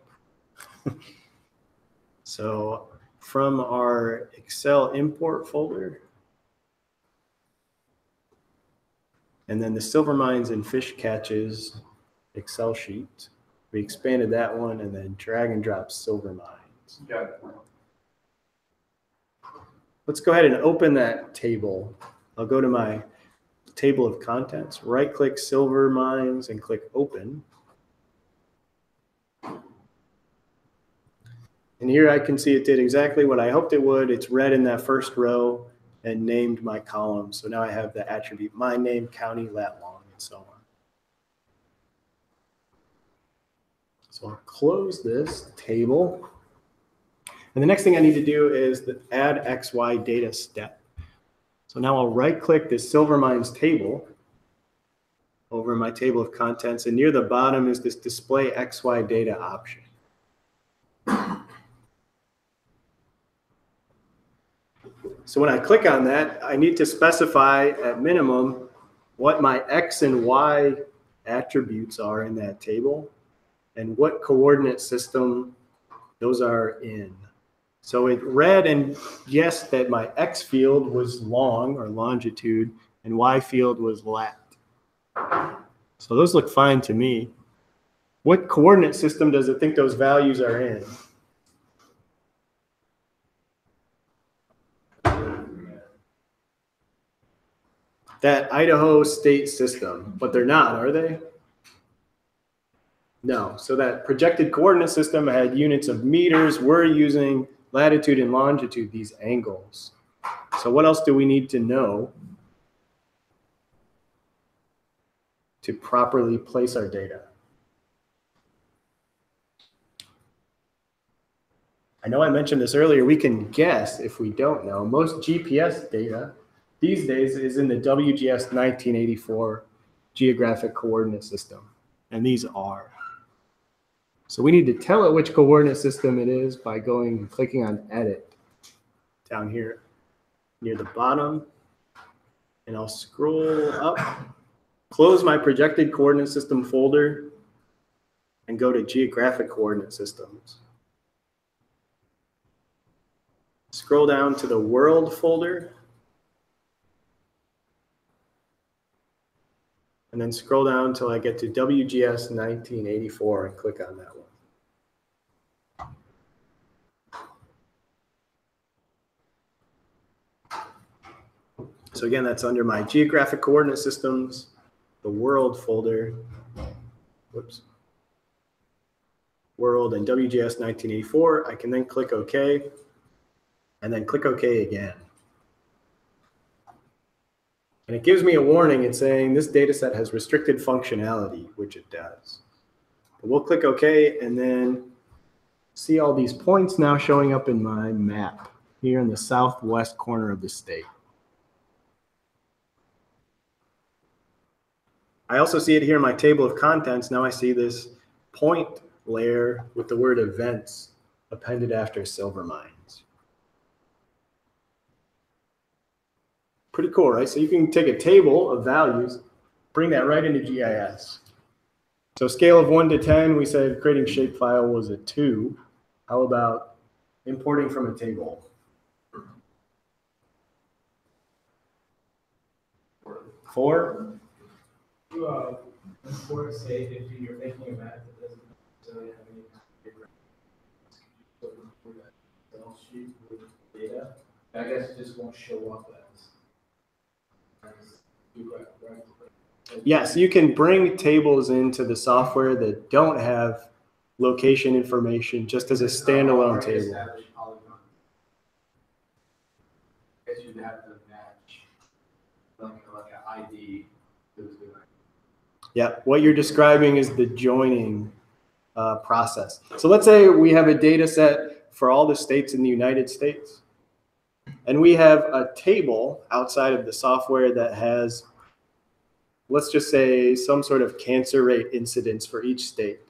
So from our Excel import folder, and then the silver mines and fish catches Excel sheet, we expanded that one and then drag and drop silver mines. Got it. Let's go ahead and open that table. I'll go to my table of contents, right click silver mines and click open. And here I can see it did exactly what I hoped it would. It's red in that first row and named my column. So now I have the attribute my name, county, lat, long, and so on. So I'll close this table. And the next thing I need to do is the add XY data step. So now I'll right click this silver mines table over my table of contents, and near the bottom is this display XY data option. So when I click on that, I need to specify at minimum what my X and Y attributes are in that table and what coordinate system those are in. So it read and guessed that my X field was long or longitude and Y field was lat. So those look fine to me. What coordinate system does it think those values are in? that Idaho state system, but they're not, are they? No. So that projected coordinate system had units of meters. We're using latitude and longitude, these angles. So what else do we need to know to properly place our data? I know I mentioned this earlier, we can guess if we don't know. Most GPS data these days is in the WGS 1984 Geographic Coordinate System, and these are. So we need to tell it which coordinate system it is by going and clicking on Edit down here near the bottom, and I'll scroll up, close my projected coordinate system folder, and go to Geographic Coordinate Systems. Scroll down to the World folder, and then scroll down until I get to WGS 1984 and click on that one. So again, that's under my Geographic Coordinate Systems, the World folder, whoops, World and WGS 1984. I can then click OK, and then click OK again. And it gives me a warning. It's saying this data set has restricted functionality, which it does. But we'll click OK and then see all these points now showing up in my map here in the southwest corner of the state. I also see it here in my table of contents. Now I see this point layer with the word events appended after silver mines. Pretty cool, right? So you can take a table of values, bring that right into GIS. So scale of 1 to 10, we said creating shapefile was a 2. How about importing from a table? 4? Import, say, if you're making a map that doesn't necessarily have any kind of different Excel sheet with data, I guess it just won't show up as right? Yes, you can bring tables into the software that don't have location information just as a standalone table. I guess you'd have to match like an ID. Yeah, what you're describing is the joining process. So let's say we have a data set for all the states in the United States. And we have a table outside of the software that has, let's just say, some sort of cancer rate incidence for each state.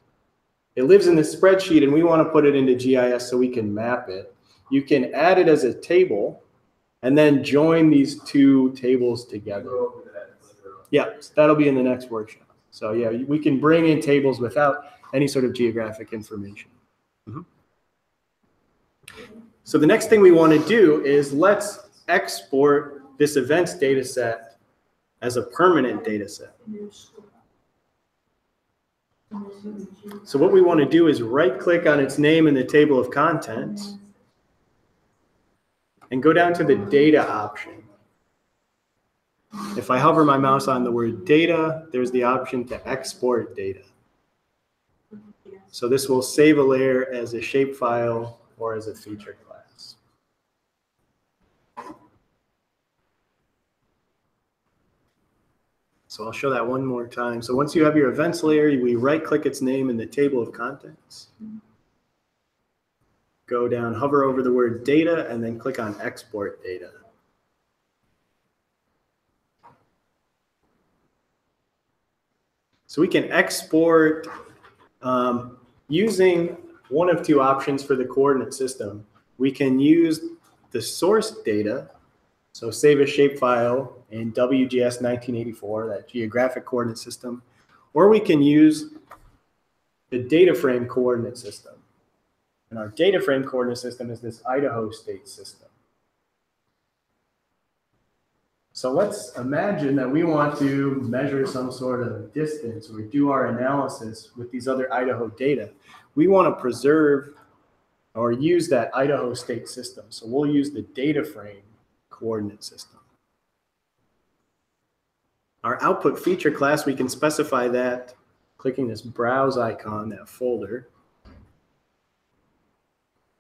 It lives in this spreadsheet and we want to put it into GIS so we can map it. You can add it as a table and then join these two tables together. Yeah, so that'll be in the next workshop. So yeah, we can bring in tables without any sort of geographic information. So the next thing we want to do is let's export this events data set as a permanent data set. So what we want to do is right click on its name in the table of contents and go down to the data option. If I hover my mouse on the word data, there's the option to export data. So this will save a layer as a shapefile or as a feature class. So I'll show that one more time. So once you have your events layer, we right click its name in the table of contents. Go down, hover over the word data, and then click on export data. So we can export using one of two options for the coordinate system. We can use the source data, so save a shapefile in WGS 1984, that geographic coordinate system, or we can use the data frame coordinate system. And our data frame coordinate system is this Idaho state system. So let's imagine that we want to measure some sort of distance or do our analysis with these other Idaho data. We want to preserve or use that Idaho state system. So we'll use the data frame coordinate system. Our output feature class, we can specify that clicking this browse icon, that folder.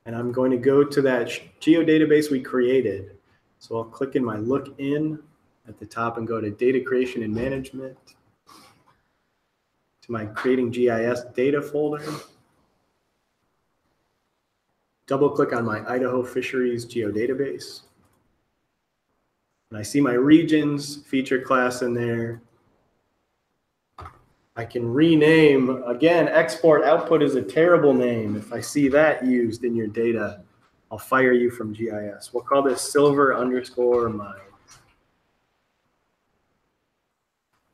And I'm going to go to that geodatabase we created. So I'll click in my look in at the top and go to data creation and management, to my creating GIS data folder. Double click on my Idaho Fisheries Geodatabase. And I see my regions feature class in there. I can rename, again, export output is a terrible name. If I see that used in your data, I'll fire you from GIS. We'll call this silver_mine.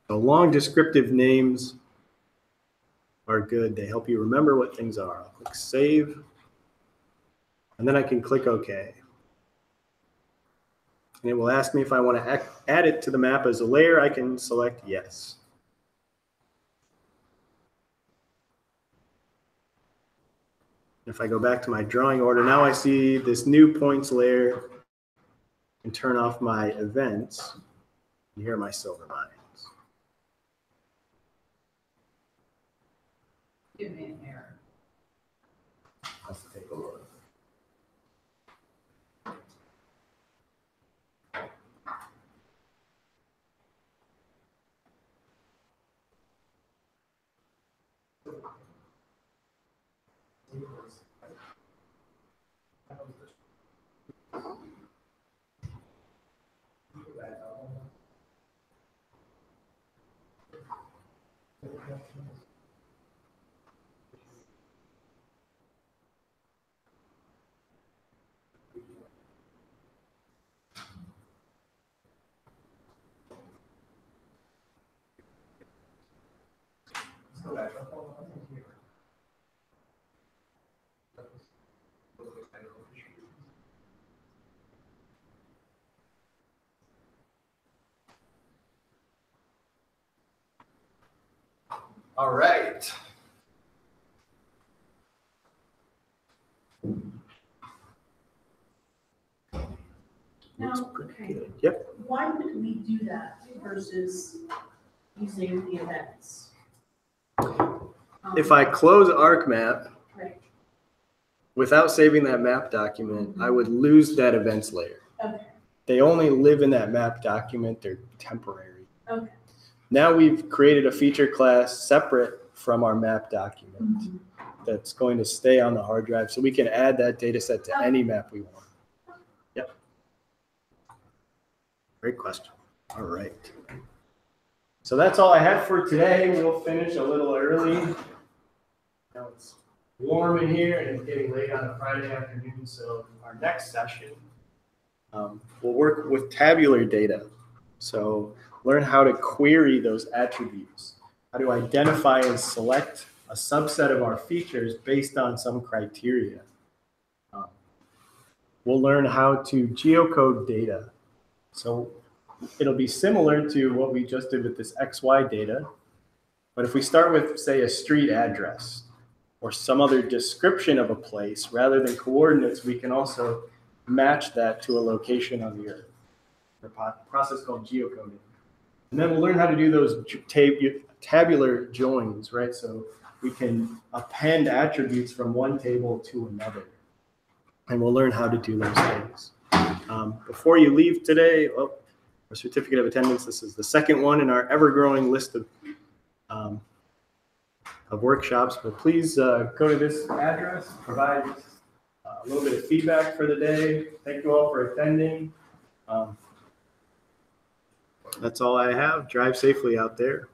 So long descriptive names are good. They help you remember what things are. I'll click save, and then I can click OK. And it will ask me if I want to add it to the map as a layer. I can select yes. If I go back to my drawing order, now I see this new points layer and turn off my events. And here are my silver mines. Give me an error. Let's take a look. All right. Looks Now, pretty okay. good. Yep. Why would we do that versus using the events? If I close ArcMap Right. without saving that map document, I would lose that events layer. Okay, They only live in that map document. They're temporary. okay. Now we've created a feature class separate from our map document that's going to stay on the hard drive, so we can add that data set to any map we want. Yep. Great question. All right. So that's all I have for today. We'll finish a little early. Now it's warm in here and it's getting late on a Friday afternoon, so our next session, we'll work with tabular data. So learn how to query those attributes, how to identify and select a subset of our features based on some criteria. We'll learn how to geocode data. So it'll be similar to what we just did with this XY data. But if we start with, say, a street address or some other description of a place rather than coordinates, we can also match that to a location on the Earth. A process called geocoding. And then we'll learn how to do those tabular joins, right? So we can append attributes from one table to another. And we'll learn how to do those things. Before you leave today, our certificate of attendance, this is the second one in our ever-growing list of workshops. But please go to this address, provide a little bit of feedback for the day. Thank you all for attending. That's all I have. Drive safely out there.